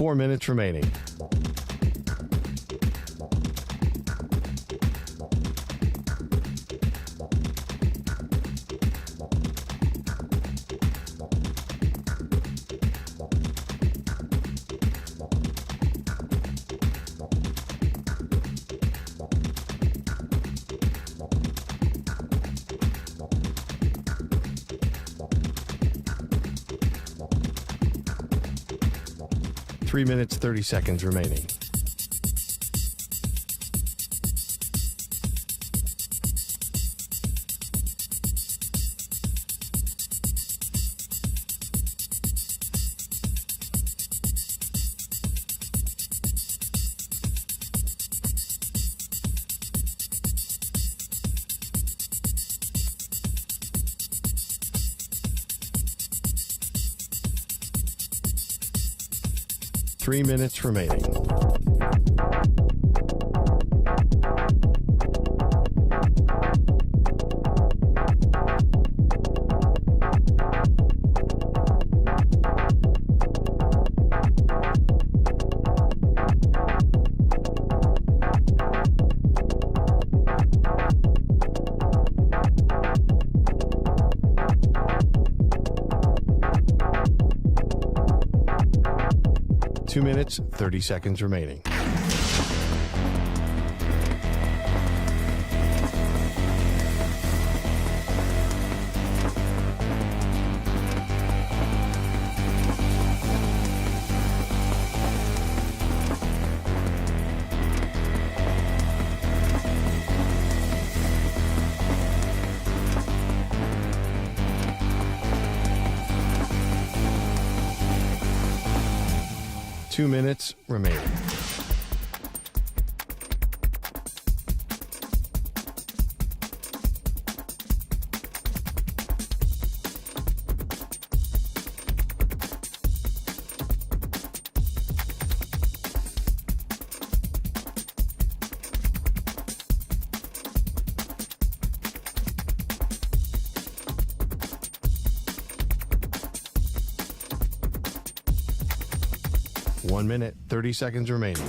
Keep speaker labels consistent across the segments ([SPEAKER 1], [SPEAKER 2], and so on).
[SPEAKER 1] 4 minutes remaining. Three minutes, 30 seconds remaining. Three minutes remaining. Two minutes, 30 seconds remaining. Two minutes remaining. One minute, 30 seconds remaining.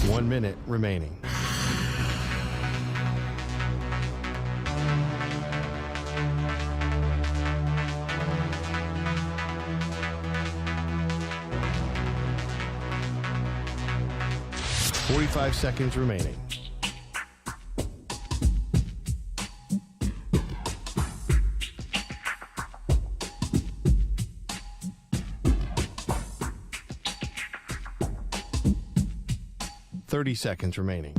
[SPEAKER 1] One minute remaining. Forty-five seconds remaining. Thirty seconds remaining.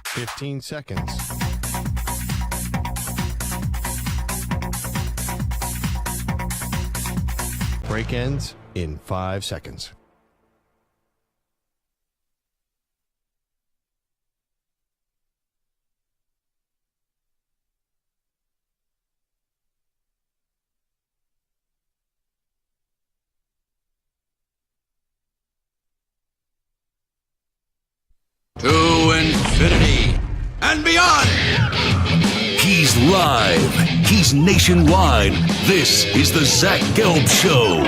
[SPEAKER 1] Fifteen seconds. Break ends in 5 seconds.
[SPEAKER 2] To infinity and beyond.
[SPEAKER 3] He's live. He's nationwide. This is the Zach Gelb Show.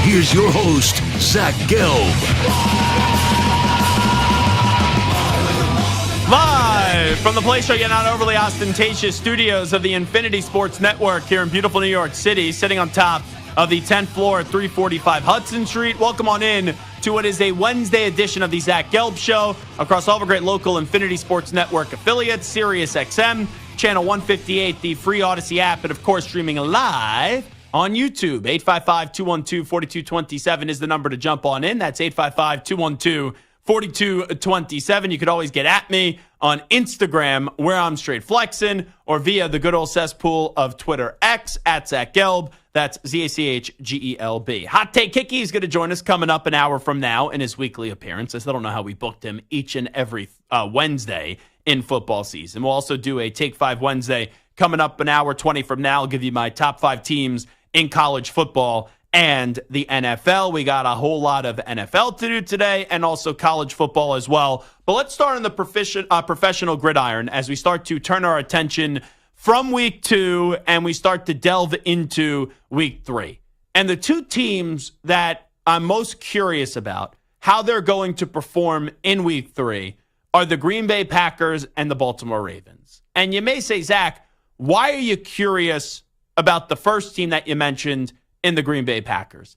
[SPEAKER 3] Here's your host, Zach Gelb.
[SPEAKER 4] Live from the place yet not overly ostentatious studios of the Infinity Sports Network here in beautiful New York City, sitting on top of the 10th floor at 345 Hudson Street. Welcome on in to what is a Wednesday edition of the Zach Gelb Show across all the great local Infinity Sports Network affiliates, Sirius XM, Channel 158, the free Odyssey app, and of course streaming live on YouTube. 855-212-4227 is the number to jump on in. That's 855-212-4227. You could always get at me on Instagram, where I'm straight flexing, or via the good old cesspool of Twitter X, at Zach Gelb. That's ZACHGELB. Hot Take Hickey is going to join us coming up an hour from now in his weekly appearance. I still don't know how we booked him each and every Wednesday in football season. We'll also do a Take 5 Wednesday coming up an hour 20 from now. I'll give you my top 5 teams in college football and the NFL. We got a whole lot of NFL to do today and also college football as well. But let's start on the professional gridiron as we start to turn our attention from week 2 and we start to delve into week 3. And the two teams that I'm most curious about how they're going to perform in week 3 are the Green Bay Packers and the Baltimore Ravens. And you may say, Zach, why are you curious about the first team that you mentioned in the Green Bay Packers?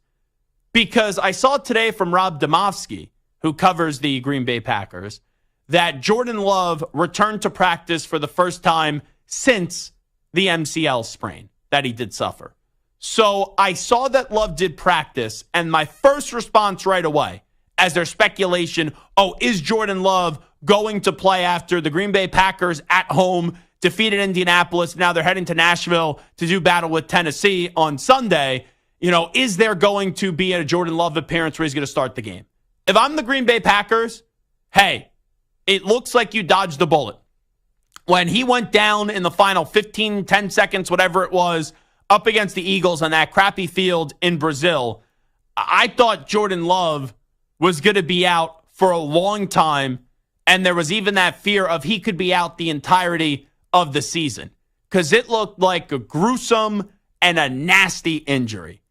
[SPEAKER 4] Because I saw today from Rob Domofsky, who covers the Green Bay Packers, that Jordan Love returned to practice for the first time since the MCL sprain that he did suffer. So I saw that Love did practice, and my first response right away, as there's speculation, is Jordan Love going to play after the Green Bay Packers at home defeated Indianapolis? Now they're heading to Nashville to do battle with Tennessee on Sunday. Is there going to be a Jordan Love appearance where he's going to start the game? If I'm the Green Bay Packers, hey, it looks like you dodged the bullet. When he went down in the final 15, 10 seconds, whatever it was, up against the Eagles on that crappy field in Brazil, I thought Jordan Love was going to be out for a long time, and there was even that fear of he could be out the entirety of the season because it looked like a gruesome and a nasty injury.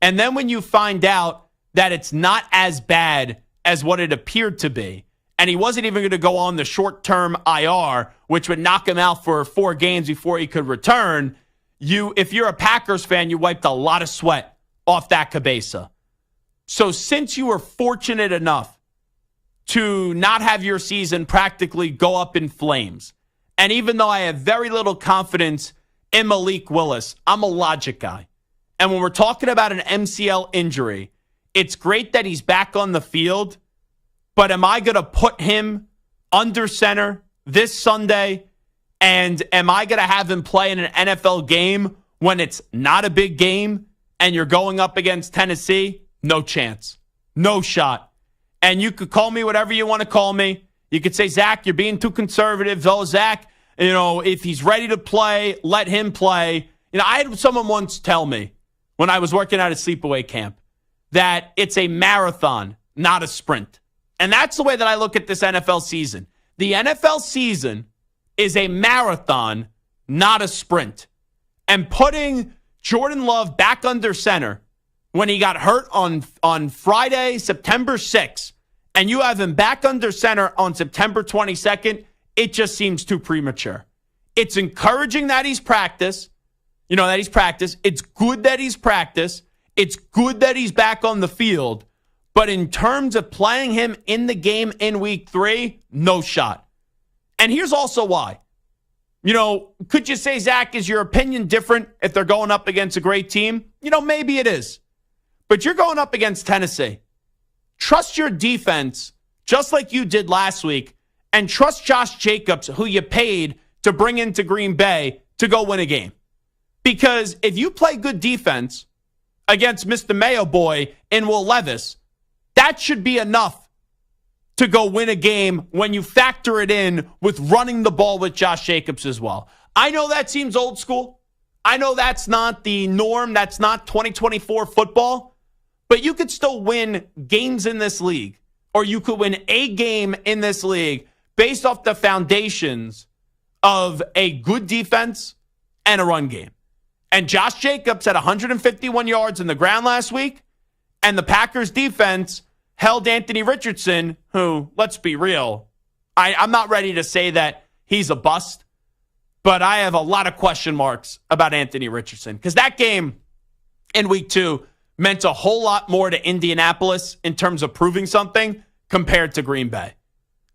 [SPEAKER 4] And then when you find out that it's not as bad as what it appeared to be, and he wasn't even going to go on the short-term IR, which would knock him out for 4 games before he could return, if you're a Packers fan, you wiped a lot of sweat off that cabeza. So since you were fortunate enough to not have your season practically go up in flames, and even though I have very little confidence in Malik Willis, I'm a logic guy. And when we're talking about an MCL injury, it's great that he's back on the field, but am I going to put him under center this Sunday? And am I going to have him play in an NFL game when it's not a big game and you're going up against Tennessee? No chance. No shot. And you could call me whatever you want to call me. You could say, Zach, you're being too conservative. Oh, Zach, if he's ready to play, let him play. I had someone once tell me when I was working at a sleepaway camp that it's a marathon, not a sprint. And that's the way that I look at this NFL season. The NFL season is a marathon, not a sprint. And putting Jordan Love back under center when he got hurt on Friday, September 6th, and you have him back under center on September 22nd, it just seems too premature. It's encouraging that he's practiced. It's good that he's practiced. It's good that he's back on the field. But in terms of playing him in the game in week 3, no shot. And here's also why. Could you say, Zach, is your opinion different if they're going up against a great team? Maybe it is. But you're going up against Tennessee. Trust your defense, just like you did last week, and trust Josh Jacobs, who you paid to bring into Green Bay to go win a game. Because if you play good defense against Mr. Mayo Boy and Will Levis, that should be enough to go win a game when you factor it in with running the ball with Josh Jacobs as well. I know that seems old school. I know that's not the norm. That's not 2024 football. But you could still win games in this league, or you could win a game in this league based off the foundations of a good defense and a run game. And Josh Jacobs had 151 yards in the ground last week, and the Packers defense held Anthony Richardson, who, let's be real, I'm not ready to say that he's a bust, but I have a lot of question marks about Anthony Richardson because that game in week 2 meant a whole lot more to Indianapolis in terms of proving something compared to Green Bay.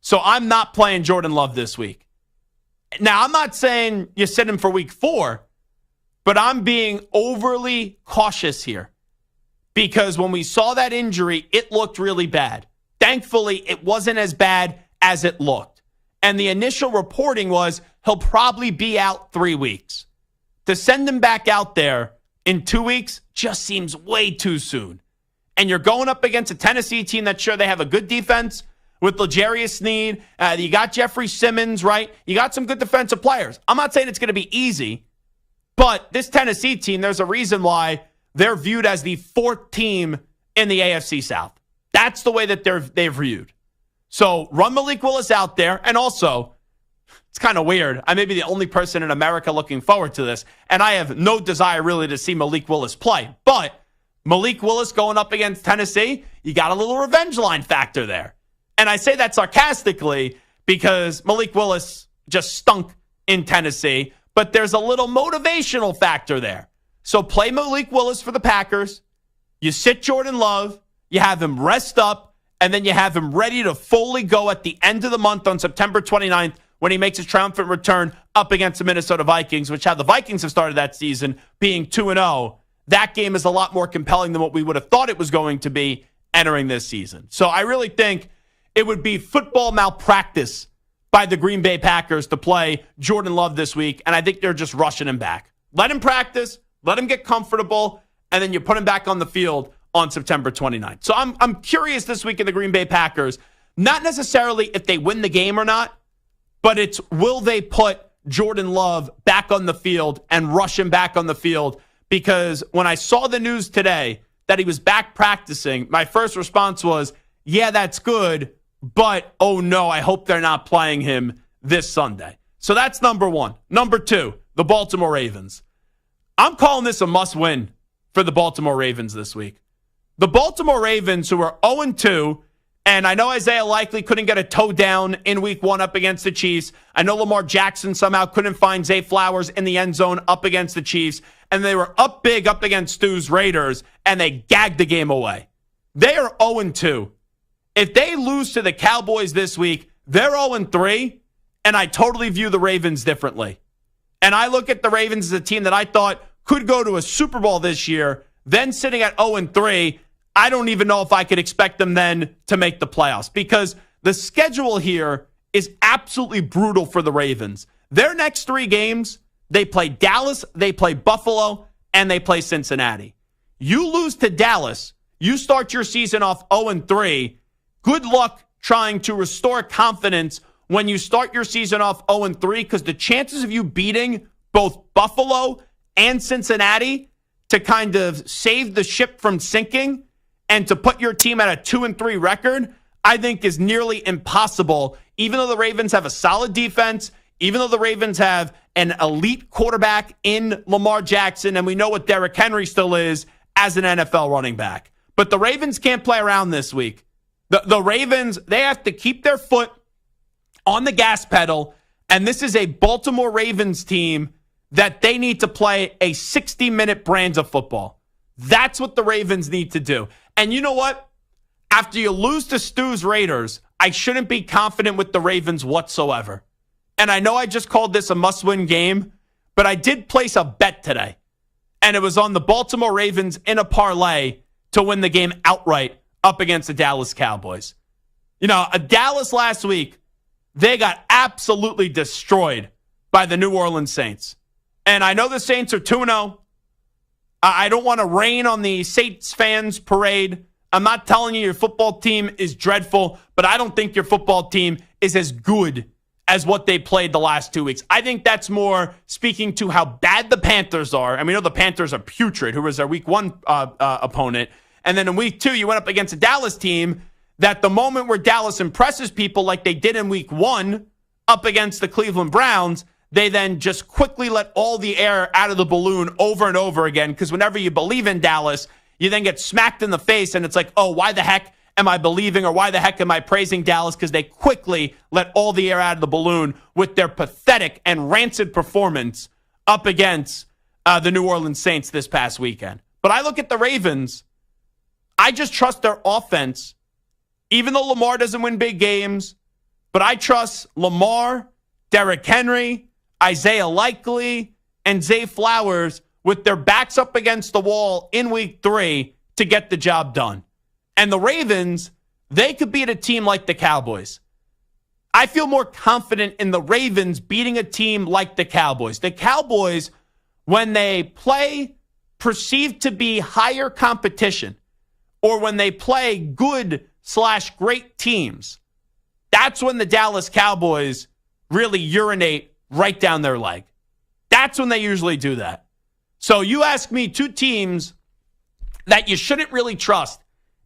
[SPEAKER 4] So I'm not playing Jordan Love this week. Now, I'm not saying you sit him for week 4, but I'm being overly cautious here because when we saw that injury, it looked really bad. Thankfully, it wasn't as bad as it looked. And the initial reporting was he'll probably be out 3 weeks. To send him back out there in 2 weeks just seems way too soon. And you're going up against a Tennessee team that's sure they have a good defense with L'Jarius Sneed. You got Jeffrey Simmons, right? You got some good defensive players. I'm not saying it's going to be easy, but this Tennessee team, there's a reason why they're viewed as the 4th team in the AFC South. That's the way that they're viewed. So run Malik Willis out there. And also, it's kind of weird. I may be the only person in America looking forward to this, and I have no desire really to see Malik Willis play. But Malik Willis going up against Tennessee, you got a little revenge line factor there. And I say that sarcastically because Malik Willis just stunk in Tennessee, but there's a little motivational factor there. So play Malik Willis for the Packers. You sit Jordan Love. You have him rest up, and then you have him ready to fully go at the end of the month on September 29th when he makes his triumphant return up against the Minnesota Vikings, which how the Vikings have started that season being 2-0. That game is a lot more compelling than what we would have thought it was going to be entering this season. So I really think it would be football malpractice by the Green Bay Packers to play Jordan Love this week, and I think they're just rushing him back. Let him practice, let him get comfortable, and then you put him back on the field on September 29th. So I'm curious this week in the Green Bay Packers, not necessarily if they win the game or not, but it's will they put Jordan Love back on the field and rush him back on the field? Because when I saw the news today that he was back practicing, my first response was, yeah, that's good, but oh no, I hope they're not playing him this Sunday. So that's number one. Number 2, the Baltimore Ravens. I'm calling this a must-win for the Baltimore Ravens this week. The Baltimore Ravens, who are 0-2, and I know Isaiah likely couldn't get a toe down in week 1 up against the Chiefs. I know Lamar Jackson somehow couldn't find Zay Flowers in the end zone up against the Chiefs, and they were up big up against Stu's Raiders, and they gagged the game away. They are 0-2. If they lose to the Cowboys this week, they're 0-3, and I totally view the Ravens differently. And I look at the Ravens as a team that I thought could go to a Super Bowl this year, then sitting at 0-3, I don't even know if I could expect them then to make the playoffs because the schedule here is absolutely brutal for the Ravens. Their next 3 games, they play Dallas, they play Buffalo, and they play Cincinnati. You lose to Dallas, you start your season off 0-3. Good luck trying to restore confidence when you start your season off 0-3 because the chances of you beating both Buffalo and Cincinnati to kind of save the ship from sinking and to put your team at a 2-3 record, I think is nearly impossible, even though the Ravens have a solid defense, even though the Ravens have an elite quarterback in Lamar Jackson, and we know what Derrick Henry still is as an NFL running back. But the Ravens can't play around this week. The Ravens, they have to keep their foot on the gas pedal, and this is a Baltimore Ravens team that they need to play a 60-minute brand of football. That's what the Ravens need to do. And you know what? After you lose to Stu's Raiders, I shouldn't be confident with the Ravens whatsoever. And I know I just called this a must-win game, but I did place a bet today. And it was on the Baltimore Ravens in a parlay to win the game outright up against the Dallas Cowboys. You know, Dallas last week, they got absolutely destroyed by the New Orleans Saints. And I know the Saints are 2-0. I don't want to rain on the Saints fans parade. I'm not telling you your football team is dreadful, but I don't think your football team is as good as what they played the last 2 weeks. I think that's more speaking to how bad the Panthers are. And we know the Panthers are putrid, who was their week 1 opponent. And then in week 2, you went up against a Dallas team that the moment where Dallas impresses people like they did in week 1 up against the Cleveland Browns, they then just quickly let all the air out of the balloon over and over again. Because whenever you believe in Dallas, you then get smacked in the face and it's like, oh, why the heck am I believing or why the heck am I praising Dallas? Because they quickly let all the air out of the balloon with their pathetic and rancid performance up against the New Orleans Saints this past weekend. But I look at the Ravens I just trust their offense, even though Lamar doesn't win big games. But I trust Lamar, Derrick Henry, Isaiah Likely, and Zay Flowers with their backs up against the wall in week 3 to get the job done. And the Ravens, they could beat a team like the Cowboys. I feel more confident in the Ravens beating a team like the Cowboys. The Cowboys, when they play perceived to be higher competition, or when they play good/great teams, that's when the Dallas Cowboys really urinate right down their leg. That's when they usually do that. So you ask me, two teams that you shouldn't really trust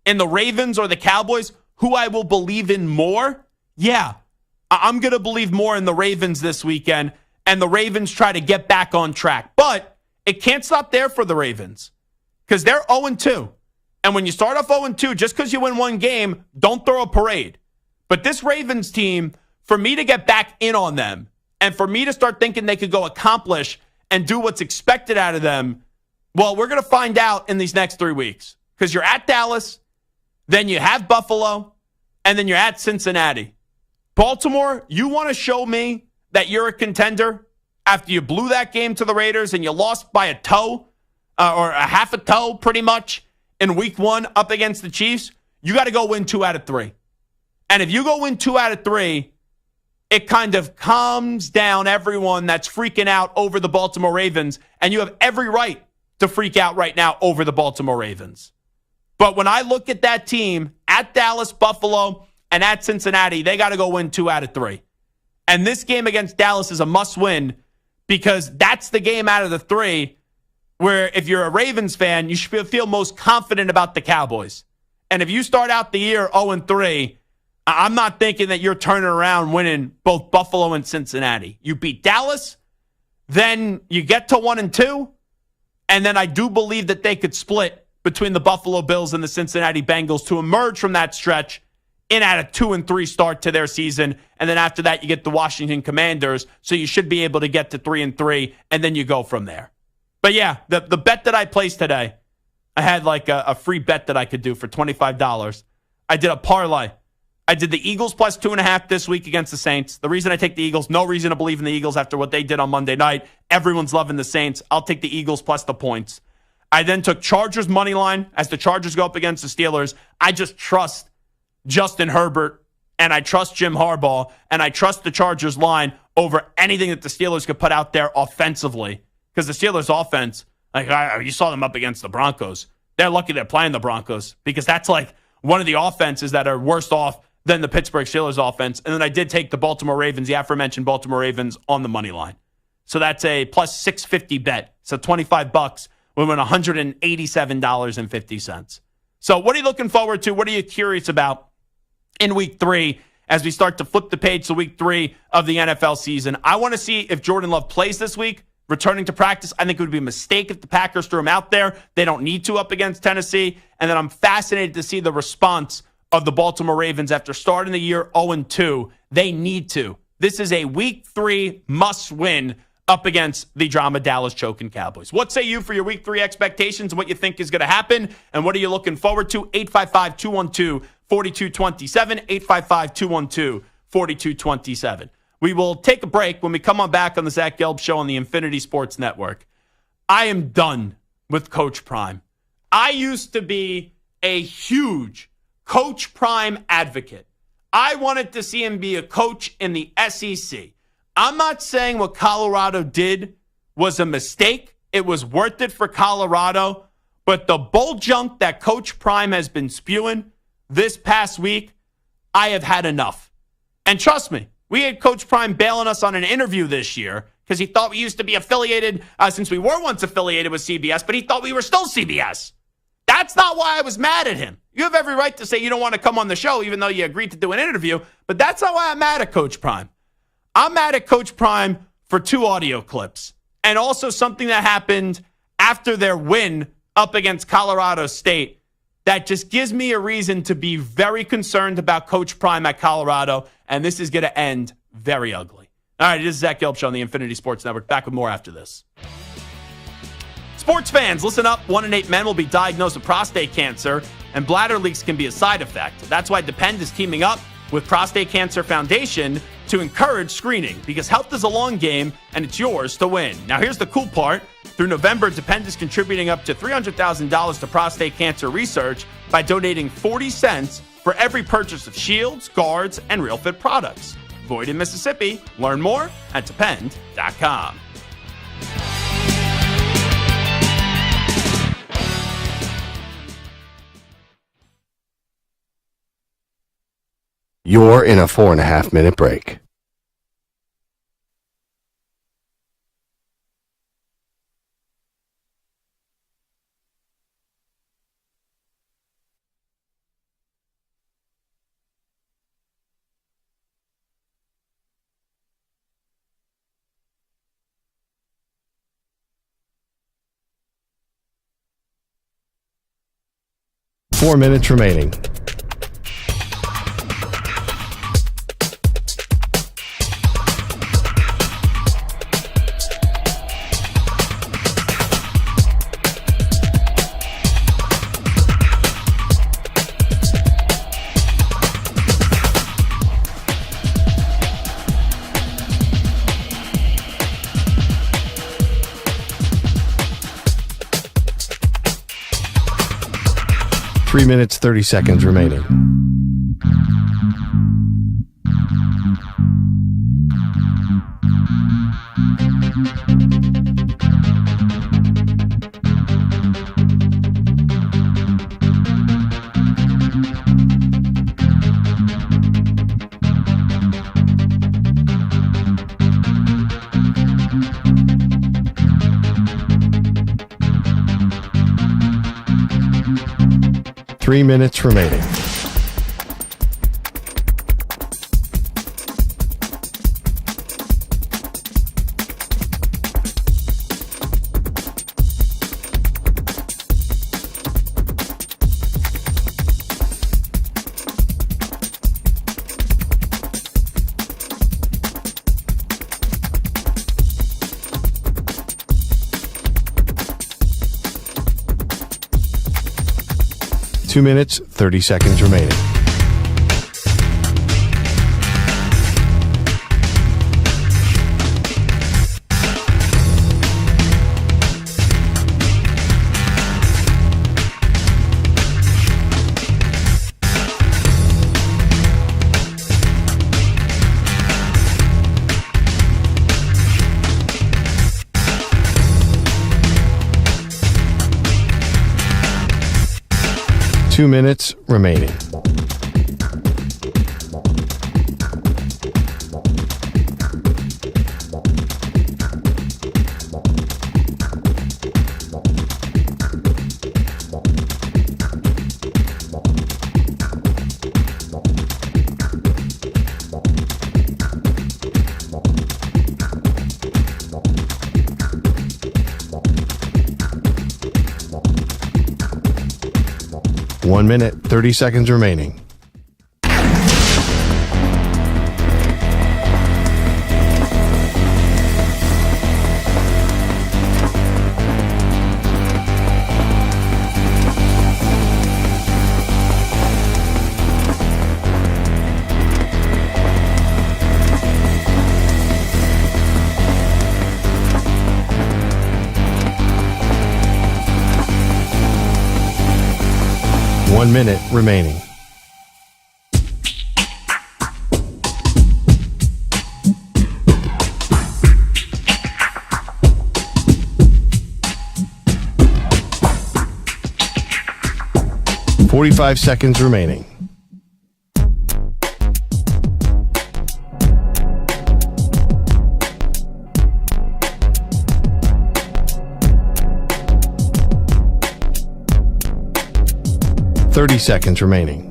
[SPEAKER 4] in the Ravens or the Cowboys, who I will believe in more? Yeah, I'm going to believe more in the Ravens this weekend, and the Ravens try to get back on track. But it can't stop there for the Ravens because they're 0-2. And when you start off 0-2, just because you win one game, don't throw a parade. But this Ravens team, for me to get back in on them and for me to start thinking they could go accomplish and do what's expected out of them, well, we're going to find out in these next 3 weeks because you're at Dallas, then you have Buffalo, and then you're at Cincinnati. Baltimore, you want to show me that you're a contender after you blew that game to the Raiders and you lost by a toe or a half a toe pretty much in week 1 up against the Chiefs? You got to go win 2 out of 3. And if you go win 2 out of 3, it kind of calms down everyone that's freaking out over the Baltimore Ravens, and you have every right to freak out right now over the Baltimore Ravens. But when I look at that team at Dallas, Buffalo, and at Cincinnati, they got to go win 2 out of 3. And this game against Dallas is a must-win because that's the game out of the 3 where if you're a Ravens fan, you should feel most confident about the Cowboys. And if you start out the year 0-3, I'm not thinking that you're turning around winning both Buffalo and Cincinnati. You beat Dallas, then you get to 1-2, and then I do believe that they could split between the Buffalo Bills and the Cincinnati Bengals to emerge from that stretch in at a 2-3 start to their season. And then after that, you get the Washington Commanders. So you should be able to get to 3-3, and then you go from there. But yeah, the bet that I placed today, I had like a free bet that I could do for $25. I did a parlay. I did the Eagles plus 2.5 this week against the Saints. The reason I take the Eagles, no reason to believe in the Eagles after what they did on Monday night. Everyone's loving the Saints. I'll take the Eagles plus the points. I then took Chargers money line as the Chargers go up against the Steelers. I just trust Justin Herbert, and I trust Jim Harbaugh, and I trust the Chargers line over anything that the Steelers could put out there offensively. Because the Steelers offense, you saw them up against the Broncos. They're lucky they're playing the Broncos because that's like one of the offenses that are worse off than the Pittsburgh Steelers offense. And then I did take the Baltimore Ravens, the aforementioned Baltimore Ravens, on the money line. So that's a plus 650 bet. So $25. We win $187.50. So what are you looking forward to? What are you curious about in week 3 as we start to flip the page to week 3 of the NFL season? I want to see if Jordan Love plays this week, returning to practice. I think it would be a mistake if the Packers threw him out there. They don't need to up against Tennessee. And then I'm fascinated to see the response of the Baltimore Ravens after starting the year 0-2. They need to. This is a week 3 must-win up against the drama Dallas choking Cowboys. What say you for your week 3 expectations and what you think is going to happen? And what are you looking forward to? 855-212-4227. 855-212-4227. We will take a break. When we come on back on the Zach Gelb Show on the Infinity Sports Network, I am done with Coach Prime. I used to be a huge Coach Prime advocate. I wanted to see him be a coach in the SEC. I'm not saying what Colorado did was a mistake. It was worth it for Colorado. But the bull junk that Coach Prime has been spewing this past week, I have had enough. And trust me, we had Coach Prime bailing us on an interview this year because he thought we used to be affiliated since we were once affiliated with CBS, but he thought we were still CBS. That's not why I was mad at him. You have every right to say you don't want to come on the show even though you agreed to do an interview, but that's not why I'm mad at Coach Prime. I'm mad at Coach Prime for 2 audio clips and also something that happened after their win up against Colorado State that just gives me a reason to be very concerned about Coach Prime at Colorado, and this is going to end very ugly. All right, this is Zach Gelb Show on the Infinity Sports Network. Back with more after this. Sports fans, listen up. 1 in 8 men will be diagnosed with prostate cancer and bladder leaks can be a side effect. That's why Depend is teaming up with Prostate Cancer Foundation to encourage screening, because health is a long game and it's yours to win. Now, here's the cool part. Through November, Depend is contributing up to $300,000 to prostate cancer research by donating 40 cents for every purchase of shields, guards, and Real Fit products. Void in Mississippi. Learn more at Depend.com.
[SPEAKER 1] You're in a 4.5-minute break. Four minutes remaining. Three minutes, 30 seconds remaining. Three minutes remaining. Two minutes, 30 seconds remaining. Two minutes remaining. One minute, 30 seconds remaining. One minute remaining. .45 seconds remaining. .30 seconds remaining.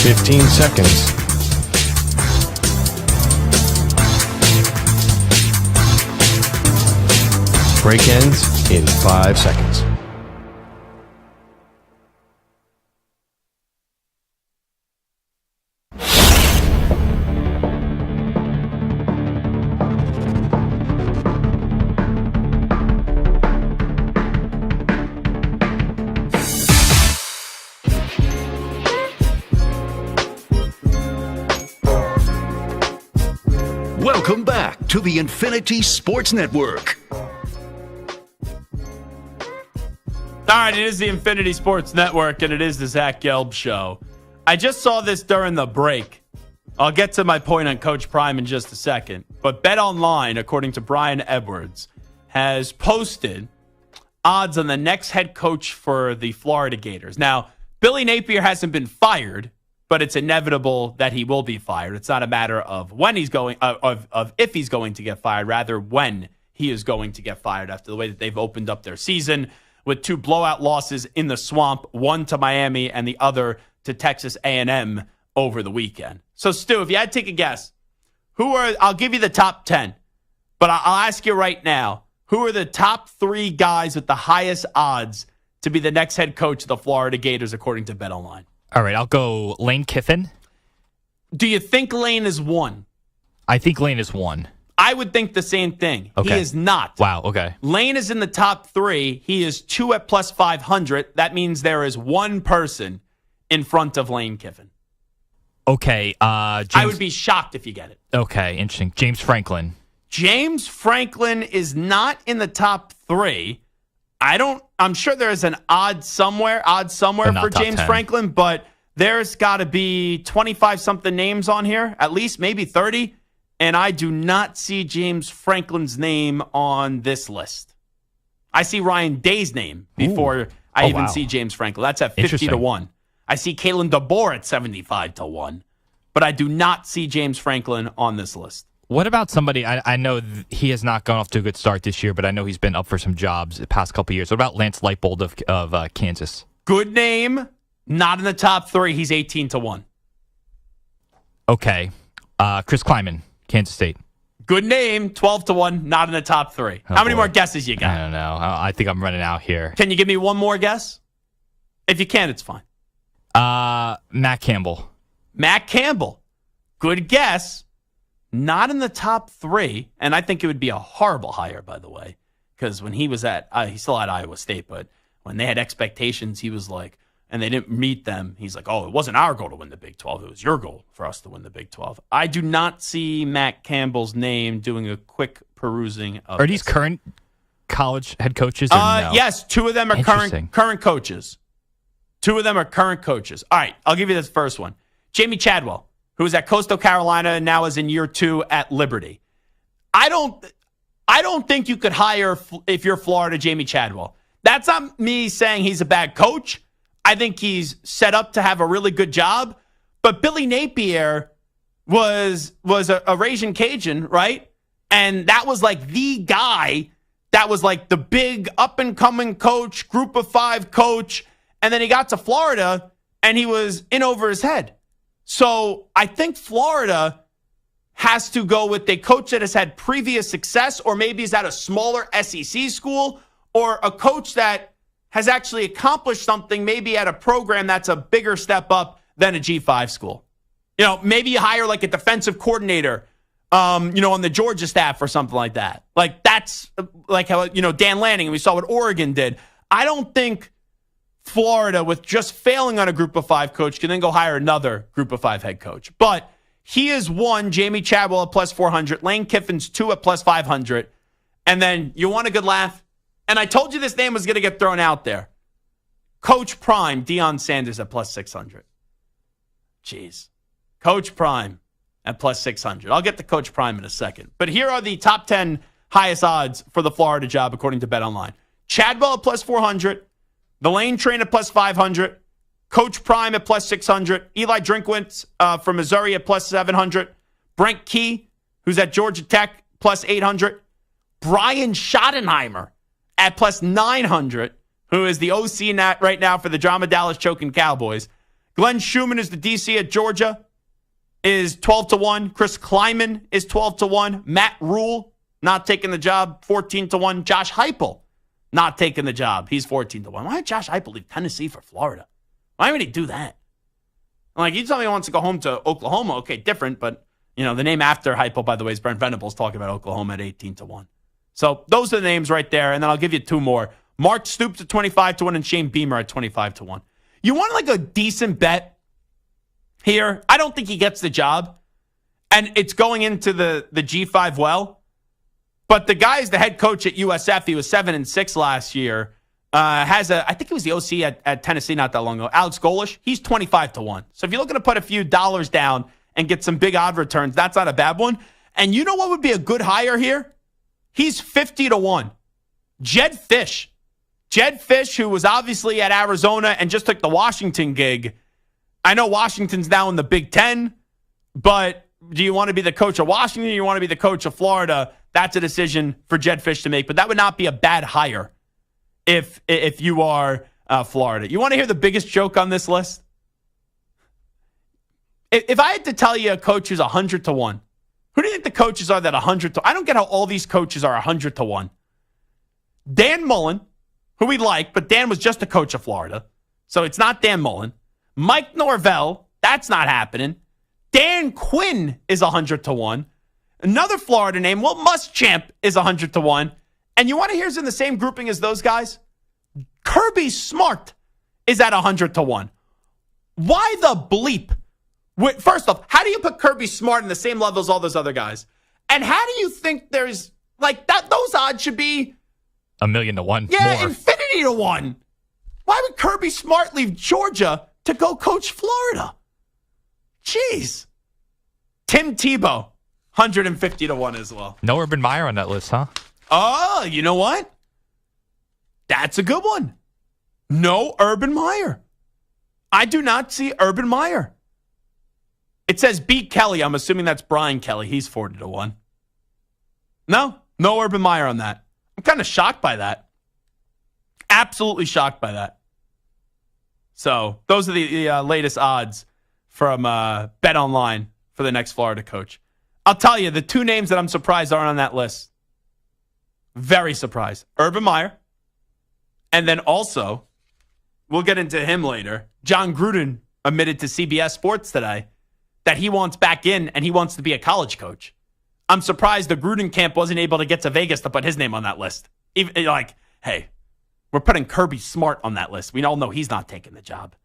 [SPEAKER 1] .15 seconds. Break ends in 5 seconds.
[SPEAKER 3] to the Infinity Sports Network.
[SPEAKER 4] All right, it is the Infinity Sports Network, and it is the Zach Gelb Show. I just saw this during the break. I'll get to my point on Coach Prime in just a second. But BetOnline, according to Brian Edwards, has posted odds on the next head coach for the Florida Gators. Now, Billy Napier hasn't been fired, but it's inevitable that he will be fired. It's not a matter of when he's going, of if he's going to get fired, rather when he is going to get fired after the way that they've opened up their season with 2 blowout losses in the swamp, one to Miami and the other to Texas A&M over the weekend. So, Stu, if you had to take a guess, I'll give you the top 10, but I'll ask you right now, who are the top 3 guys with the highest odds to be the next head coach of the Florida Gators, according to BetOnline?
[SPEAKER 5] All right, I'll go Lane Kiffin.
[SPEAKER 4] Do you think Lane is 1?
[SPEAKER 5] I think Lane is 1.
[SPEAKER 4] I would think the same thing.
[SPEAKER 5] Okay.
[SPEAKER 4] He is not.
[SPEAKER 5] Wow, okay.
[SPEAKER 4] Lane is in the top 3. He is 2 at plus 500. That means there is one person in front of Lane Kiffin.
[SPEAKER 5] Okay.
[SPEAKER 4] I would be shocked if you get it.
[SPEAKER 5] Okay, interesting. James Franklin.
[SPEAKER 4] James Franklin is not in the top 3. I'm sure there's an odd somewhere for James
[SPEAKER 5] 10.
[SPEAKER 4] Franklin, but there's got to be 25-something names on here, at least maybe 30. And I do not see James Franklin's name on this list. I see Ryan Day's name before I even see James Franklin. That's at 50 to 1. I see Kalen DeBoer at 75 to 1. But I do not see James Franklin on this list.
[SPEAKER 5] What about somebody, I know he has not gone off to a good start this year, but I know he's been up for some jobs the past couple of years. What about Lance Leipold of Kansas?
[SPEAKER 4] Good name, not in the top 3. He's 18 to 1.
[SPEAKER 5] Okay. Chris Kleiman. Kansas State.
[SPEAKER 4] Good name, 12 to 1, not in the top 3. How many more guesses you got?
[SPEAKER 5] I don't know. I think I'm running out here.
[SPEAKER 4] Can you give me one more guess? If you can, it's fine.
[SPEAKER 5] Matt Campbell.
[SPEAKER 4] Matt Campbell. Good guess. Not in the top 3. And I think it would be a horrible hire, by the way. Because when he was he's still at Iowa State, but when they had expectations, he was like, and they didn't meet them, he's like, oh, it wasn't our goal to win the Big 12. It was your goal for us to win the Big 12. I do not see Matt Campbell's name doing a quick perusing of
[SPEAKER 5] Are these current college head coaches? Or no?
[SPEAKER 4] Yes, 2 of them are current coaches. 2 of them are current coaches. All right, I'll give you this first one. Jamie Chadwell, who was at Coastal Carolina and now is in year 2 at Liberty. I don't think you could hire, if you're Florida, Jamie Chadwell. That's not me saying he's a bad coach. I think he's set up to have a really good job. But Billy Napier was a Ragin' Cajun, right? And that was like the guy that was like the big up-and-coming coach, group of 5 coach. And then he got to Florida, and he was in over his head. So I think Florida has to go with a coach that has had previous success, or maybe is at a smaller SEC school, or a coach that has actually accomplished something maybe at a program that's a bigger step up than a G5 school. You know, maybe you hire like a defensive coordinator, on the Georgia staff or something like that. Like that's like how, Dan Lanning, and we saw what Oregon did. I don't think Florida, with just failing on a group of 5 coach, can then go hire another group of 5 head coach. But he is 1, Jamie Chadwell at plus 400, Lane Kiffin's 2 at plus 500. And then you want a good laugh? And I told you this name was going to get thrown out there. Coach Prime, Deion Sanders at plus 600. Jeez. Coach Prime at plus 600. I'll get to Coach Prime in a second. But here are the top 10 highest odds for the Florida job, according to BetOnline. Chadwell at plus 400. The Lane Train at plus 500. Coach Prime at plus 600. Eli Drinkwitz from Missouri at plus 700. Brent Key, who's at Georgia Tech, plus 800. Brian Schottenheimer at plus 900, who is the OC right now for the Drama Dallas Choking Cowboys. Glenn Schumann is the DC at Georgia, is 12 to 1. Chris Kleiman is 12 to 1. Matt Rule, not taking the job, 14 to 1. Josh Heupel, not taking the job. He's 14 to 1. Why did Josh Heupel leave Tennessee for Florida? Why would he do that? Like, you tell me he wants to go home to Oklahoma. Okay, different, but, the name after Heupel, by the way, is Brent Venables talking about Oklahoma at 18 to 1. So those are the names right there, and then I'll give you 2 more. Mark Stoops at 25 to 1 and Shane Beamer at 25 to 1. You want like a decent bet here? I don't think he gets the job, and it's going into the G5 well. But the guy is the head coach at USF. He was 7-6 last year. I think he was the OC at Tennessee not that long ago. Alex Golish, he's 25-1. So if you're looking to put a few dollars down and get some big odd returns, that's not a bad one. And you know what would be a good hire here? He's 50-1. Jed Fish. Jed Fish, who was obviously at Arizona and just took the Washington gig. I know Washington's now in the Big Ten, but do you want to be the coach of Washington or you want to be the coach of Florida? That's a decision for Jed Fish to make, but that would not be a bad hire if you are Florida. You want to hear the biggest joke on this list? If I had to tell you a coach who's 100-1, who do you think the coaches are that 100-? I don't get how all these coaches are 100-1. Dan Mullen, who we like, but Dan was just a coach of Florida, so it's not Dan Mullen. Mike Norvell, that's not happening. Dan Quinn is 100-1. Another Florida name, Will Muschamp, is 100-1. And you want to hear who's in the same grouping as those guys? Kirby Smart is at 100-1. Why the bleep? First off, how do you put Kirby Smart in the same level as all those other guys? And how do you think there's like that? Those odds should be
[SPEAKER 5] 1,000,000-1.
[SPEAKER 4] Yeah,
[SPEAKER 5] more.
[SPEAKER 4] infinity-1. Why would Kirby Smart leave Georgia to go coach Florida? Jeez. Tim Tebow, 150-1 as well.
[SPEAKER 5] No Urban Meyer on that list, huh?
[SPEAKER 4] Oh, you know what? That's a good one. No Urban Meyer. I do not see Urban Meyer. It says beat Kelly. I'm assuming that's Brian Kelly. He's 40-1. No Urban Meyer on that. I'm kind of shocked by that. Absolutely shocked by that. So those are the latest odds from Bet Online for the next Florida coach. I'll tell you, the two names that I'm surprised aren't on that list. Very surprised. Urban Meyer. And then also, we'll get into him later, Jon Gruden admitted to CBS Sports today that he wants back in and he wants to be a college coach. I'm surprised the Gruden camp wasn't able to get to Vegas to put his name on that list. Even like, hey, we're putting Kirby Smart on that list. We all know he's not taking the job.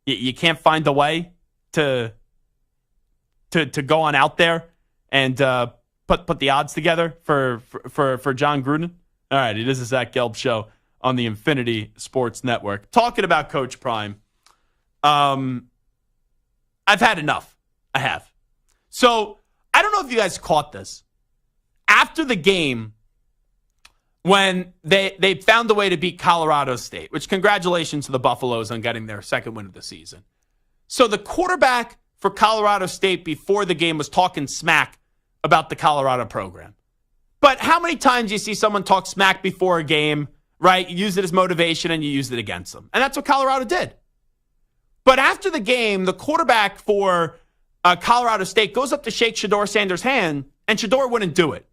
[SPEAKER 4] You can't find a way to go on out there and put the odds together for Jon Gruden. All right, it is a Zach Gelb Show on the Infinity Sports Network. Talking about Coach Prime, I've had enough. I have. So I don't know if you guys caught this. After the game, when they found a way to beat Colorado State, which congratulations to the Buffaloes on getting their second win of the season. So the quarterback for Colorado State before the game was talking smack about the Colorado program. But how many times do you see someone talk smack before a game, right? You use it as motivation and you use it against them. And that's what Colorado did. But after the game, the quarterback for Colorado State goes up to shake Shedeur Sanders' hand, and Shedeur wouldn't do it.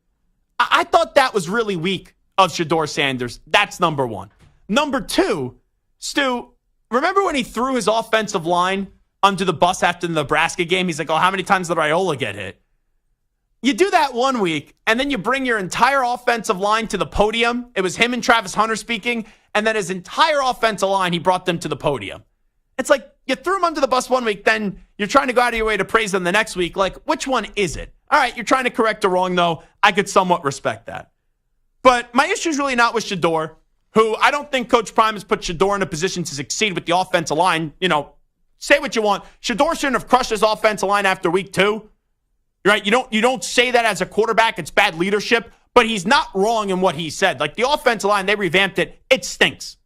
[SPEAKER 4] I thought that was really weak of Shedeur Sanders. That's number one. Number two, Stu, remember when he threw his offensive line under the bus after the Nebraska game? He's like, oh, how many times did Raiola get hit? You do that 1 week, and then you bring your entire offensive line to the podium. It was him and Travis Hunter speaking, and then his entire offensive line, he brought them to the podium. It's like you threw him under the bus 1 week, then you're trying to go out of your way to praise them the next week. Like, which one is it? All right, you're trying to correct a wrong, though. I could somewhat respect that. But my issue is really not with Shedeur, who I don't think Coach Prime has put Shedeur in a position to succeed with the offensive line. You know, say what you want. Shedeur shouldn't have crushed his offensive line after week 2. Right? You don't say that as a quarterback. It's bad leadership. But he's not wrong in what he said. Like, the offensive line, they revamped it. It stinks.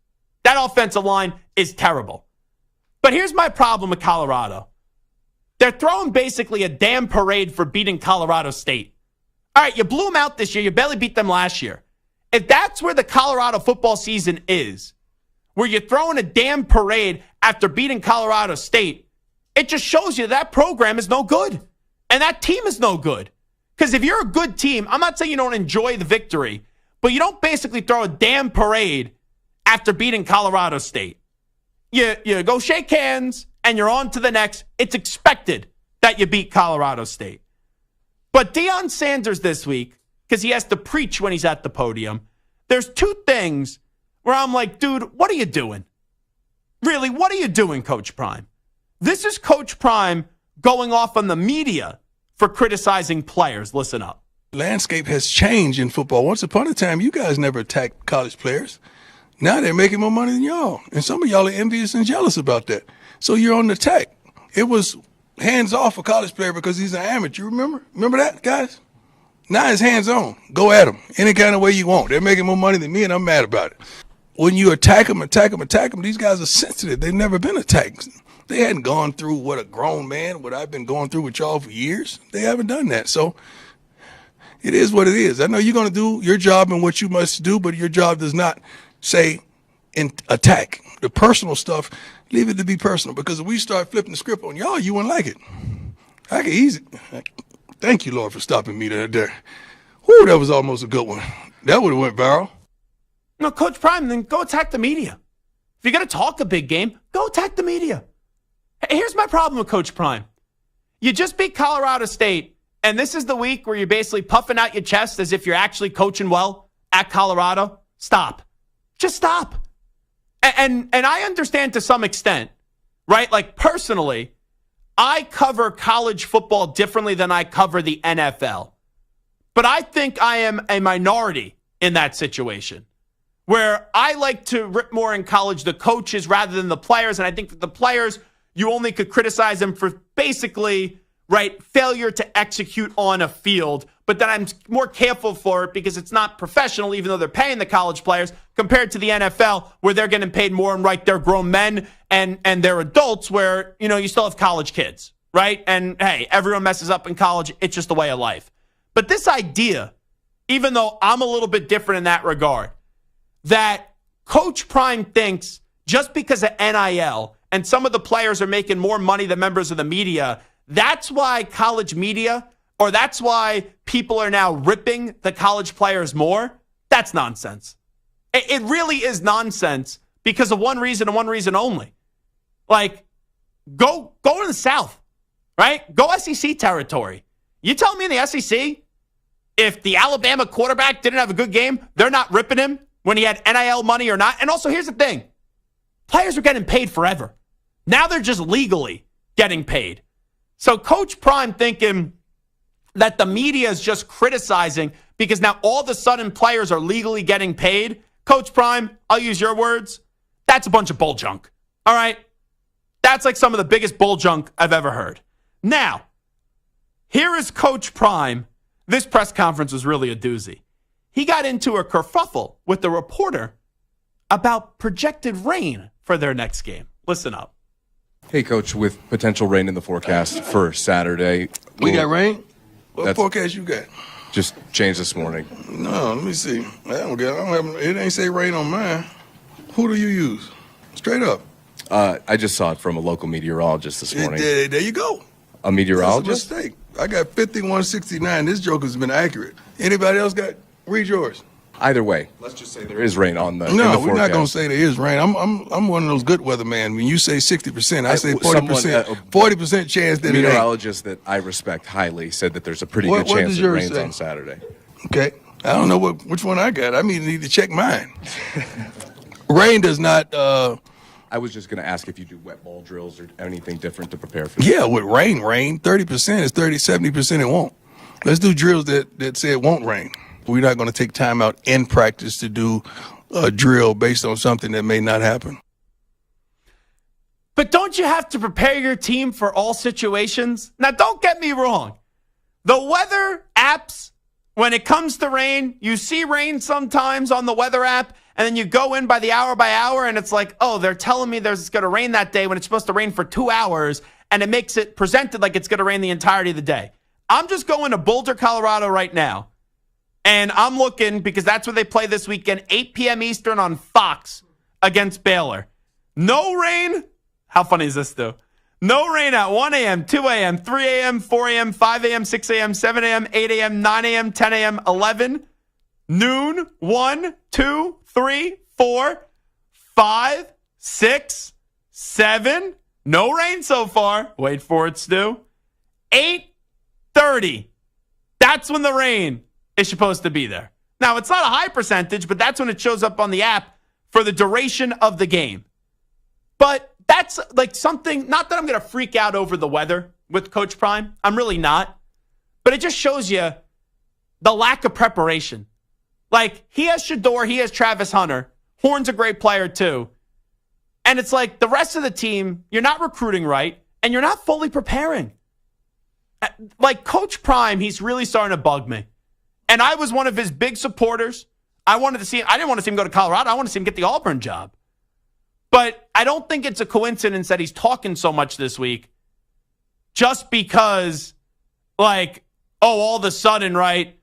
[SPEAKER 4] That offensive line is terrible. But here's my problem with Colorado. They're throwing basically a damn parade for beating Colorado State. All right, you blew them out this year. You barely beat them last year. If that's where the Colorado football season is, where you're throwing a damn parade after beating Colorado State, it just shows you that program is no good. And that team is no good. Because if you're a good team, I'm not saying you don't enjoy the victory, but you don't basically throw a damn parade after beating Colorado State. You go shake hands, and you're on to the next. It's expected that you beat Colorado State. But Deion Sanders this week, because he has to preach when he's at the podium, there's two things where I'm like, dude, what are you doing? Really, what are you doing, Coach Prime? This is Coach Prime going off on the media for criticizing players. Listen up.
[SPEAKER 6] Landscape has changed in football. Once upon a time, you guys never attacked college players. Now they're making more money than y'all. And some of y'all are envious and jealous about that. So you're on the attack. It was hands off a college player because he's an amateur. Remember? Remember that, guys? Now it's hands on. Go at them any kind of way you want. They're making more money than me, and I'm mad about it. When you attack them, these guys are sensitive. They've never been attacked. They hadn't gone through what I've been going through with y'all for years. They haven't done that. So it is what it is. I know you're going to do your job and what you must do, but your job does not say attack. The personal stuff, leave it to be personal, because if we start flipping the script on y'all, you wouldn't like it. I could easy. Thank you, Lord, for stopping me there. Whew, that was almost a good one. That would have went viral.
[SPEAKER 4] No, Coach Prime, then go attack the media. If you're going to talk a big game, go attack the media. Here's my problem with Coach Prime. You just beat Colorado State, and this is the week where you're basically puffing out your chest as if you're actually coaching well at Colorado. Stop. Just stop. And I understand to some extent, right? Like, personally, I cover college football differently than I cover the NFL. But I think I am a minority in that situation, where I like to rip more in college the coaches rather than the players. And I think that the players, you only could criticize them for basically, right, failure to execute on a field. But then I'm more careful for it because it's not professional, even though they're paying the college players, compared to the NFL, where they're getting paid more and, right, they're grown men and they're adults, where, you know, you still have college kids, right? And, hey, everyone messes up in college. It's just the way of life. But this idea, even though I'm a little bit different in that regard, that Coach Prime thinks just because of NIL and some of the players are making more money than members of the media, that's why college media, or that's why people are now ripping the college players more. That's nonsense. It really is nonsense because of one reason and one reason only. Like, go to the South, right? Go SEC territory. You tell me in the SEC, if the Alabama quarterback didn't have a good game, they're not ripping him when he had NIL money or not. And also, here's the thing. Players are getting paid forever. Now they're just legally getting paid. So Coach Prime thinking that the media is just criticizing because now all of a sudden players are legally getting paid. Coach Prime, I'll use your words. That's a bunch of bull junk. All right? That's like some of the biggest bull junk I've ever heard. Now, here is Coach Prime. This press conference was really a doozy. He got into a kerfuffle with the reporter about projected rain for their next game. Listen up.
[SPEAKER 7] Hey, Coach, with potential rain in the forecast for Saturday.
[SPEAKER 6] We got rain? What forecast you got?
[SPEAKER 7] Just changed this morning.
[SPEAKER 6] No, let me see. It ain't say rain on mine. Who do you use? Straight up.
[SPEAKER 7] I just saw it from a local meteorologist this morning.
[SPEAKER 6] There you go.
[SPEAKER 7] A meteorologist?
[SPEAKER 6] That's a mistake. I got 5169. This joke has been accurate. Anybody else read yours?
[SPEAKER 7] Either way, let's just say there is rain on the.
[SPEAKER 6] No,
[SPEAKER 7] we're
[SPEAKER 6] we're not going to say there is rain. I'm one of those good weather man. When you say 60%, I say 40%. 40% chance that it
[SPEAKER 7] meteorologist that I respect highly said that there's a pretty good chance it rains on Saturday.
[SPEAKER 6] Okay, I don't know which one I got. I need to check mine. Rain does not.
[SPEAKER 7] I was just going to ask if you do wet ball drills or anything different to prepare for.
[SPEAKER 6] Yeah, with rain, 30% is 70% it won't. Let's do drills that say it won't rain. We're not going to take time out in practice to do a drill based on something that may not happen.
[SPEAKER 4] But don't you have to prepare your team for all situations? Now, don't get me wrong. The weather apps, when it comes to rain, you see rain sometimes on the weather app, and then you go in by hour, and it's like, oh, they're telling me there's going to rain that day when it's supposed to rain for 2 hours, and it makes it presented like it's going to rain the entirety of the day. I'm just going to Boulder, Colorado right now. And I'm looking, because that's where they play this weekend, 8 p.m. Eastern on Fox against Baylor. No rain. How funny is this, though? No rain at 1 a.m., 2 a.m., 3 a.m., 4 a.m., 5 a.m., 6 a.m., 7 a.m., 8 a.m., 9 a.m., 10 a.m., 11, noon, 1, 2, 3, 4, 5, 6, 7. No rain so far. Wait for it, Stu. 8:30. That's when the rain is supposed to be there. Now, it's not a high percentage, but that's when it shows up on the app for the duration of the game. But that's like something, not that I'm going to freak out over the weather with Coach Prime. I'm really not. But it just shows you the lack of preparation. Like, he has Shedeur, he has Travis Hunter. Horn's a great player too. And it's like the rest of the team, you're not recruiting right, and you're not fully preparing. Like, Coach Prime, he's really starting to bug me. And I was one of his big supporters. I didn't want to see him go to Colorado. I want to see him get the Auburn job. But I don't think it's a coincidence that he's talking so much this week just because, like, all of a sudden, right,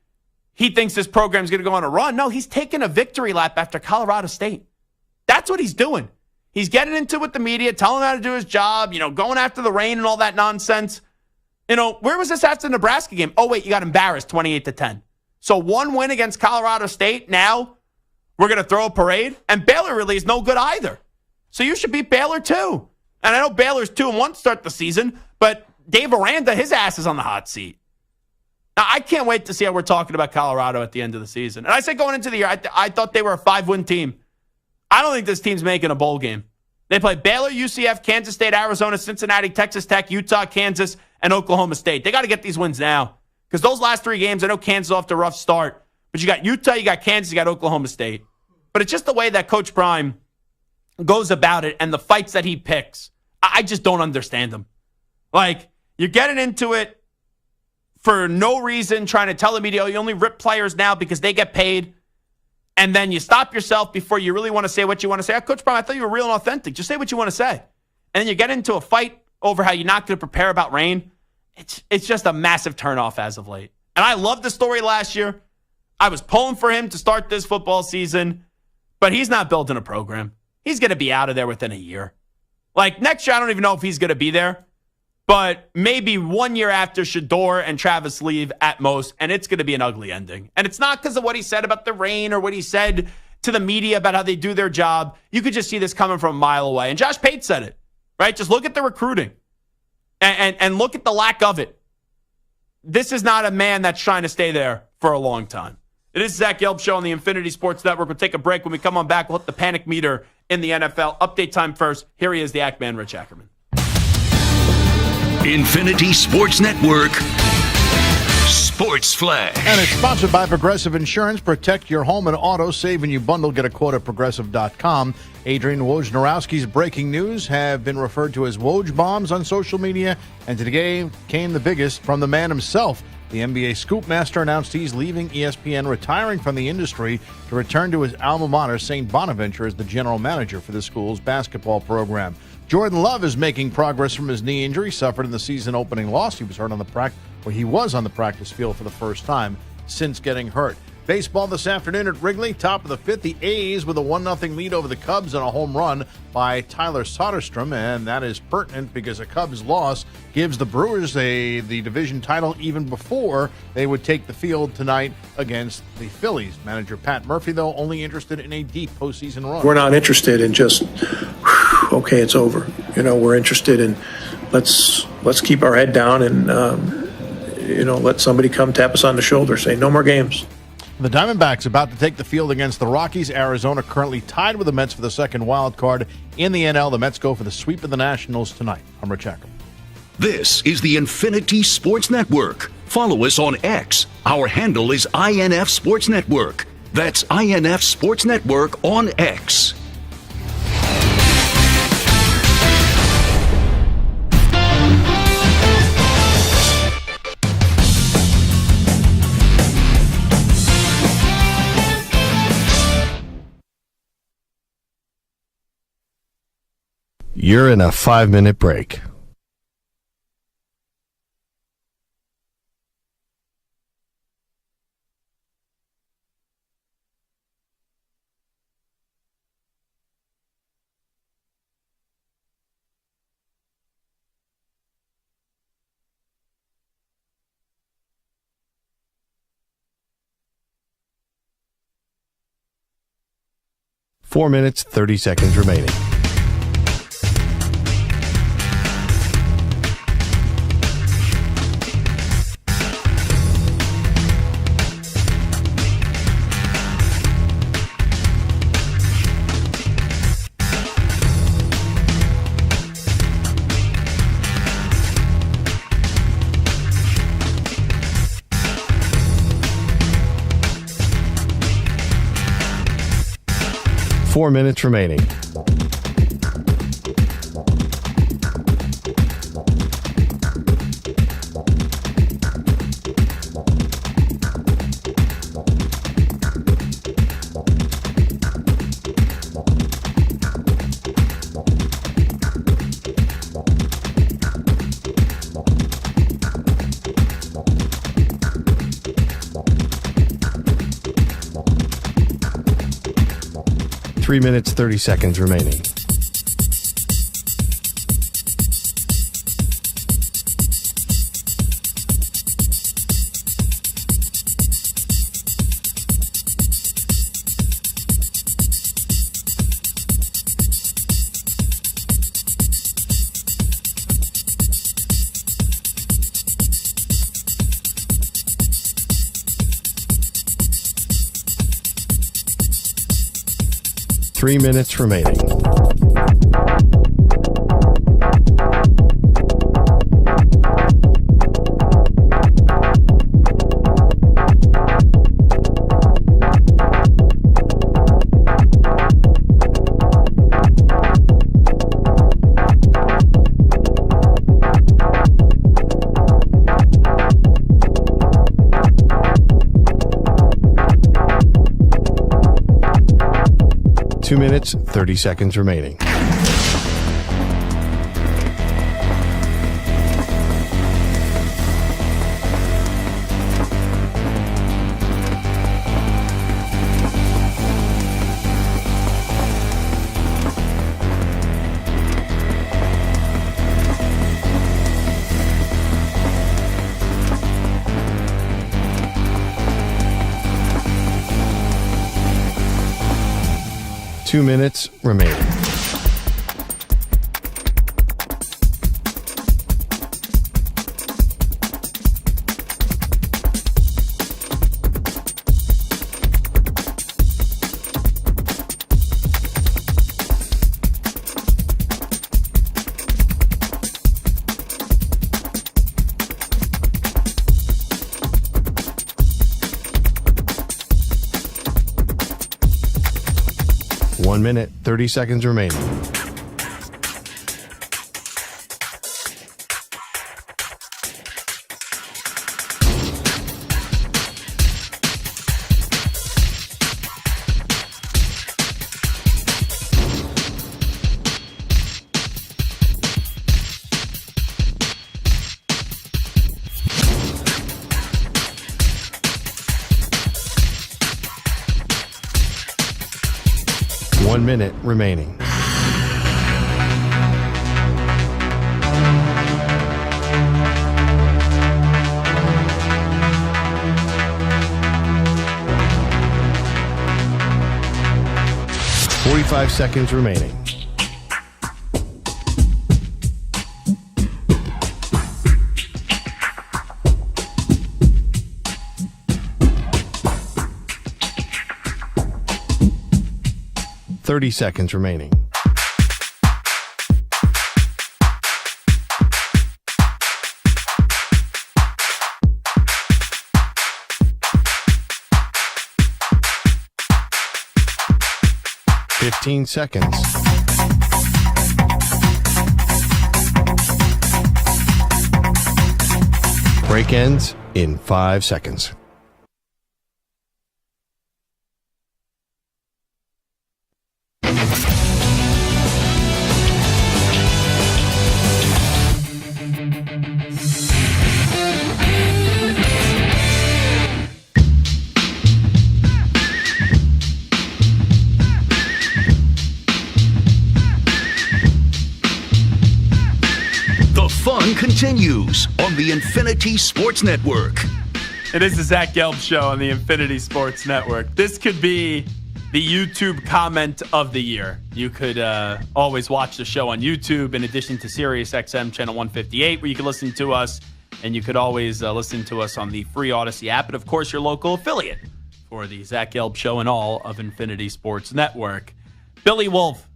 [SPEAKER 4] he thinks this program's going to go on a run. No, he's taking a victory lap after Colorado State. That's what he's doing. He's getting into it with the media, telling him how to do his job, going after the rain and all that nonsense. Where was this after the Nebraska game? Oh, wait, you got embarrassed 28-10. So one win against Colorado State. Now we're going to throw a parade. And Baylor really is no good either. So you should beat Baylor too. And I know Baylor's 2-1 to start the season, but Dave Aranda, his ass is on the hot seat. Now, I can't wait to see how we're talking about Colorado at the end of the season. And I said going into the year, I thought they were a 5-win team. I don't think this team's making a bowl game. They play Baylor, UCF, Kansas State, Arizona, Cincinnati, Texas Tech, Utah, Kansas, and Oklahoma State. They got to get these wins now. Because those last 3 games, I know Kansas off to a rough start. But you got Utah, you got Kansas, you got Oklahoma State. But it's just the way that Coach Prime goes about it and the fights that he picks. I just don't understand them. Like, you're getting into it for no reason, trying to tell the media, you only rip players now because they get paid. And then you stop yourself before you really want to say what you want to say. Coach Prime, I thought you were real and authentic. Just say what you want to say. And then you get into a fight over how you're not going to prepare about rain. It's just a massive turnoff as of late. And I loved the story last year. I was pulling for him to start this football season, but he's not building a program. He's going to be out of there within a year. Like, next year, I don't even know if he's going to be there, but maybe 1 year after Shedeur and Travis leave at most, and it's going to be an ugly ending. And it's not because of what he said about the rain or what he said to the media about how they do their job. You could just see this coming from a mile away. And Josh Pate said it, right? Just look at the recruiting. And look at the lack of it. This is not a man that's trying to stay there for a long time. It is Zach Gelb Show on the Infinity Sports Network. We'll take a break. When we come on back, we'll hit the panic meter in the NFL. Update time first. Here he is, the Act Man, Rich Ackerman.
[SPEAKER 3] Infinity Sports Network. Sports Flash.
[SPEAKER 8] And it's sponsored by Progressive Insurance. Protect your home and auto. Save when you bundle. Get a quote at Progressive.com. Adrian Wojnarowski's breaking news have been referred to as Woj bombs on social media. And today came the biggest from the man himself. The NBA scoop master announced he's leaving ESPN, retiring from the industry to return to his alma mater, St. Bonaventure, as the general manager for the school's basketball program. Jordan Love is making progress from his knee injury suffered in the season-opening loss. He was hurt on the practice field for the first time since getting hurt. Baseball this afternoon at Wrigley, top of the 5th. The A's with a 1-0 lead over the Cubs and a home run by Tyler Soderstrom, and that is pertinent because a Cubs loss gives the Brewers the division title even before they would take the field tonight against the Phillies. Manager Pat Murphy, though, only interested in a deep postseason run.
[SPEAKER 9] We're not interested in just, okay, it's over. We're interested in let's keep our head down and let somebody come tap us on the shoulder, say no more games.
[SPEAKER 8] The Diamondbacks about to take the field against the Rockies. Arizona currently tied with the Mets for the second wild card in the NL. The Mets go for the sweep of the Nationals tonight. I'm Rich Ackerman.
[SPEAKER 3] This is the Infinity Sports Network. Follow us on X. Our handle is INF Sports Network. That's INF Sports Network on X.
[SPEAKER 1] You're in a 5-minute break. Four minutes, 30 seconds remaining. 4 minutes remaining. Three minutes, 30 seconds remaining. Three minutes remaining. Two minutes, 30 seconds remaining. Two minutes remaining. One minute, 30 seconds remaining. One minute remaining. Forty-five seconds remaining. Thirty seconds remaining. Fifteen seconds. Break ends in 5 seconds.
[SPEAKER 3] Fun continues on the Infinity Sports Network.
[SPEAKER 4] It is the Zach Gelb Show on the Infinity Sports Network. This could be the YouTube comment of the year. You could always watch the show on YouTube in addition to Sirius XM channel 158, where you can listen to us, and you could always listen to us on the free Odyssey app, and of course your local affiliate for the Zach Gelb Show and all of Infinity Sports Network. Billy Wolf,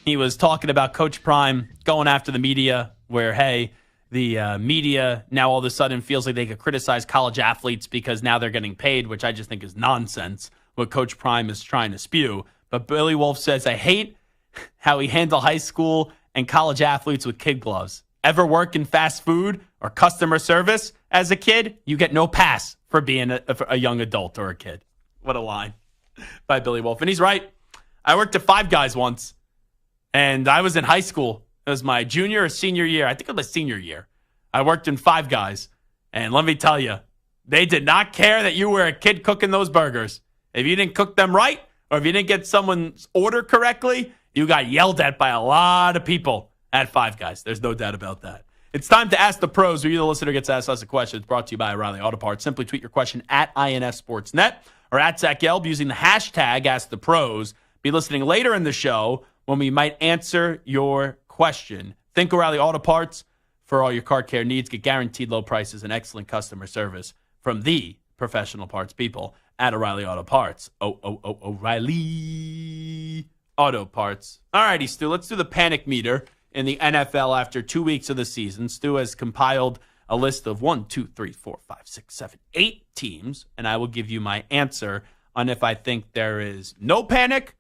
[SPEAKER 4] he was talking about Coach Prime going after the media, where, hey, the media now all of a sudden feels like they could criticize college athletes because now they're getting paid, which I just think is nonsense, what Coach Prime is trying to spew. But Billy Wolf says, I hate how he handled high school and college athletes with kid gloves. Ever work in fast food or customer service as a kid? You get no pass for being a young adult or a kid. What a line by Billy Wolf. And he's right. I worked at Five Guys once, and I was in high school. It was my junior or senior year. I think it was my senior year. I worked in Five Guys, and let me tell you, they did not care that you were a kid cooking those burgers. If you didn't cook them right, or if you didn't get someone's order correctly, you got yelled at by a lot of people at Five Guys. There's no doubt about that. It's time to Ask the Pros, where you, the listener, gets asked us a question. It's brought to you by O'Reilly Auto Parts. Simply tweet your question at INF Sportsnet or at Zach Gelb using the hashtag Ask the Pros. Be listening later in the show when we might answer your question. Think O'Reilly Auto Parts for all your car care needs. Get guaranteed low prices and excellent customer service from the professional parts people at O'Reilly Auto Parts. O'Reilly Auto Parts. All righty, Stu, let's do the panic meter in the NFL after 2 weeks of the season. Stu has compiled a list of 8 teams, and I will give you my answer on if I think there is no panic,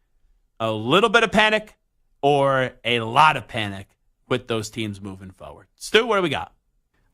[SPEAKER 4] a little bit of panic, or a lot of panic with those teams moving forward. Stu, what do we got?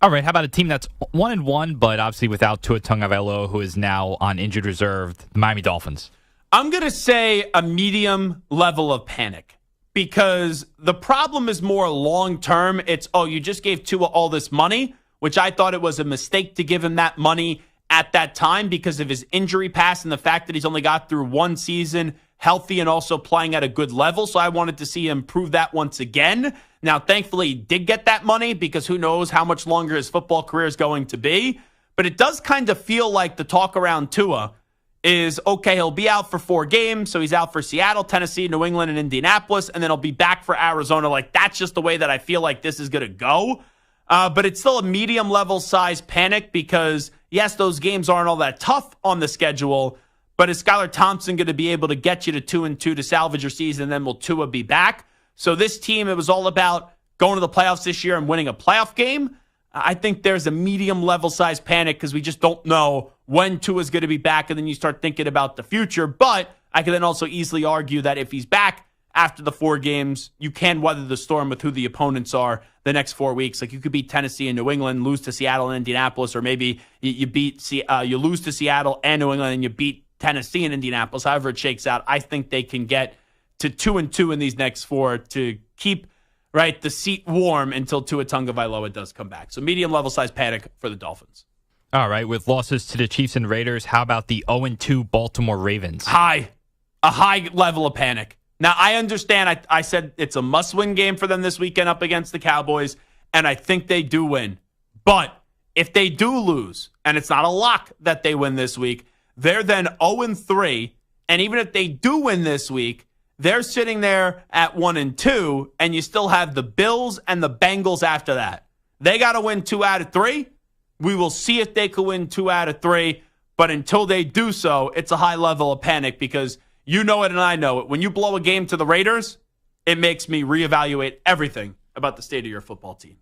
[SPEAKER 5] All right, how about a team that's 1-1, but obviously without Tua Tagovailoa, who is now on injured reserve, the Miami Dolphins?
[SPEAKER 4] I'm going to say a medium level of panic, because the problem is more long-term. It's, you just gave Tua all this money, which I thought it was a mistake to give him that money at that time because of his injury past and the fact that he's only got through one season healthy and also playing at a good level. So I wanted to see him prove that once again. Now, thankfully, he did get that money because who knows how much longer his football career is going to be. But it does kind of feel like the talk around Tua is, okay, he'll be out for 4 games. So he's out for Seattle, Tennessee, New England, and Indianapolis, and then he'll be back for Arizona. Like, that's just the way that I feel like this is going to go. But it's still a medium level size panic because, yes, those games aren't all that tough on the schedule, but is Skylar Thompson going to be able to get you to 2-2 to salvage your season, and then will Tua be back? So this team, it was all about going to the playoffs this year and winning a playoff game. I think there's a medium level size panic because we just don't know when Tua is going to be back, and then you start thinking about the future. But I can then also easily argue that if he's back after the 4 games, you can weather the storm with who the opponents are the next 4 weeks. Like, you could beat Tennessee and New England, lose to Seattle and Indianapolis, or maybe you lose to Seattle and New England and you beat Tennessee and Indianapolis. However it shakes out, I think they can get to 2-2 in these next 4 to keep the seat warm until Tua Tagovailoa does come back. So medium level size panic for the Dolphins.
[SPEAKER 5] All right, with losses to the Chiefs and Raiders, how about the 0-2 Baltimore Ravens?
[SPEAKER 4] A high level of panic. Now, I understand. I said it's a must-win game for them this weekend up against the Cowboys, and I think they do win. But if they do lose, and it's not a lock that they win this week, they're then 0-3, and even if they do win this week, they're sitting there at 1-2, and you still have the Bills and the Bengals after that. They got to win 2 out of 3. We will see if they can win 2 out of 3, but until they do so, it's a high level of panic because you know it and I know it. When you blow a game to the Raiders, it makes me reevaluate everything about the state of your football team.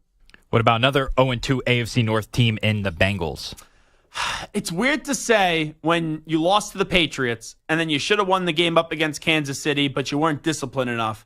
[SPEAKER 5] What about another 0-2 AFC North team in the Bengals?
[SPEAKER 4] It's weird to say when you lost to the Patriots and then you should have won the game up against Kansas City, but you weren't disciplined enough,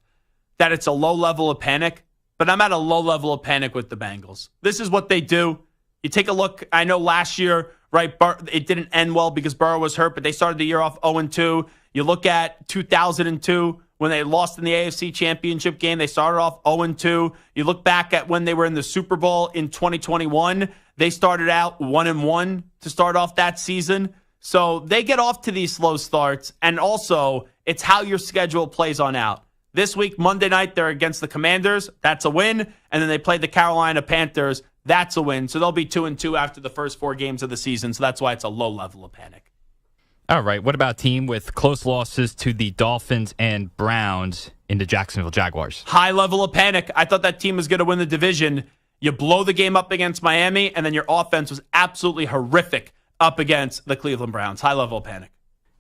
[SPEAKER 4] that it's a low level of panic. But I'm at a low level of panic with the Bengals. This is what they do. You take a look. I know last year, it didn't end well because Burrow was hurt, but they started the year off 0-2. You look at 2002 when they lost in the AFC Championship game. They started off 0-2. You look back at when they were in the Super Bowl in 2021. They started out 1-1 to start off that season. So they get off to these slow starts. And also, it's how your schedule plays on out. This week, Monday night, they're against the Commanders. That's a win. And then they play the Carolina Panthers. That's a win. So they'll be 2-2 after the first 4 games of the season. So that's why it's a low level of panic.
[SPEAKER 5] All right. What about a team with close losses to the Dolphins and Browns in the Jacksonville Jaguars?
[SPEAKER 4] High level of panic. I thought that team was going to win the division. You blow the game up against Miami, and then your offense was absolutely horrific up against the Cleveland Browns. High level of panic.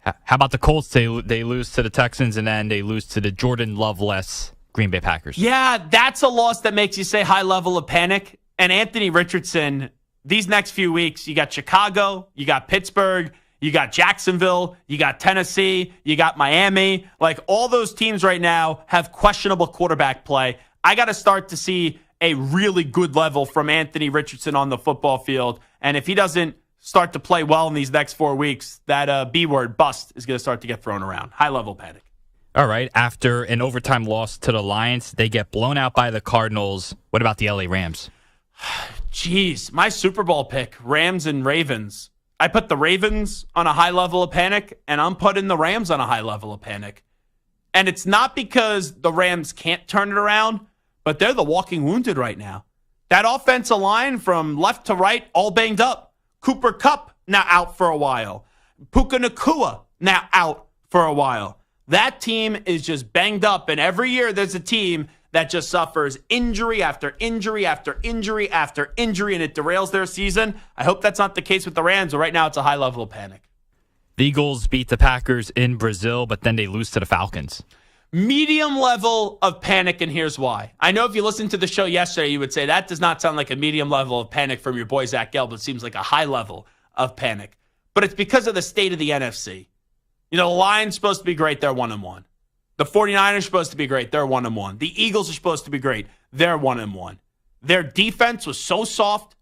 [SPEAKER 5] How about the Colts? They lose to the Texans, and then they lose to the Jordan Love-less Green Bay Packers.
[SPEAKER 4] Yeah, that's a loss that makes you say high level of panic. And Anthony Richardson, these next few weeks, you got Chicago, you got Pittsburgh, You got Jacksonville, you got Tennessee, you got Miami. Like, all those teams right now have questionable quarterback play. I got to start to see a really good level from Anthony Richardson on the football field. And if he doesn't start to play well in these next 4 weeks, that B word, bust, is going to start to get thrown around. High-level panic.
[SPEAKER 5] All right. After an overtime loss to the Lions, they get blown out by the Cardinals. What about the LA Rams?
[SPEAKER 4] Jeez, my Super Bowl pick, Rams and Ravens. I put the Ravens on a high level of panic, and I'm putting the Rams on a high level of panic. And it's not because the Rams can't turn it around, but they're the walking wounded right now. That offensive line from left to right, all banged up. Cooper Kupp now out for a while. Puka Nacua now out for a while. That team is just banged up, and every year there's a team that just suffers injury after injury after injury after injury, and it derails their season. I hope that's not the case with the Rams, but right now it's a high level of panic.
[SPEAKER 5] The Eagles beat the Packers in Brazil, but then they lose to the Falcons.
[SPEAKER 4] Medium level of panic, and here's why. I know if you listened to the show yesterday, you would say that does not sound like a medium level of panic from your boy Zach Gelb. It seems like a high level of panic. But it's because of the state of the NFC. You know, the Lions supposed to be great. They're 1-1. The 49ers are supposed to be great. They're 1-1. The Eagles are supposed to be great. They're 1-1. Their defense was so soft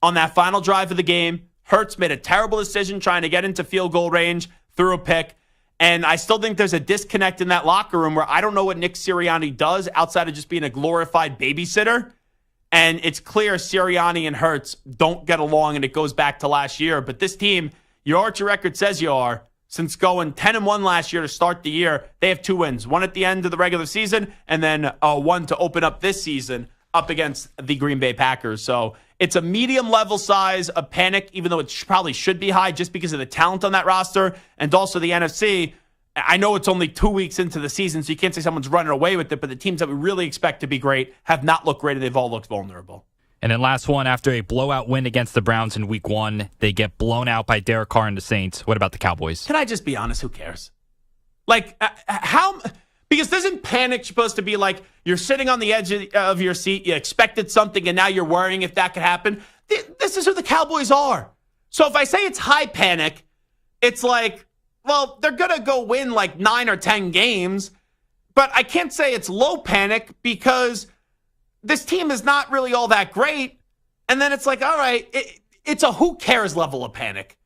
[SPEAKER 4] on that final drive of the game. Hurts made a terrible decision trying to get into field goal range, threw a pick. And I still think there's a disconnect in that locker room where I don't know what Nick Sirianni does outside of just being a glorified babysitter. And it's clear Sirianni and Hurts don't get along, and it goes back to last year. But this team, your Archie record says you are. Since going 10-1 last year to start the year, they have 2 wins. One at the end of the regular season, and then one to open up this season up against the Green Bay Packers. So it's a medium level size of panic, even though it probably should be high just because of the talent on that roster. And also the NFC, I know it's only 2 weeks into the season, so you can't say someone's running away with it, but the teams that we really expect to be great have not looked great, and they've all looked vulnerable.
[SPEAKER 5] And then last one, after a blowout win against the Browns in week 1, they get blown out by Derek Carr and the Saints. What about the Cowboys?
[SPEAKER 4] Can I just be honest? Who cares? Like, how? Because isn't panic supposed to be like you're sitting on the edge of your seat, you expected something, and now you're worrying if that could happen? This is who the Cowboys are. So if I say it's high panic, it's like, well, they're going to go win like 9 or 10 games, but I can't say it's low panic because this team is not really all that great. And then it's like, all right, it's a who cares level of panic.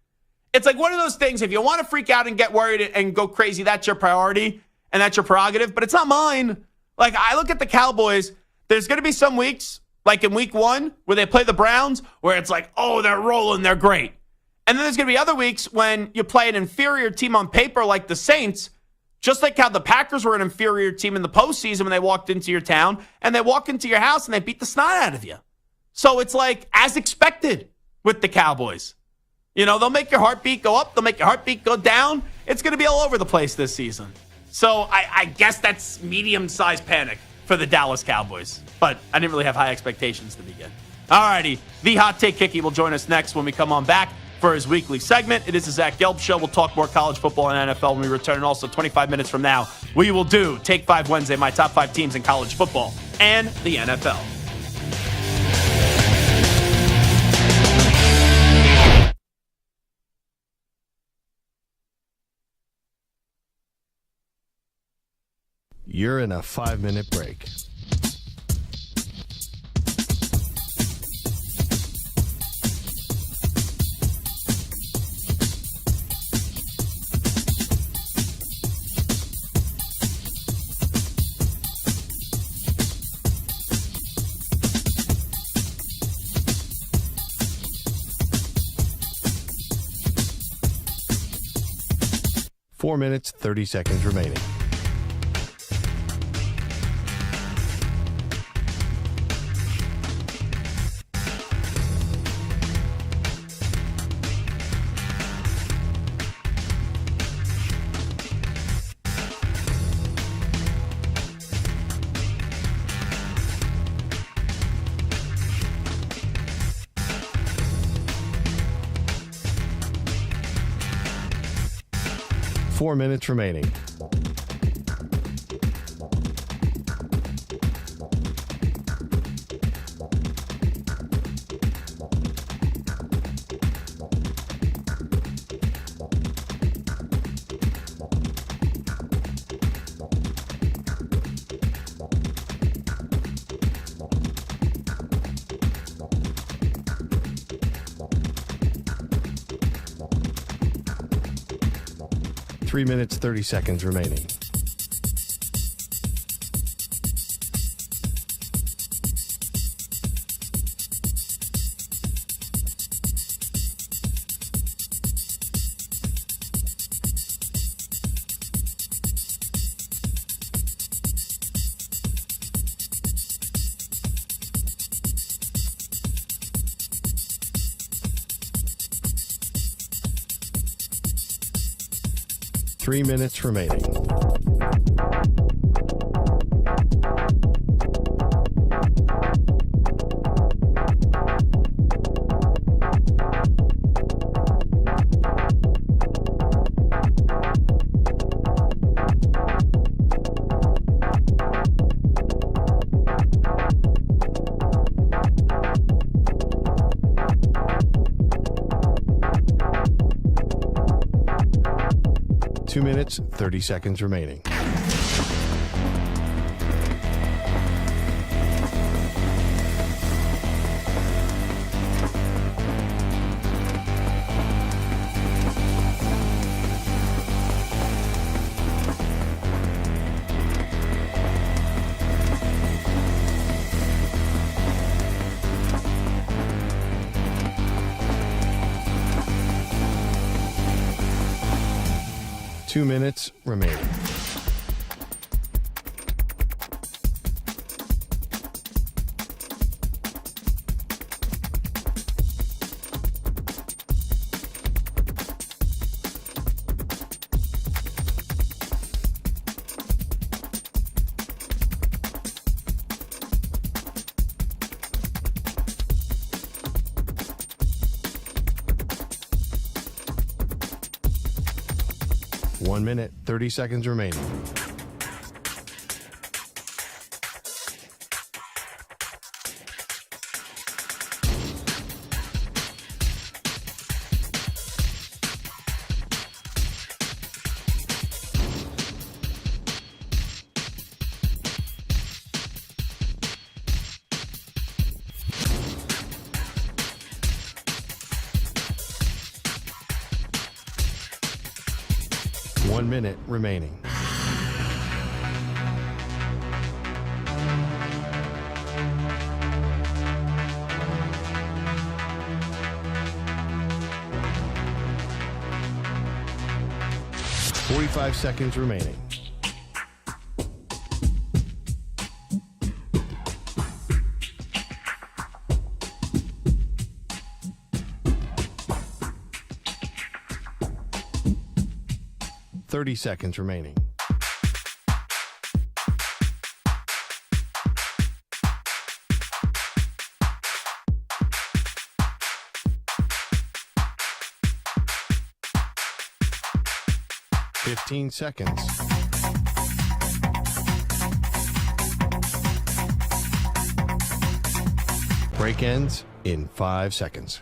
[SPEAKER 4] It's like one of those things, if you want to freak out and get worried and go crazy, that's your priority and that's your prerogative, but it's not mine. Like, I look at the Cowboys, there's going to be some weeks, like in week 1, where they play the Browns, where it's like, oh, they're rolling, they're great. And then there's going to be other weeks when you play an inferior team on paper like the Saints, just like how the Packers were an inferior team in the postseason when they walked into your town, and they walk into your house and they beat the snot out of you. So it's like as expected with the Cowboys. You know, they'll make your heartbeat go up, they'll make your heartbeat go down. It's going to be all over the place this season. So I guess that's medium-sized panic for the Dallas Cowboys. But I didn't really have high expectations to begin. All righty, the Hot Take Hickey will join us next when we come on back for his weekly segment. It is the Zach Gelb Show. We'll talk more college football and NFL when we return. And also 25 minutes from now, we will do Take 5 Wednesday, my top 5 teams in college football and the NFL.
[SPEAKER 1] You're in a 5-minute break. Four minutes, 30 seconds remaining. Four minutes remaining. 3 minutes, 30 seconds remaining. Three minutes remaining. Two minutes, 30 seconds remaining. Two minutes remaining. One minute, 30 seconds remaining. One minute remaining. Forty-five seconds remaining. Thirty seconds remaining. Fifteen seconds. Break ends in 5 seconds.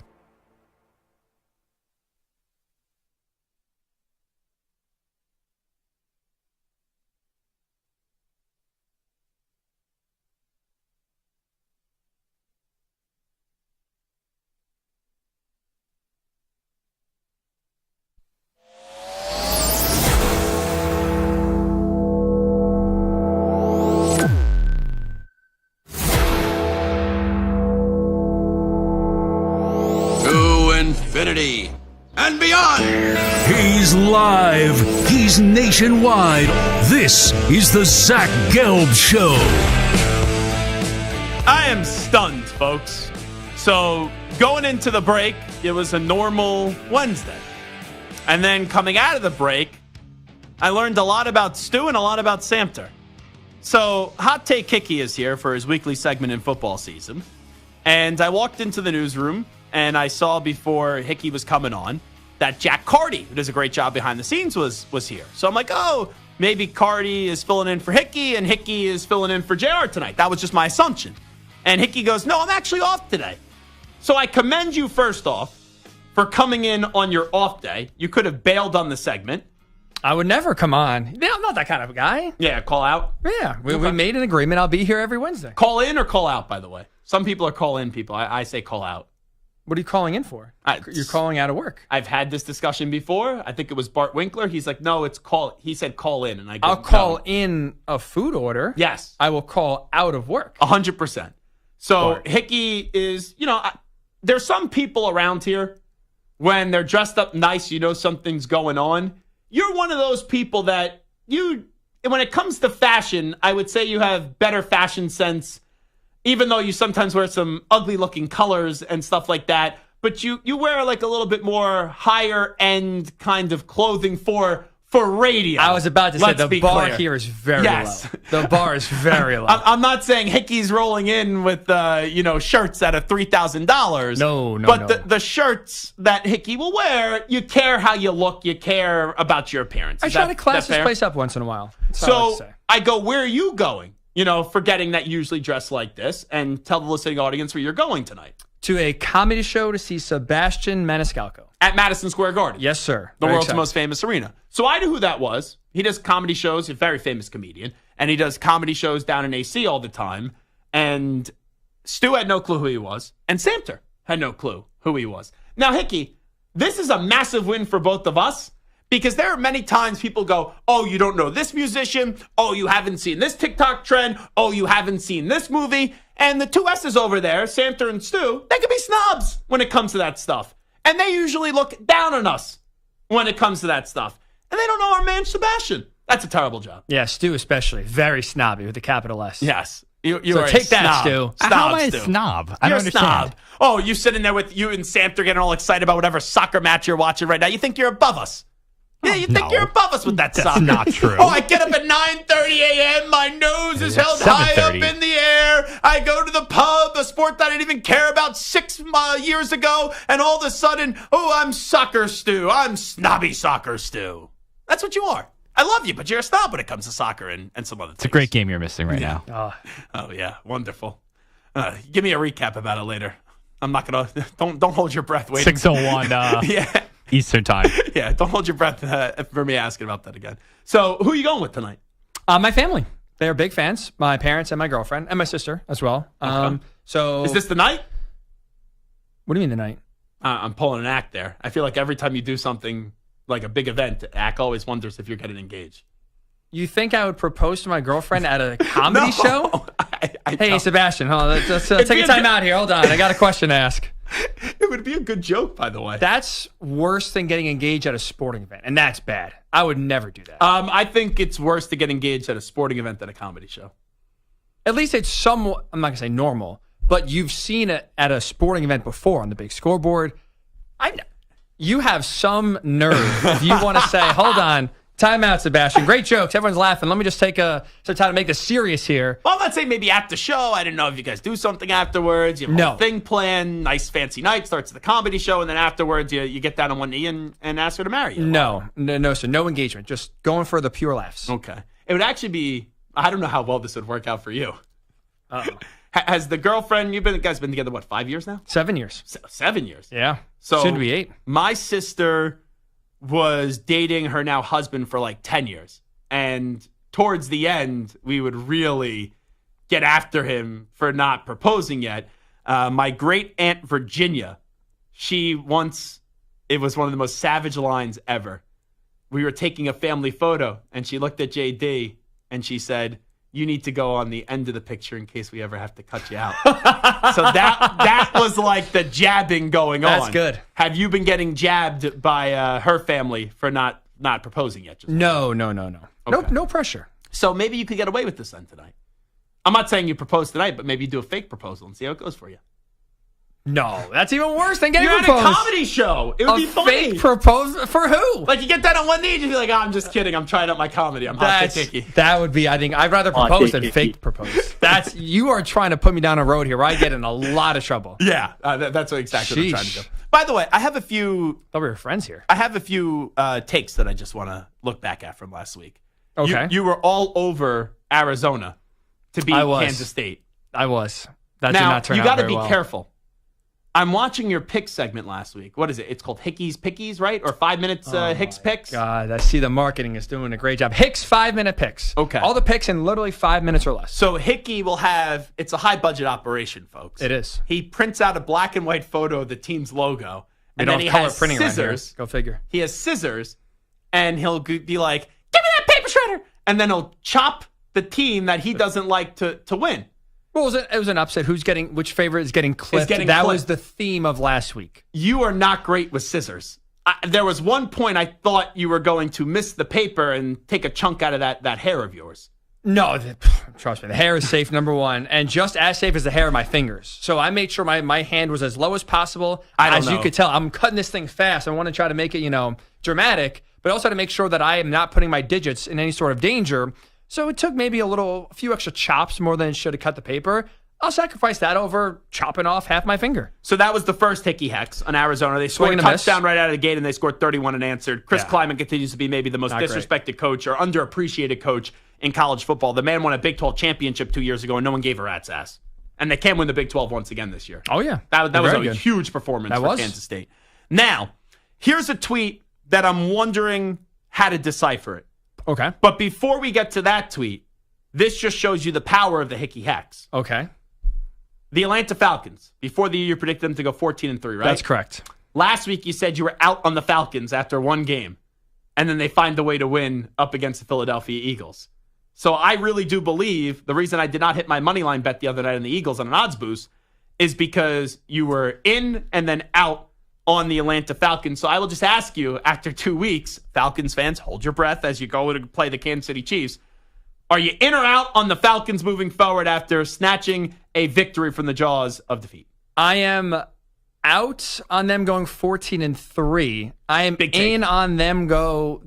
[SPEAKER 2] Infinity and beyond.
[SPEAKER 3] He's live. He's nationwide. This is the Zach Gelb Show.
[SPEAKER 4] I am stunned, folks. So going into the break, it was a normal Wednesday. And then coming out of the break, I learned a lot about Stu and a lot about Samter. So Hot Take Hickey is here for his weekly segment in football season. And I walked into the newsroom and I saw before Hickey was coming on that Jack Carty, who does a great job behind the scenes, was here. So I'm like, oh, maybe Carty is filling in for Hickey and Hickey is filling in for JR tonight. That was just my assumption. And Hickey goes, no, I'm actually off today. So I commend you, first off, for coming in on your off day. You could have bailed on the segment.
[SPEAKER 10] I would never come on. I'm not that kind of a guy.
[SPEAKER 4] Yeah, call out.
[SPEAKER 10] Yeah, we made an agreement. I'll be here every Wednesday.
[SPEAKER 4] Call in or call out, by the way. Some people are call in people. I say call out.
[SPEAKER 10] What are you calling in for? You're calling out of work.
[SPEAKER 4] I've had this discussion before. I think it was Bart Winkler. He's like, no, it's call. He said call in, and I go,
[SPEAKER 10] I'll call in a food order.
[SPEAKER 4] Yes.
[SPEAKER 10] I will call out of work.
[SPEAKER 4] 100%. So
[SPEAKER 10] Bart.
[SPEAKER 4] Hickey is, there's some people around here, when they're dressed up nice, something's going on. You're one of those people that when it comes to fashion, I would say you have better fashion sense, even though you sometimes wear some ugly looking colors and stuff like that. But you wear like a little bit more higher end kind of clothing for radio.
[SPEAKER 10] I was about to say the bar
[SPEAKER 4] clear.
[SPEAKER 10] here is very low. The bar is very low.
[SPEAKER 4] I'm not saying Hickey's rolling in with shirts at $3,000.
[SPEAKER 10] No.
[SPEAKER 4] But the shirts that Hickey will wear, you care how you look, you care about your appearance.
[SPEAKER 10] I try to class this place up once in a while.
[SPEAKER 4] So I go, where are you going? Forgetting that you usually dress like this, and tell the listening audience where you're going tonight.
[SPEAKER 10] To a comedy show to see Sebastian Maniscalco.
[SPEAKER 4] At Madison Square Garden.
[SPEAKER 10] Yes, sir.
[SPEAKER 4] The world's most famous arena. So I knew who that was. He does comedy shows, a very famous comedian, and he does comedy shows down in AC all the time. And Stu had no clue who he was, and Samter had no clue who he was. Now, Hickey, this is a massive win for both of us, because there are many times people go, oh, you don't know this musician. Oh, you haven't seen this TikTok trend. Oh, you haven't seen this movie. And the two S's over there, Samter and Stu, they can be snobs when it comes to that stuff. And they usually look down on us when it comes to that stuff. And they don't know our man Sebastian. That's a terrible job.
[SPEAKER 10] Yeah, Stu especially. Very snobby with a capital S.
[SPEAKER 4] Yes. You
[SPEAKER 10] so
[SPEAKER 4] are
[SPEAKER 10] take that,
[SPEAKER 4] snob.
[SPEAKER 10] Stu.
[SPEAKER 5] How am I
[SPEAKER 4] Stu.
[SPEAKER 5] a snob?
[SPEAKER 4] You're
[SPEAKER 5] I don't
[SPEAKER 4] a
[SPEAKER 5] understand.
[SPEAKER 4] snob. Oh, you sitting there with you and Samter getting all excited about whatever soccer match you're watching right now. You think you're above us. Yeah, you think you're above us with that
[SPEAKER 5] That's
[SPEAKER 4] soccer.
[SPEAKER 5] not true.
[SPEAKER 4] Oh, I get up at 9:30 a.m. My nose is held high up
[SPEAKER 5] 7:30.
[SPEAKER 4] in the air. I go to the pub, a sport that I didn't even care about 6 years ago, and all of a sudden, oh, I'm soccer Stu. I'm snobby soccer Stu. That's what you are. I love you, but you're a snob when it comes to soccer and some other things.
[SPEAKER 5] It's a great game you're missing right now.
[SPEAKER 4] Oh, yeah. Wonderful. Give me a recap about it later. I'm not going to... Don't hold your breath waiting.
[SPEAKER 5] 6:01
[SPEAKER 4] yeah.
[SPEAKER 5] Eastern time.
[SPEAKER 4] Yeah, don't hold your breath for me asking about that again. So, who are you going with tonight?
[SPEAKER 10] My family. They are big fans. My parents and my girlfriend and my sister as well.
[SPEAKER 4] Okay.
[SPEAKER 10] So,
[SPEAKER 4] is this the night?
[SPEAKER 10] What do you mean the night?
[SPEAKER 4] I'm pulling an act there. I feel like every time you do something like a big event, act always wonders if you're getting engaged.
[SPEAKER 10] You think I would propose to my girlfriend at a comedy show?
[SPEAKER 4] I
[SPEAKER 10] Hey,
[SPEAKER 4] don't.
[SPEAKER 10] Sebastian, let's take a time out here. Hold on. I got a question to ask.
[SPEAKER 4] It would be a good joke, by the way.
[SPEAKER 10] That's worse than getting engaged at a sporting event, and that's bad. I would never do that.
[SPEAKER 4] I think it's worse to get engaged at a sporting event than a comedy show.
[SPEAKER 10] At least it's somewhat, I'm not going to say normal, but you've seen it at a sporting event before on the big scoreboard. You have some nerve if you want to say, hold on, time out, Sebastian. Great jokes. Everyone's laughing. Let me just take some time to make this serious here.
[SPEAKER 4] Well, I'm not saying maybe after show. I didn't know if you guys do something afterwards. You have a whole thing planned. Nice fancy night. Starts the comedy show. And then afterwards, you get down on one knee and ask her to marry you.
[SPEAKER 10] No, sir. No engagement. Just going for the pure laughs.
[SPEAKER 4] Okay. It would actually be, I don't know how well this would work out for you. Has the girlfriend, you guys been together, 5 years now?
[SPEAKER 10] 7 years.
[SPEAKER 4] 7 years.
[SPEAKER 10] Yeah.
[SPEAKER 4] So
[SPEAKER 10] soon to be 8.
[SPEAKER 4] My sister was dating her now husband for 10 years. And towards the end, we would really get after him for not proposing yet. My great aunt Virginia, it was one of the most savage lines ever. We were taking a family photo and she looked at JD and she said, "You need to go on the end of the picture in case we ever have to cut you out." So that was like the jabbing going on.
[SPEAKER 10] That's good.
[SPEAKER 4] Have you been getting jabbed by her family for not proposing yet?
[SPEAKER 10] No.
[SPEAKER 4] Okay.
[SPEAKER 10] No pressure.
[SPEAKER 4] So maybe you could get away with this then tonight. I'm not saying you propose tonight, but maybe you do a fake proposal and see how it goes for you.
[SPEAKER 10] No, that's even worse than getting
[SPEAKER 4] You're at
[SPEAKER 10] proposed.
[SPEAKER 4] a comedy show. It would be funny.
[SPEAKER 10] Fake proposal for who?
[SPEAKER 4] Like you get that on one knee and you be like, "Oh, I'm just kidding. I'm trying out my comedy. I'm hot Take Hickey."
[SPEAKER 10] That would be, I think, I'd rather propose than fake propose. You are trying to put me down a road here where I get in a lot of trouble.
[SPEAKER 4] Yeah, that's exactly what I'm trying to do. By the way, I have a few.
[SPEAKER 10] Thought we were friends here.
[SPEAKER 4] I have a few takes that I just want to look back at from last week.
[SPEAKER 10] Okay.
[SPEAKER 4] You were all over Arizona to beat Kansas State.
[SPEAKER 10] I was. That
[SPEAKER 4] now,
[SPEAKER 10] did not turn out very well.
[SPEAKER 4] You got to be careful. I'm watching your pick segment last week. What is it? It's called Hickey's Pickies, right? Or 5 minutes Hicks picks?
[SPEAKER 10] God, I see the marketing is doing a great job. Hicks 5-minute picks.
[SPEAKER 4] Okay.
[SPEAKER 10] All the picks in literally 5 minutes or less.
[SPEAKER 4] So Hickey will have, it's a high budget operation, folks.
[SPEAKER 10] It is.
[SPEAKER 4] He prints out a black and white photo of the team's logo.
[SPEAKER 10] And
[SPEAKER 4] then
[SPEAKER 10] he
[SPEAKER 4] he
[SPEAKER 10] color
[SPEAKER 4] has
[SPEAKER 10] printing
[SPEAKER 4] scissors.
[SPEAKER 10] Go figure.
[SPEAKER 4] He has scissors, and he'll be like, give me that paper shredder. And then he'll chop the team that he doesn't like to win.
[SPEAKER 10] Well, it was an upset. Which favorite is getting clipped? That was the theme of last week.
[SPEAKER 4] You are not great with scissors. There was one point I thought you were going to miss the paper and take a chunk out of that hair of yours.
[SPEAKER 10] No, trust me. The hair is safe, number one, and just as safe as the hair of my fingers. So I made sure my hand was as low as possible. As you could tell, I'm cutting this thing fast. I want to try to make it, dramatic, but also to make sure that I am not putting my digits in any sort of danger. So it took maybe a few extra chops more than it should have cut the paper. I'll sacrifice that over chopping off half my finger.
[SPEAKER 4] So that was the first Hickey Hex on Arizona. They scored a touchdown right out of the gate, and they scored 31 unanswered. Chris Kleiman continues to be maybe the most disrespected coach or underappreciated coach in college football. The man won a Big 12 championship 2 years ago, and no one gave a rat's ass. And they can win the Big 12 once again this year.
[SPEAKER 10] Oh, yeah.
[SPEAKER 4] That was a huge performance for Kansas State. Now, here's a tweet that I'm wondering how to decipher it.
[SPEAKER 10] Okay.
[SPEAKER 4] But before we get to that tweet, this just shows you the power of the Hickey Hex.
[SPEAKER 10] Okay.
[SPEAKER 4] The Atlanta Falcons. Before the year, you predicted them to go 14-3, right?
[SPEAKER 10] That's correct.
[SPEAKER 4] Last week, you said you were out on the Falcons after one game, and then they find a way to win up against the Philadelphia Eagles. So I really do believe the reason I did not hit my money line bet the other night on the Eagles on an odds boost is because you were in and then out on the Atlanta Falcons. So I will just ask you, after 2 weeks, Falcons fans, hold your breath as you go to play the Kansas City Chiefs. Are you in or out on the Falcons moving forward after snatching a victory from the jaws of defeat?
[SPEAKER 10] I am out on them going 14-3. I am in on them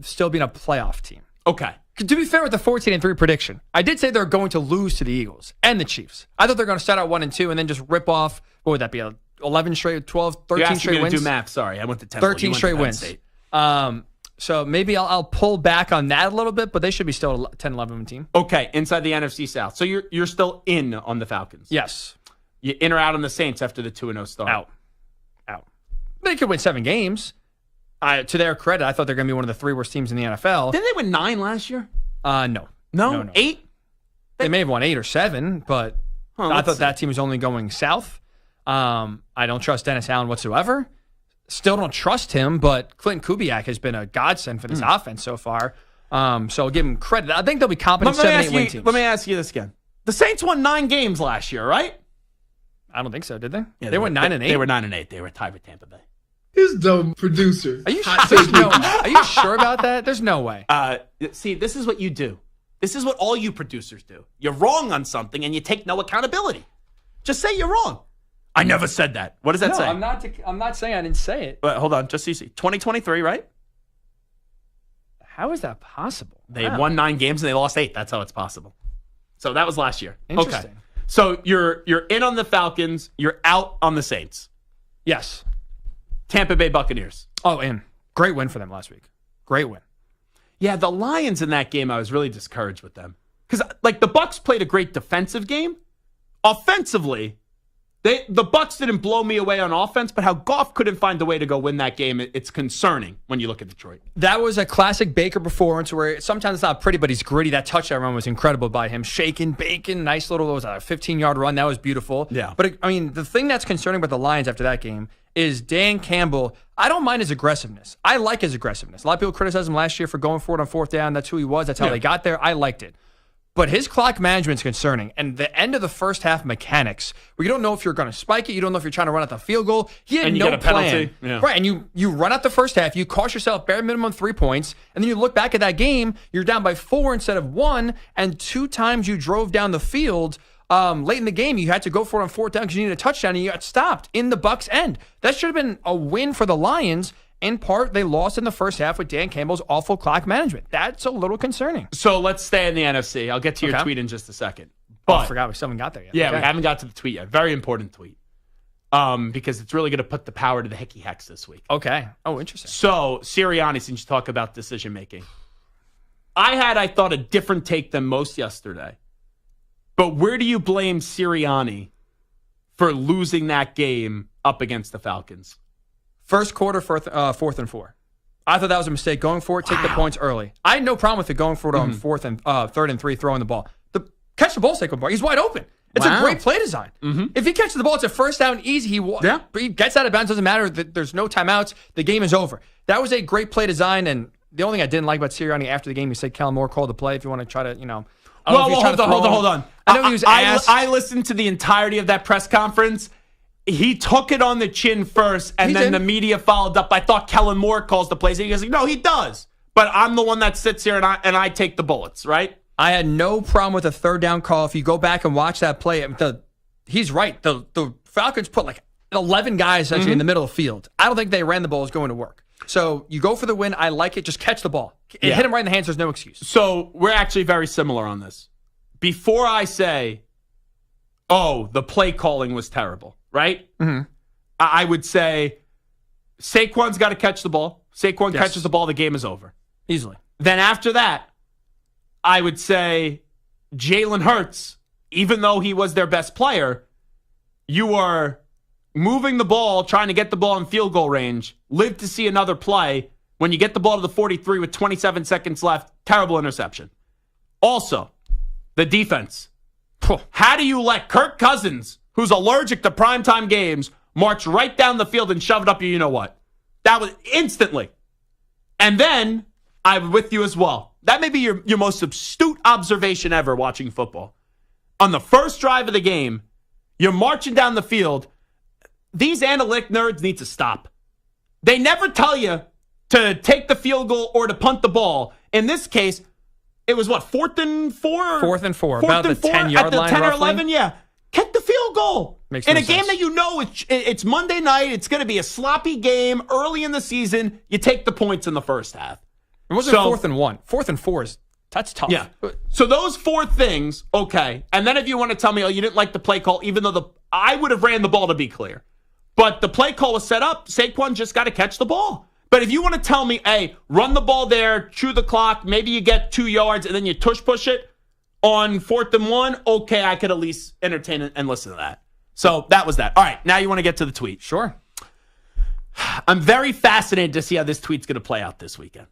[SPEAKER 10] still being a playoff team.
[SPEAKER 4] Okay.
[SPEAKER 10] To be fair with the 14-3 prediction, I did say they're going to lose to the Eagles and the Chiefs. I thought they're going to start out 1-2 and then just rip off, what would that be, 11 straight, 12, 13 straight wins?
[SPEAKER 4] You do math, sorry. I went to 10.
[SPEAKER 10] 13 straight wins. So maybe I'll pull back on that a little bit, but they should be still a 10-11 team.
[SPEAKER 4] Okay, inside the NFC South. So you're still in on the Falcons?
[SPEAKER 10] Yes.
[SPEAKER 4] You in or out on the Saints after the 2-0 start?
[SPEAKER 10] Out. They could win 7 games. To their credit, I thought they're going to be one of the 3 worst teams in the NFL.
[SPEAKER 4] Didn't they win 9 last year?
[SPEAKER 10] No.
[SPEAKER 4] 8?
[SPEAKER 10] They may have won 8 or 7, but I thought that team was only going south. I don't trust Dennis Allen whatsoever. Still don't trust him, but Clinton Kubiak has been a godsend for this offense so far. So I'll give him credit. I think they'll be competent 7-8 win teams.
[SPEAKER 4] Let me ask you this again. The Saints won 9 games last year, right?
[SPEAKER 10] I don't think so, did they?
[SPEAKER 4] Yeah,
[SPEAKER 10] they went 9-8.
[SPEAKER 4] They were 9-8. They were tied with Tampa Bay.
[SPEAKER 11] This dumb producer.
[SPEAKER 10] Are you sure about that? There's no way.
[SPEAKER 4] See, this is what you do. This is what all you producers do. You're wrong on something and you take no accountability. Just say you're wrong. I never said that. What does that say?
[SPEAKER 10] I'm not saying I didn't say it.
[SPEAKER 4] But hold on, just so you see. 2023, right?
[SPEAKER 10] How is that possible?
[SPEAKER 4] They won 9 games and they lost 8. That's how it's possible. So that was last year.
[SPEAKER 10] Interesting.
[SPEAKER 4] Okay. So you're in on the Falcons. You're out on the Saints.
[SPEAKER 10] Yes.
[SPEAKER 4] Tampa Bay Buccaneers.
[SPEAKER 10] Oh, and great win for them last week. Great win.
[SPEAKER 4] Yeah, the Lions in that game, I was really discouraged with them. Because, the Bucs played a great defensive game. Offensively, the Bucs didn't blow me away on offense, but how Goff couldn't find a way to go win that game, it's concerning when you look at Detroit.
[SPEAKER 10] That was a classic Baker performance where sometimes it's not pretty, but he's gritty. That touchdown run was incredible by him. Shaking, baking, nice little, 15-yard run. That was beautiful.
[SPEAKER 4] Yeah.
[SPEAKER 10] But, the thing that's concerning about the Lions after that game is Dan Campbell. I don't mind his aggressiveness. I like his aggressiveness. A lot of people criticized him last year for going for it on 4th down. That's who he was. That's how they got there. I liked it. But his clock management's concerning. And the end of the first half mechanics, where you don't know if you're going to spike it, you don't know if you're trying to run out the field goal. He had no plan.
[SPEAKER 4] Yeah.
[SPEAKER 10] Right, and you run out the first half, you cost yourself bare minimum 3 points, and then you look back at that game, you're down by 4 instead of 1, and 2 times you drove down the field. Late in the game, you had to go for it on 4th down because you needed a touchdown, and you got stopped in the Bucs' end. That should have been a win for the Lions. In part, they lost in the first half with Dan Campbell's awful clock management. That's a little concerning.
[SPEAKER 4] So let's stay in the NFC. I'll get to your tweet in just a second.
[SPEAKER 10] But I forgot we still haven't got there yet.
[SPEAKER 4] Yeah, we haven't got to the tweet yet. Very important tweet. Because it's really going to put the power to the Hickey Hex this week.
[SPEAKER 10] Okay. Oh, interesting.
[SPEAKER 4] So, Sirianni, since you talk about decision-making. I thought, a different take than most yesterday. But where do you blame Sirianni for losing that game up against the Falcons?
[SPEAKER 10] First quarter, 4th and 4. I thought that was a mistake. Going for it, take the points early. I had no problem with it going for it on 3rd and 3, throwing the ball. Catch the ball, Saquon Barkley. He's wide open. It's a great play design. If he catches the ball, it's a first down easy. He gets out of bounds. Doesn't matter. There's no timeouts. The game is over. That was a great play design. And the only thing I didn't like about Sirianni after the game, he said Kellen Moore called the play. If you want to try to,
[SPEAKER 4] Hold on.
[SPEAKER 10] I know he was asked.
[SPEAKER 4] I listened to the entirety of that press conference. He took it on the chin first, and then the media followed up. I thought Kellen Moore calls the plays. He goes, no, he does. But I'm the one that sits here, and I take the bullets, right?
[SPEAKER 10] I had no problem with a 3rd down call. If you go back and watch that play, he's right. The Falcons put like 11 guys essentially in the middle of the field. I don't think they ran the ball as going to work. So you go for the win. I like it. Just catch the ball. Hit him right in the hands. There's no excuse.
[SPEAKER 4] So we're actually very similar on this. Before I say, the play calling was terrible, right? I would say Saquon's got to catch the ball. Saquon catches the ball. The game is over.
[SPEAKER 10] Easily.
[SPEAKER 4] Then after that, I would say Jalen Hurts, even though he was their best player, you are moving the ball, trying to get the ball in field goal range, live to see another play. When you get the ball to the 43 with 27 seconds left, terrible interception. Also, the defense. How do you let Kirk Cousins, who's allergic to primetime games, march right down the field and shove it up you-know-what? That was instantly. And then, I'm with you as well. That may be your most astute observation ever watching football. On the first drive of the game, you're marching down the field. These analytic nerds need to stop. They never tell you to take the field goal or to punt the ball. In this case, it was 4th and 4?
[SPEAKER 10] 4th and 4. About the 10-yard line,
[SPEAKER 4] at the 10 or
[SPEAKER 10] roughly.
[SPEAKER 4] 11, yeah. Kick the field goal.
[SPEAKER 10] Makes
[SPEAKER 4] in
[SPEAKER 10] no
[SPEAKER 4] a game
[SPEAKER 10] sense.
[SPEAKER 4] that you know it's Monday night, it's going to be a sloppy game early in the season, you take the points in the first half.
[SPEAKER 10] It wasn't 4th and 1. 4th and 4 that's tough.
[SPEAKER 4] Yeah. So those 4 things, okay. And then if you want to tell me, you didn't like the play call, even though I would have ran the ball to be clear. But the play call was set up. Saquon just got to catch the ball. But if you want to tell me, hey, run the ball there, chew the clock, maybe you get 2 yards, and then you push it on 4th and 1, okay, I could at least entertain it and listen to that. So that was that. All right, now you want to get to the tweet.
[SPEAKER 10] Sure.
[SPEAKER 4] I'm very fascinated to see how this tweet's going to play out this weekend.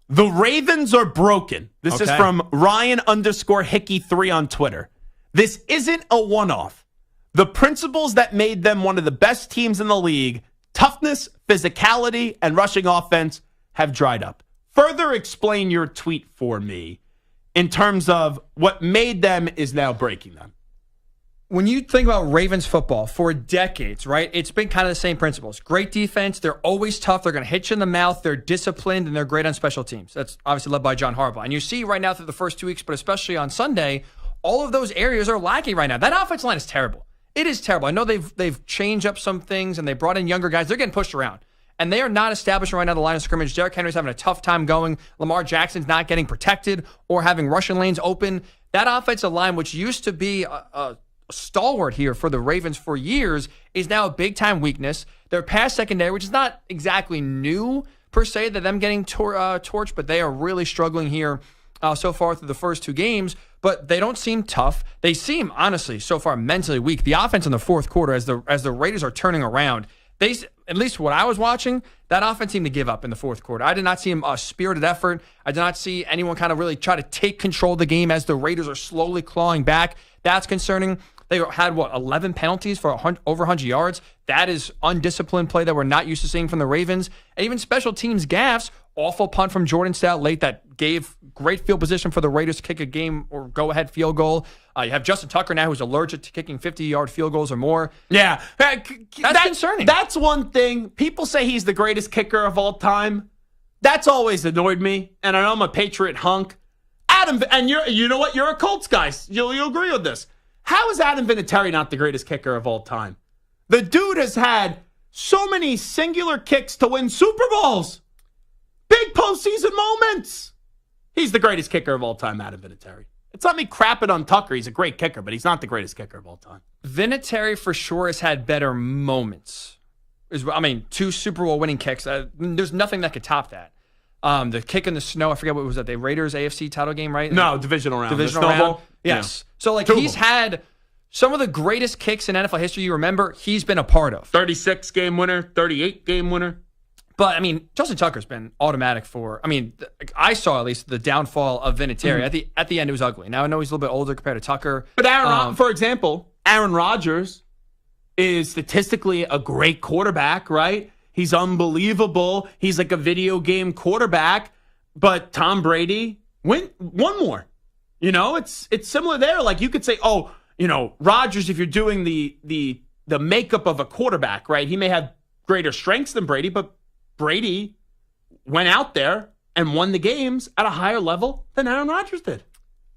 [SPEAKER 4] The Ravens are broken. This is from Ryan_Hickey3 on Twitter. This isn't a one-off. The principles that made them one of the best teams in the league, toughness, physicality, and rushing offense, have dried up. Further explain your tweet for me in terms of what made them is now breaking them.
[SPEAKER 10] When you think about Ravens football for decades, right, it's been kind of the same principles. Great defense. They're always tough. They're going to hit you in the mouth. They're disciplined, and they're great on special teams. That's obviously led by John Harbaugh. And you see right now through the first 2 weeks, but especially on Sunday, all of those areas are lacking right now. That offensive line is terrible. It is terrible. I know they've changed up some things, and they brought in younger guys. They're getting pushed around. And they are not establishing right now the line of scrimmage. Derrick Henry's having a tough time going. Lamar Jackson's not getting protected or having rushing lanes open. That offensive line, which used to be a stalwart here for the Ravens for years, is now a big-time weakness. Their pass secondary, which is not exactly new per se, that them getting torched, but they are really struggling here so far through the first 2 games. But they don't seem tough. They seem, honestly, so far mentally weak. The offense in the fourth quarter, as the Raiders are turning around, at least what I was watching, that offense seemed to give up in the fourth quarter. I did not see a spirited effort. I did not see anyone kind of really try to take control of the game as the Raiders are slowly clawing back. That's concerning. They had, 11 penalties for over 100 yards? That is undisciplined play that we're not used to seeing from the Ravens. And even special teams gaffes. Awful punt from Jordan Stout late that gave great field position for the Raiders to kick a game or go-ahead field goal. You have Justin Tucker now who's allergic to kicking 50-yard field goals or more.
[SPEAKER 4] Yeah.
[SPEAKER 10] That's concerning.
[SPEAKER 4] That's one thing. People say he's the greatest kicker of all time. That's always annoyed me. And I know I'm a Patriot hunk. Adam, and you know what? You're a Colts guy. You'll agree with this. How is Adam Vinatieri not the greatest kicker of all time? The dude has had so many singular kicks to win Super Bowls. Big postseason moments. He's the greatest kicker of all time, Adam Vinatieri. It's not me crapping on Tucker. He's a great kicker, but he's not the greatest kicker of all time.
[SPEAKER 10] Vinatieri for sure has had better moments. 2 Super Bowl winning kicks. There's nothing that could top that. The kick in the snow, I forget what was that, the Raiders AFC title game, right?
[SPEAKER 4] No, divisional round.
[SPEAKER 10] Divisional round. Yes. Yeah. So he's had some of the greatest kicks in NFL history you remember, he's been a part of.
[SPEAKER 4] 36 game winner, 38 game winner.
[SPEAKER 10] But, I mean, Justin Tucker's been automatic I saw at least the downfall of Vinatieri. At the end, it was ugly. Now, I know he's a little bit older compared to Tucker.
[SPEAKER 4] But for example, Aaron Rodgers is statistically a great quarterback, right? He's unbelievable. He's like a video game quarterback. But Tom Brady won more. It's similar there. Like you could say, Rodgers, if you're doing the makeup of a quarterback, right? He may have greater strengths than Brady, but Brady went out there and won the games at a higher level than Aaron Rodgers did.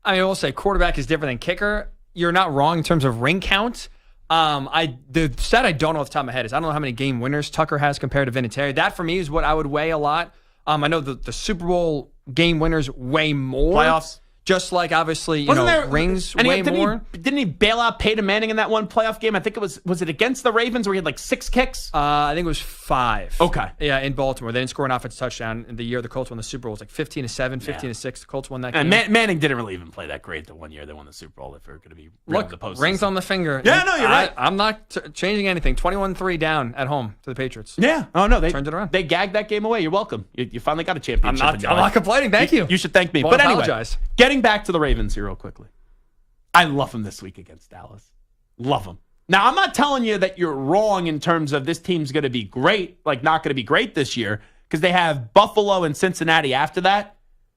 [SPEAKER 10] I will say quarterback is different than kicker. You're not wrong in terms of ring count. The stat I don't know off the top of my head is I don't know how many game winners Tucker has compared to Vinatieri. That for me is what I would weigh a lot. I know the Super Bowl game winners weigh more.
[SPEAKER 4] Playoffs.
[SPEAKER 10] Just like, obviously, rings way more.
[SPEAKER 4] Didn't he bail out Peyton Manning in that one playoff game? I think it was it against the Ravens where he had like 6 kicks?
[SPEAKER 10] I think it was 5.
[SPEAKER 4] Okay.
[SPEAKER 10] Yeah, in Baltimore. They didn't score an offensive touchdown in the year the Colts won the Super Bowl. It was like 15-7, 15-6. The Colts won that game.
[SPEAKER 4] And Manning didn't really even play that great the one year they won the Super Bowl if they're going to be
[SPEAKER 10] Look,
[SPEAKER 4] the postseason.
[SPEAKER 10] rings on the finger.
[SPEAKER 4] Yeah, no, you're right.
[SPEAKER 10] I'm not changing anything. 21-3 down at home to the Patriots.
[SPEAKER 4] Yeah. Oh, no. They
[SPEAKER 10] turned it around.
[SPEAKER 4] They gagged that game away. You're welcome. You finally got a championship.
[SPEAKER 10] I'm not complaining. Thank you.
[SPEAKER 4] You should thank me.
[SPEAKER 10] Well,
[SPEAKER 4] but
[SPEAKER 10] I
[SPEAKER 4] anyway,
[SPEAKER 10] apologize.
[SPEAKER 4] Getting back to the Ravens here real quickly. I love them this week against Dallas. Love them. Now, I'm not telling you that you're wrong in terms of this team's going to be great, like not going to be great this year, because they have Buffalo and Cincinnati after that.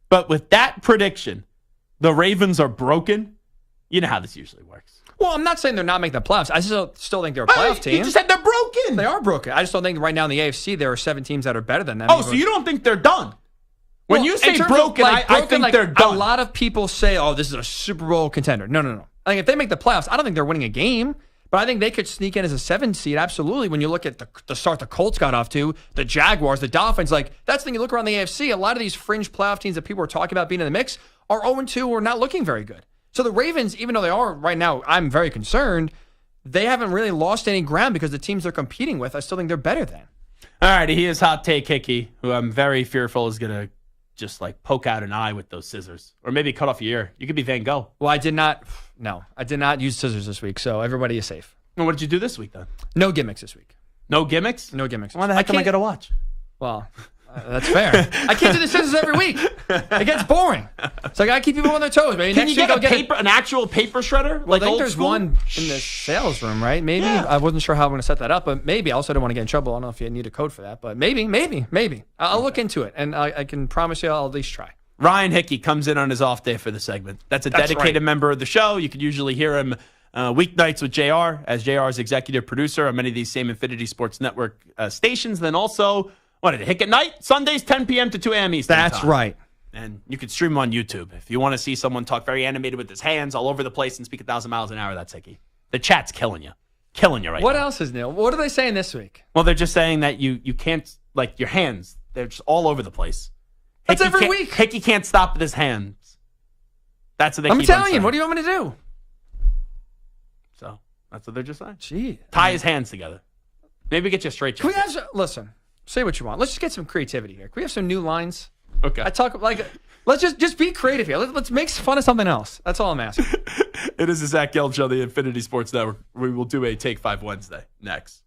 [SPEAKER 4] But with that prediction, the Ravens are broken. You know how this usually works.
[SPEAKER 10] Well, I'm not saying they're not making the playoffs. I still think they're a playoff team.
[SPEAKER 4] You just said they're broken.
[SPEAKER 10] They are broken. I just don't think right now in the AFC there are 7 teams that are better than them.
[SPEAKER 4] Oh, so you don't think they're done? When you say broken, I think
[SPEAKER 10] like,
[SPEAKER 4] they're done.
[SPEAKER 10] A lot of people say, this is a Super Bowl contender. No. Like if they make the playoffs, I don't think they're winning a game, but I think they could sneak in as a 7 seed. Absolutely. When you look at the start the Colts got off to, the Jaguars, the Dolphins, like that's the thing. You look around the AFC, a lot of these fringe playoff teams that people are talking about being in the mix are 0-2 or not looking very good. So the Ravens, even though they are right now, I'm very concerned. They haven't really lost any ground because the teams they're competing with, I still think they're better than.
[SPEAKER 4] All right, he is Hot Take Hickey, who I'm very fearful is going to just like poke out an eye with those scissors or maybe cut off your ear. You could be Van Gogh.
[SPEAKER 10] Well, I did not use scissors this week, so everybody is safe.
[SPEAKER 4] And what did you do this week then?
[SPEAKER 10] No gimmicks this week.
[SPEAKER 4] No gimmicks?
[SPEAKER 10] No gimmicks.
[SPEAKER 4] Why the heck am I going to watch?
[SPEAKER 10] Well, that's fair. I can't do the scissors every week. It gets boring. So I got to keep people on their toes. Maybe
[SPEAKER 4] Can
[SPEAKER 10] next
[SPEAKER 4] you
[SPEAKER 10] week
[SPEAKER 4] get an actual paper shredder?
[SPEAKER 10] Well,
[SPEAKER 4] Like
[SPEAKER 10] I think
[SPEAKER 4] old
[SPEAKER 10] there's
[SPEAKER 4] school?
[SPEAKER 10] one in the sales room, right? Maybe.
[SPEAKER 4] Yeah.
[SPEAKER 10] I wasn't sure how I'm going to set that up, but maybe. I also don't want to get in trouble. I don't know if you need a code for that, but maybe. I'll look into it, and I can promise you I'll at least try.
[SPEAKER 4] Ryan Hickey comes in on his off day for the segment. That's a dedicated member of the show. You can usually hear him weeknights with JR as JR's executive producer on many of these same Infinity Sports Network stations. Then also, Hick at Night? Sundays, 10 p.m. to 2 a.m. Eastern
[SPEAKER 10] That's
[SPEAKER 4] time.
[SPEAKER 10] right.
[SPEAKER 4] And you can stream him on YouTube. If you want to see someone talk very animated with his hands all over the place and speak 1,000 miles an hour, that's Hickey. The chat's killing you. Killing you right now.
[SPEAKER 10] What else is new? What are they saying this week?
[SPEAKER 4] Well, they're just saying that you can't, like your hands, they're just all over the place.
[SPEAKER 10] That's every week.
[SPEAKER 4] Hickey can't stop with his hands. That's what they keep on saying.
[SPEAKER 10] I'm telling you. What do you want me to do?
[SPEAKER 4] So that's what they're just saying.
[SPEAKER 10] Gee.
[SPEAKER 4] Tie his hands together. Maybe get you a straight
[SPEAKER 10] Can
[SPEAKER 4] jacket.
[SPEAKER 10] we have listen, say what you want. Let's just get some creativity here. Can we have some new lines?
[SPEAKER 4] Okay.
[SPEAKER 10] I talk like let's just be creative here. Let's make fun of something else. That's all I'm asking.
[SPEAKER 4] It is the Zach Gelb Show, the Infinity Sports Network. We will do a Take 5 Wednesday next.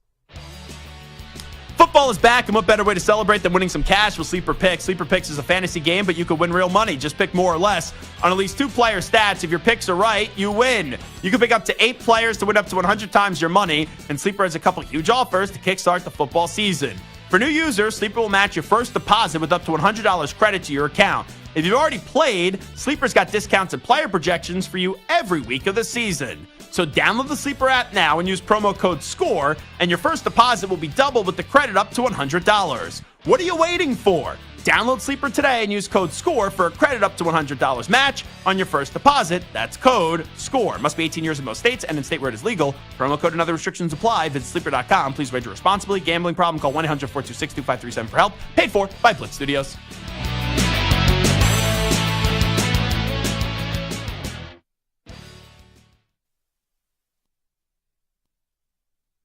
[SPEAKER 4] Football is back, and what better way to celebrate than winning some cash with Sleeper Picks? Sleeper Picks is a fantasy game, but you could win real money. Just pick more or less on at least 2 player stats. If your picks are right, you win. You can pick up to 8 players to win up to 100 times your money, and Sleeper has a couple huge offers to kickstart the football season. For new users, Sleeper will match your first deposit with up to $100 credit to your account. If you've already played, Sleeper's got discounts and player projections for you every week of the season. So download the Sleeper app now and use promo code SCORE, and your first deposit will be doubled with the credit up to $100. What are you waiting for? Download Sleeper today and use code SCORE for a credit up to $100 match on your first deposit. That's code SCORE. Must be 18 years in most states and in state where it is legal. Promo code and other restrictions apply. Visit sleeper.com. Please wager responsibly. Gambling problem? Call 1-800-426-2537 for help. Paid for by Blitz Studios.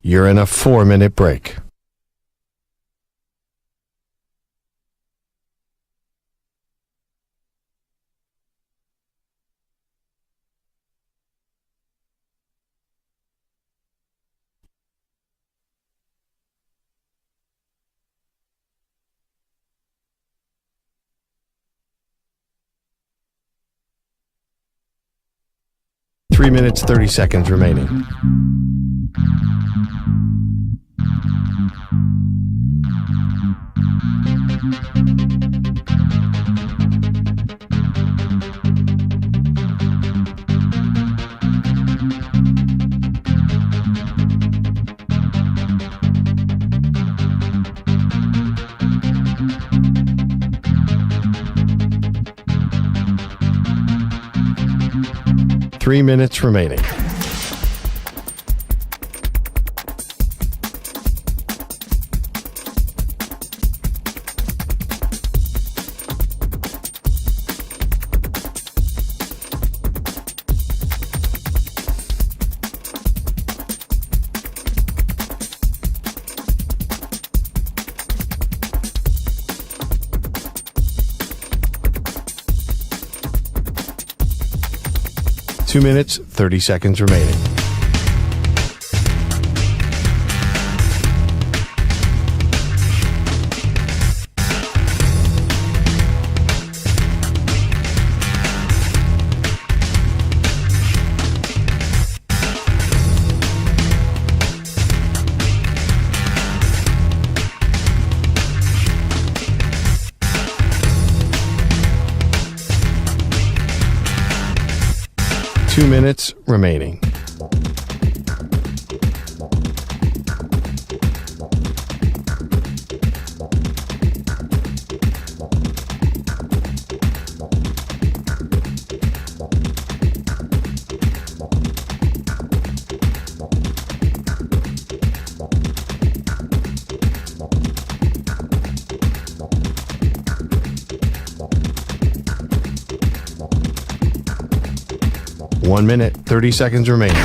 [SPEAKER 1] You're in a 4-minute break. 3 minutes, 30 seconds remaining. Three minutes remaining. Two minutes, 30 seconds remaining. Two minutes remaining. One minute, 30 seconds remaining.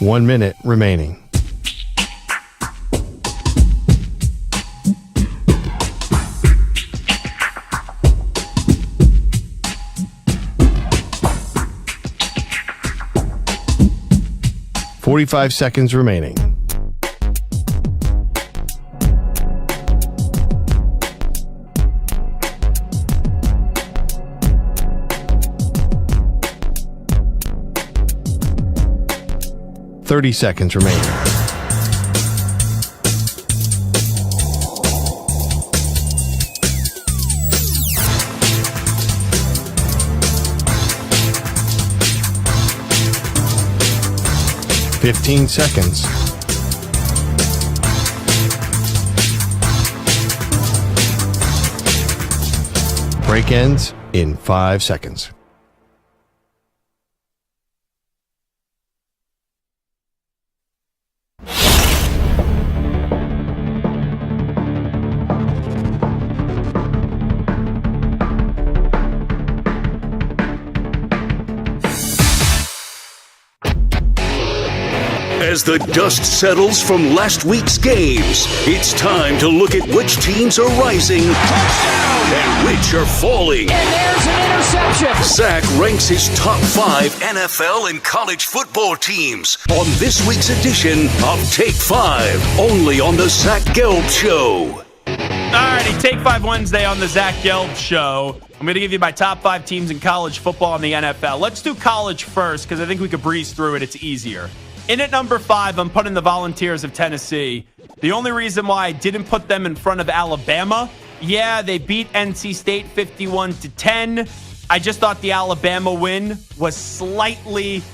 [SPEAKER 1] One minute remaining. Forty-five seconds remaining. Thirty seconds remaining. Fifteen seconds. Break ends in 5 seconds.
[SPEAKER 3] As the dust settles from last week's games, it's time to look at which teams are rising and which are falling.
[SPEAKER 12] And there's an interception.
[SPEAKER 3] Zach ranks his top 5 NFL and college football teams on this week's edition of Take 5, only on the Zach Gelb Show.
[SPEAKER 4] Alrighty, Take 5 Wednesday on the Zach Gelb Show. I'm going to give you my top 5 teams in college football and the NFL. Let's do college first because I think we could breeze through it. It's easier. In at number 5, I'm putting the Volunteers of Tennessee. The only reason why I didn't put them in front of Alabama, yeah, they beat NC State 51-10. I just thought the Alabama win was slightly,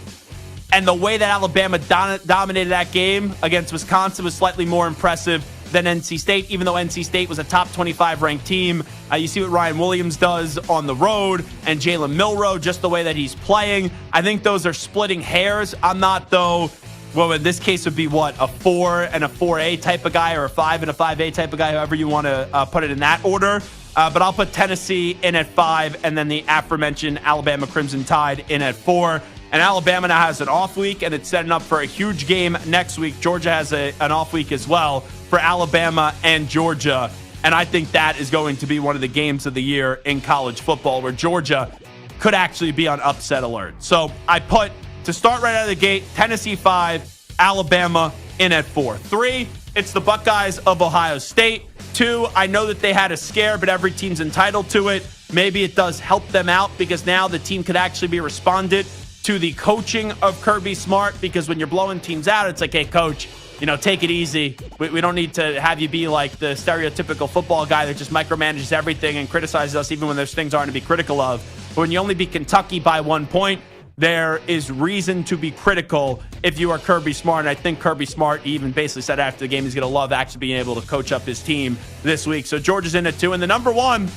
[SPEAKER 4] and the way that Alabama dominated that game against Wisconsin was slightly more impressive than NC State, even though NC State was a top 25 ranked team. You see what Ryan Williams does on the road and Jalen Milroe, just the way that he's playing. I think those are splitting hairs. I'm not, though, well, in this case would be what, a 4 and a 4A type of guy or a 5 and a 5A type of guy, however you want to put it in that order. But I'll put Tennessee in at 5 and then the aforementioned Alabama Crimson Tide in at 4. And Alabama now has an off week, and it's setting up for a huge game next week. Georgia has an off week as well for Alabama and Georgia. And I think that is going to be one of the games of the year in college football where Georgia could actually be on upset alert. So I put, to start right out of the gate, Tennessee 5, Alabama in at 4. 3, it's the Buckeyes of Ohio State. 2, I know that they had a scare, but every team's entitled to it. Maybe it does help them out because now the team could actually be responded to the coaching of Kirby Smart, because when you're blowing teams out, it's like, hey, coach, take it easy. We don't need to have you be like the stereotypical football guy that just micromanages everything and criticizes us even when there's things aren't to be critical of. But when you only beat Kentucky by 1 point, there is reason to be critical if you are Kirby Smart. And I think Kirby Smart even basically said after the game he's going to love actually being able to coach up his team this week. So Georgia's in at 2. And the number 1,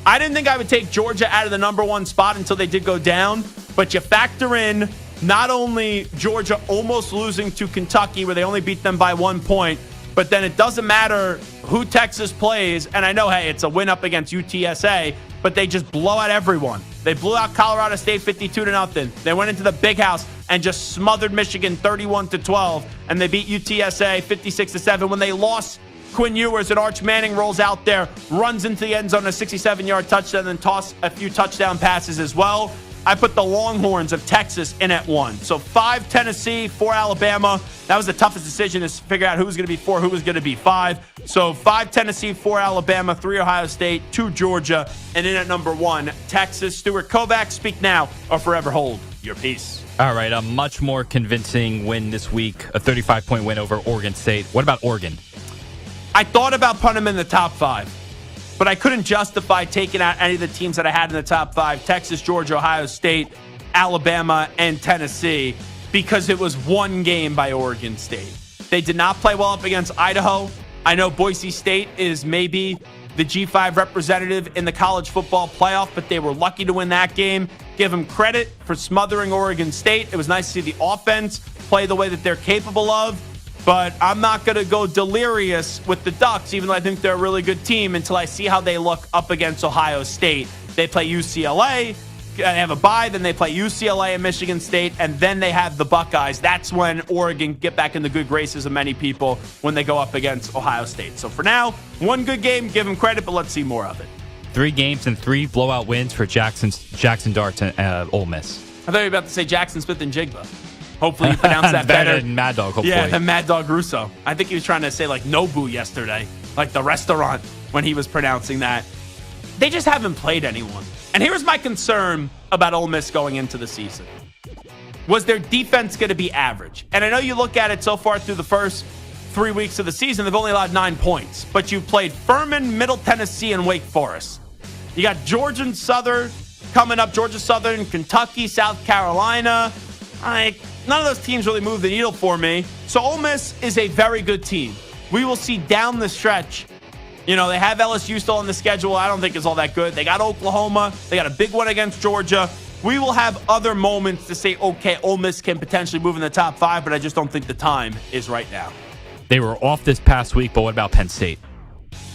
[SPEAKER 4] I didn't think I would take Georgia out of the number 1 spot until they did go down. But you factor in not only Georgia almost losing to Kentucky where they only beat them by 1 point, but then it doesn't matter who Texas plays. And I know, hey, it's a win up against UTSA, but they just blow out everyone. They blew out Colorado State 52-0. They went into the Big House and just smothered Michigan 31-12. And they beat UTSA 56-7 when they lost Quinn Ewers and Arch Manning rolls out there, runs into the end zone, a 67-yard touchdown, and toss a few touchdown passes as well. I put the Longhorns of Texas in at 1. So 5 Tennessee, 4 Alabama. That was the toughest decision, is to figure out who was going to be 4, who was going to be 5. So 5 Tennessee, 4 Alabama, 3 Ohio State, 2 Georgia, and in at number 1, Texas. Stuart Kovacs, speak now or forever hold your peace.
[SPEAKER 5] All right, a much more convincing win this week, a 35-point win over Oregon State. What about Oregon?
[SPEAKER 4] I thought about putting them in the top 5. But I couldn't justify taking out any of the teams that I had in the top 5, Texas, Georgia, Ohio State, Alabama, and Tennessee, because it was one game by Oregon State. They did not play well up against Idaho. I know Boise State is maybe the G5 representative in the college football playoff, but they were lucky to win that game. Give them credit for smothering Oregon State. It was nice to see the offense play the way that they're capable of. But I'm not going to go delirious with the Ducks, even though I think they're a really good team, until I see how they look up against Ohio State. They play UCLA. They have a bye. Then they play UCLA and Michigan State. And then they have the Buckeyes. That's when Oregon get back in the good graces of many people when they go up against Ohio State. So for now, one good game. Give them credit, but let's see more of it.
[SPEAKER 5] 3 games and 3 blowout wins for Jackson Darts and Ole Miss.
[SPEAKER 4] I thought you were about to say Jackson Smith and Jigba. Hopefully you pronounce that better.
[SPEAKER 5] Than Mad Dog, hopefully.
[SPEAKER 4] Yeah, than Mad Dog Russo. I think he was trying to say like Nobu yesterday, like the restaurant, when he was pronouncing that. They just haven't played anyone. And here's my concern about Ole Miss going into the season. Was their defense going to be average? And I know you look at it so far through the first 3 weeks of the season, they've only allowed 9 points. But you've played Furman, Middle Tennessee, and Wake Forest. You got Georgia Southern coming up, Georgia Southern, Kentucky, South Carolina. None of those teams really move the needle for me. So Ole Miss is a very good team. We will see down the stretch. They have LSU still on the schedule. I don't think is all that good. They got Oklahoma. They got a big one against Georgia. We will have other moments to say, okay, Ole Miss can potentially move in the top 5, but I just don't think the time is right now.
[SPEAKER 5] They were off this past week, but what about Penn State?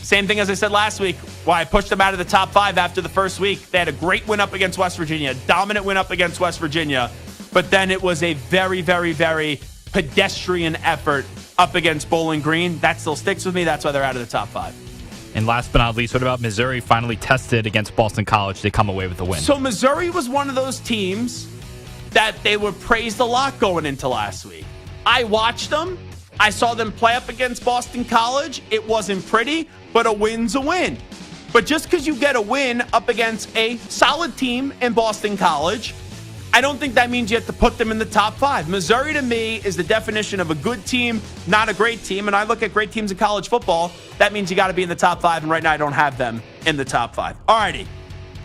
[SPEAKER 4] Same thing as I said last week, why I pushed them out of the top 5 after the first week. They had a great win up against West Virginia, dominant win up against West Virginia. But then it was a very, very, very pedestrian effort up against Bowling Green. That still sticks with me. That's why they're out of the top 5.
[SPEAKER 5] And last but not least, what about Missouri finally tested against Boston College? They come away with the win.
[SPEAKER 4] So Missouri was one of those teams that they were praised a lot going into last week. I watched them. I saw them play up against Boston College. It wasn't pretty, but a win's a win. But just because you get a win up against a solid team in Boston College, I don't think that means you have to put them in the top 5. Missouri, to me, is the definition of a good team, not a great team. And I look at great teams in college football. That means you got to be in the top 5. And right now, I don't have them in the top 5. All righty.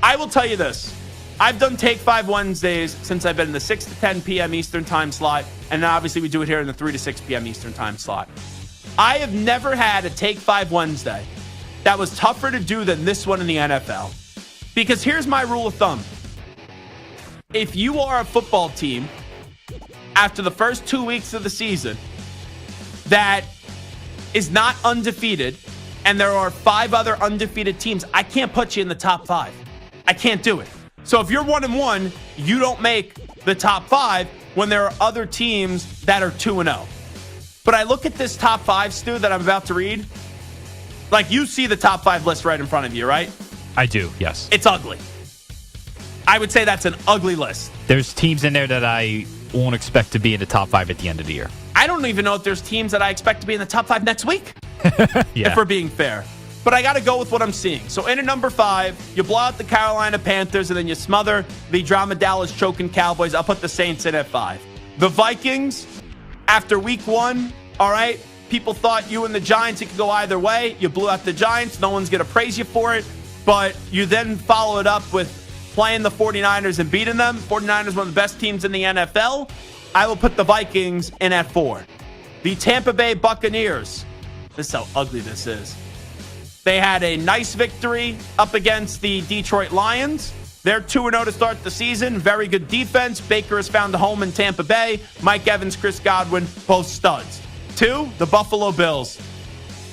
[SPEAKER 4] I will tell you this. I've done Take 5 Wednesdays since I've been in the 6 to 10 p.m. Eastern time slot. And obviously, we do it here in the 3 to 6 p.m. Eastern time slot. I have never had a Take 5 Wednesday that was tougher to do than this one in the NFL. Because here's my rule of thumb. If you are a football team after the first 2 weeks of the season that is not undefeated, and there are 5 other undefeated teams, I can't put you in the top 5. I can't do it. So if you're 1-1, you don't make the top 5 when there are other teams that are 2-0. But I look at this top 5, Stu, that I'm about to read. Like, you see the top 5 list right in front of you, right?
[SPEAKER 5] I do, yes.
[SPEAKER 4] It's ugly. I would say that's an ugly list.
[SPEAKER 5] There's teams in there that I won't expect to be in the top 5 at the end of the year.
[SPEAKER 4] I don't even know if there's teams that I expect to be in the top 5 next week,
[SPEAKER 5] Yeah.
[SPEAKER 4] if we're being fair. But I got to go with what I'm seeing. So in at number 5, you blow out the Carolina Panthers, and then you smother the drama Dallas choking Cowboys. I'll put the Saints in at 5. The Vikings, after week 1, all right, people thought you and the Giants, it could go either way. You blew out the Giants. No one's going to praise you for it. But you then follow it up with playing the 49ers and beating them. 49ers, one of the best teams in the NFL. I will put the Vikings in at 4. The Tampa Bay Buccaneers. This is how ugly this is. They had a nice victory up against the Detroit Lions. They're 2-0 to start the season. Very good defense. Baker has found a home in Tampa Bay. Mike Evans, Chris Godwin, both studs. 2, the Buffalo Bills.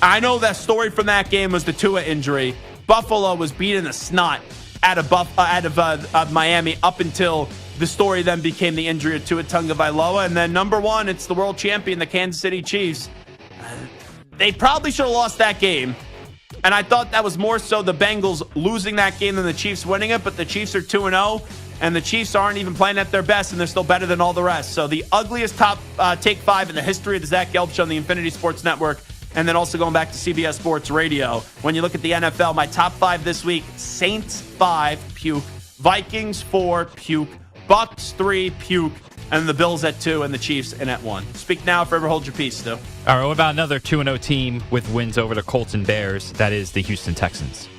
[SPEAKER 4] I know that story from that game was the Tua injury. Buffalo was beating the snot out of Miami up until the story then became the injury of Tua Tagovailoa. And then number 1, it's the world champion, the Kansas City Chiefs. They probably should have lost that game. And I thought that was more so the Bengals losing that game than the Chiefs winning it. But the Chiefs are 2-0, and the Chiefs aren't even playing at their best, and they're still better than all the rest. So the ugliest top take 5 in the history of the Zach Gelb Show on the Infinity Sports Network, and then also going back to CBS Sports Radio. When you look at the NFL, my top 5 this week, Saints 5, puke. Vikings 4, puke. Bucks 3, puke. And the Bills at 2 and the Chiefs in at 1. Speak now, forever hold your peace, Stu.
[SPEAKER 5] All right, what about another 2-0 team with wins over the Colts and Bears? That is the Houston Texans.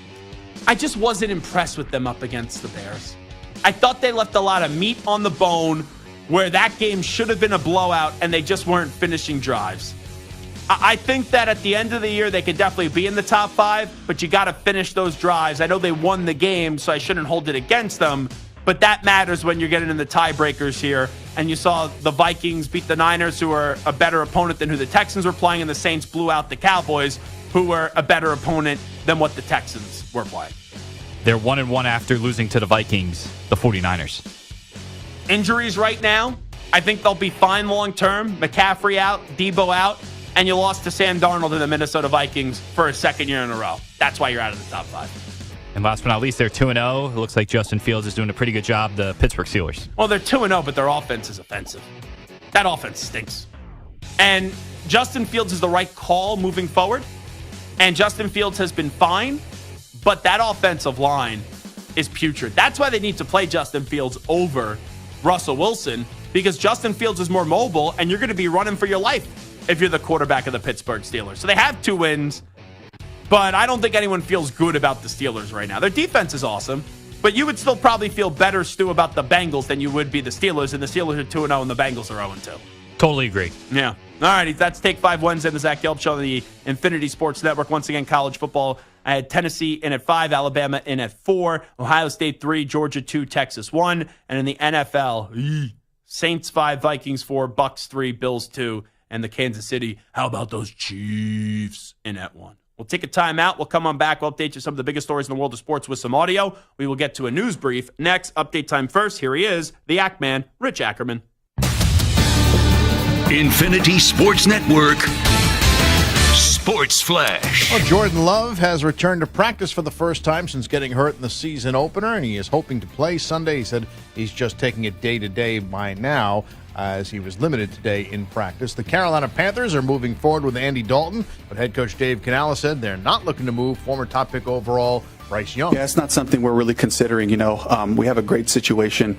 [SPEAKER 4] I just wasn't impressed with them up against the Bears. I thought they left a lot of meat on the bone where that game should have been a blowout and they just weren't finishing drives. I think that at the end of the year, they could definitely be in the top 5, but you got to finish those drives. I know they won the game, so I shouldn't hold it against them. But that matters when you're getting in the tiebreakers here. And you saw the Vikings beat the Niners, who are a better opponent than who the Texans were playing, and the Saints blew out the Cowboys, who were a better opponent than what the Texans were playing.
[SPEAKER 5] They're 1-1 after losing to the Vikings, the 49ers.
[SPEAKER 4] Injuries right now, I think they'll be fine long term. McCaffrey out, Debo out, and you lost to Sam Darnold and the Minnesota Vikings for a second year in a row. That's why you're out of the top 5.
[SPEAKER 5] And last but not least, they're 2-0. It looks like Justin Fields is doing a pretty good job, the Pittsburgh Steelers.
[SPEAKER 4] Well, they're 2-0, but their offense is offensive. That offense stinks. And Justin Fields is the right call moving forward. And Justin Fields has been fine, but that offensive line is putrid. That's why they need to play Justin Fields over Russell Wilson, because Justin Fields is more mobile, and you're going to be running for your life if you're the quarterback of the Pittsburgh Steelers. So they have 2 wins. But I don't think anyone feels good about the Steelers right now. Their defense is awesome, but you would still probably feel better, Stu, about the Bengals than you would be the Steelers, and the Steelers are 2-0 and the Bengals are 0-2.
[SPEAKER 5] Totally agree.
[SPEAKER 4] Yeah. All righty, that's Take 5 Wednesday, the Zach Gelb Show on the Infinity Sports Network. Once again, college football. I had Tennessee in at 5, Alabama in at 4, Ohio State 3, Georgia 2, Texas 1. And in the NFL, Saints 5, Vikings 4, Bucks 3, Bills 2, and the Kansas City. How about those Chiefs in at 1? We'll take a timeout. We'll come on back. We'll update you some of the biggest stories in the world of sports with some audio. We will get to a news brief next. Update time first. Here he is, the Ackman, Rich Ackerman.
[SPEAKER 3] Infinity Sports Network Sports Flash.
[SPEAKER 8] Well, Jordan Love has returned to practice for the first time since getting hurt in the season opener, and he is hoping to play Sunday. He said he's just taking it day to day by now, as he was limited today in practice. The Carolina Panthers are moving forward with Andy Dalton, but head coach Dave Canales said they're not looking to move former top pick overall Bryce Young.
[SPEAKER 13] Yeah, it's not something we're really considering. We have a great situation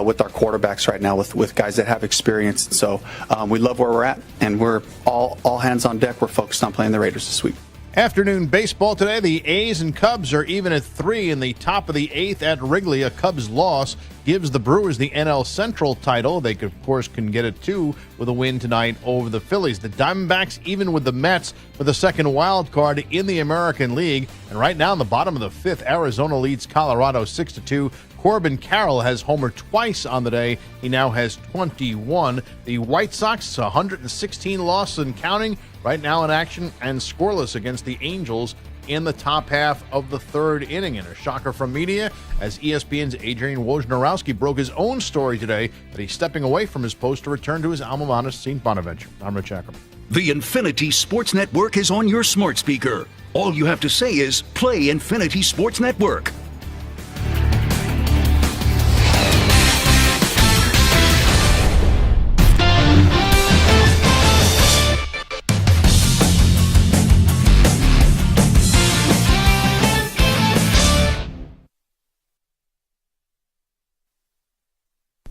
[SPEAKER 13] with our quarterbacks right now with guys that have experience. So we love where we're at, and we're all hands on deck. We're focused on playing the Raiders this week.
[SPEAKER 8] Afternoon baseball today. The A's and Cubs are even at 3 in the top of the 8th at Wrigley. A Cubs loss gives the Brewers the NL Central title. They, of course, can get it, too, with a win tonight over the Phillies. The Diamondbacks, even with the Mets, with a second wild card in the American League. And right now, in the bottom of the 5th, Arizona leads Colorado 6-2. Corbin Carroll has homered twice on the day. He now has 21. The White Sox, 116 losses and counting, right now in action and scoreless against the Angels in the top half of the third inning. And a shocker from media as ESPN's Adrian Wojnarowski broke his own story today that he's stepping away from his post to return to his alma mater, St. Bonaventure. I'm Rich Ackerman.
[SPEAKER 3] The Infinity Sports Network is on your smart speaker. All you have to say is play Infinity Sports Network.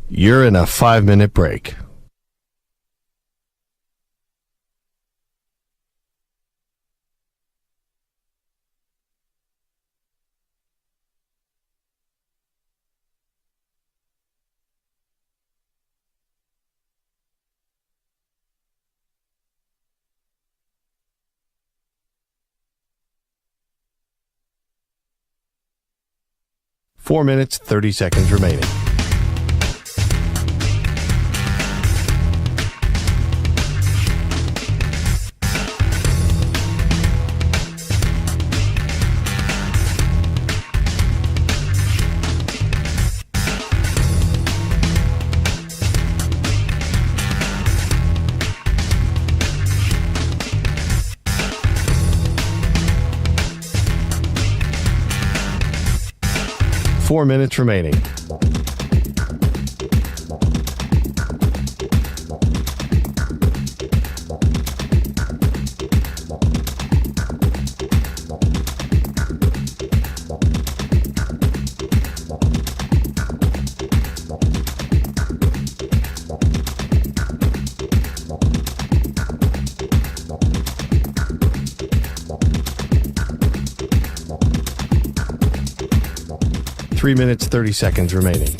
[SPEAKER 1] You're in a 5-minute break. Four minutes, 30 seconds remaining. Four minutes remaining. Three minutes, 30 seconds remaining.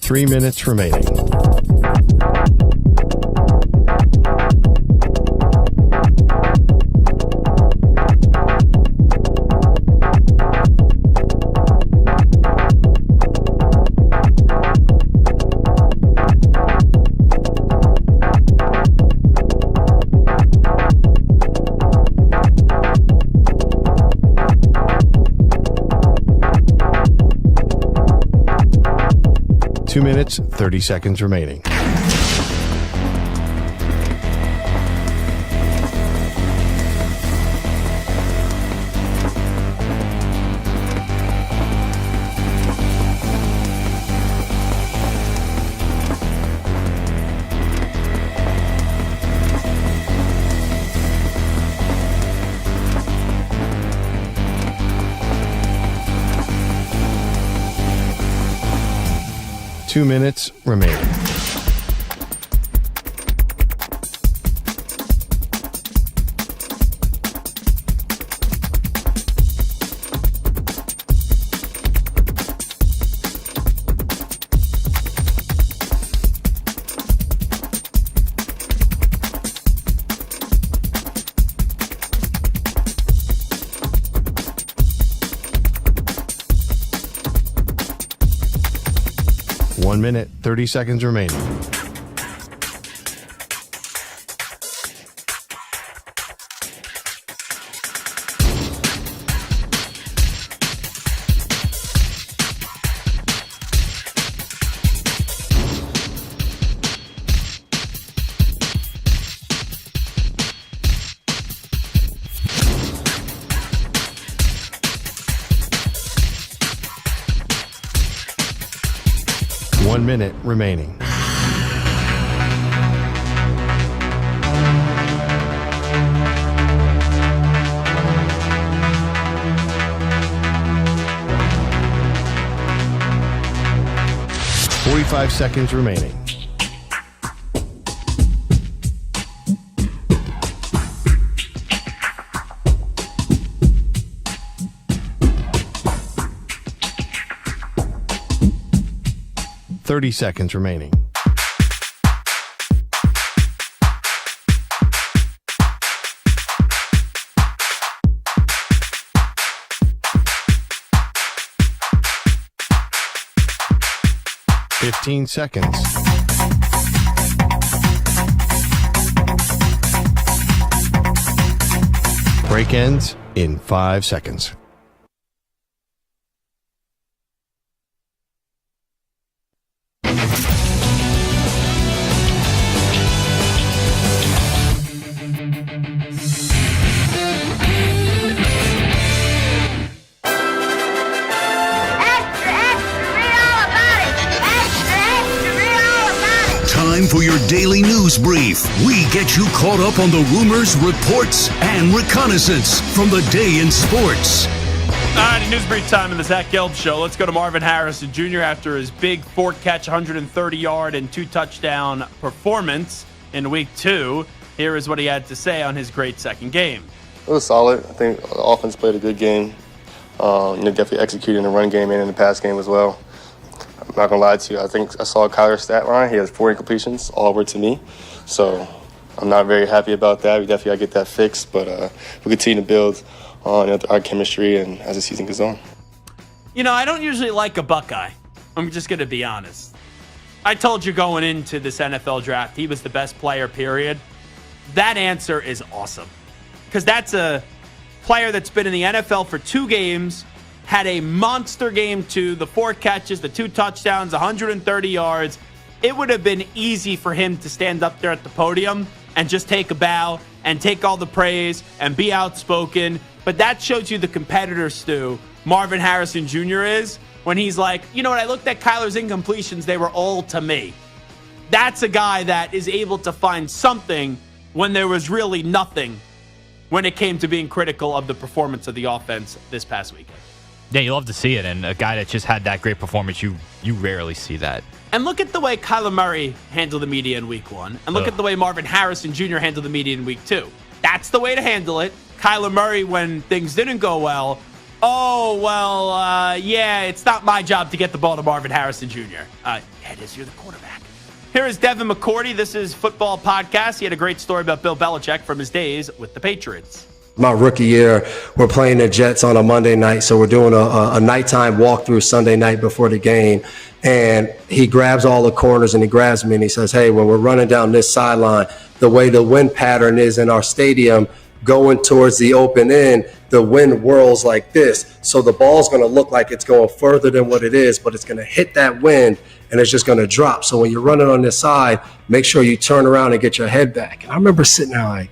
[SPEAKER 1] Three minutes remaining. Two minutes, 30 seconds remaining. Two minutes remaining. One minute, 30 seconds remaining. One minute remaining. Five seconds remaining. 30 seconds remaining. Fifteen seconds. Break ends in 5 seconds.
[SPEAKER 3] Time for your daily news brief. We get you caught up on the rumors, reports, and reconnaissance from the day in sports.
[SPEAKER 4] All right, news brief time in the Zach Gelb Show. Let's go to Marvin Harrison Jr. after his big 4-catch, 130-yard, and 2-touchdown performance in Week 2. Here is what he had to say on his great second game.
[SPEAKER 14] It was solid. I think the offense played a good game. Definitely executed in the run game and in the pass game as well. I'm not going to lie to you. I think I saw Kyler's stat line. He has 4 incompletions, all were to me. So I'm not very happy about that. We definitely got to get that fixed. But we continue to build on our chemistry and as the season goes on.
[SPEAKER 4] I don't usually like a Buckeye. I'm just going to be honest. I told you going into this NFL draft, he was the best player, period. That answer is awesome. Because that's a player that's been in the NFL for 2 games, had a monster game too, the 4 catches, the 2 touchdowns, 130 yards. It would have been easy for him to stand up there at the podium and just take a bow and take all the praise and be outspoken. But that shows you the competitor, Stu, Marvin Harrison Jr. is, when he's like, you know what, I looked at Kyler's incompletions, they were all to me. That's a guy that is able to find something when there was really nothing when it came to being critical of the performance of the offense this past weekend.
[SPEAKER 5] Yeah, you love to see it, and a guy that just had that great performance, you rarely see that.
[SPEAKER 4] And look at the way Kyler Murray handled the media in Week 1, and look at the way Marvin Harrison Jr. handled the media in Week 2. That's the way to handle it. Kyler Murray, when things didn't go well, it's not my job to get the ball to Marvin Harrison Jr. Yeah, it is. You're the quarterback. Here is Devin McCourty. This is Football Podcast. He had a great story about Bill Belichick from his days with the Patriots.
[SPEAKER 15] My rookie year, we're playing the Jets on a Monday night, so we're doing a nighttime walkthrough Sunday night before the game, and he grabs all the corners and he grabs me and he says, hey, when we're running down this sideline, the way the wind pattern is in our stadium going towards the open end, the wind whirls like this, so the ball's going to look like it's going further than what it is, but it's going to hit that wind and it's just going to drop. So when you're running on this side, make sure you turn around and get your head back. And I remember sitting there like,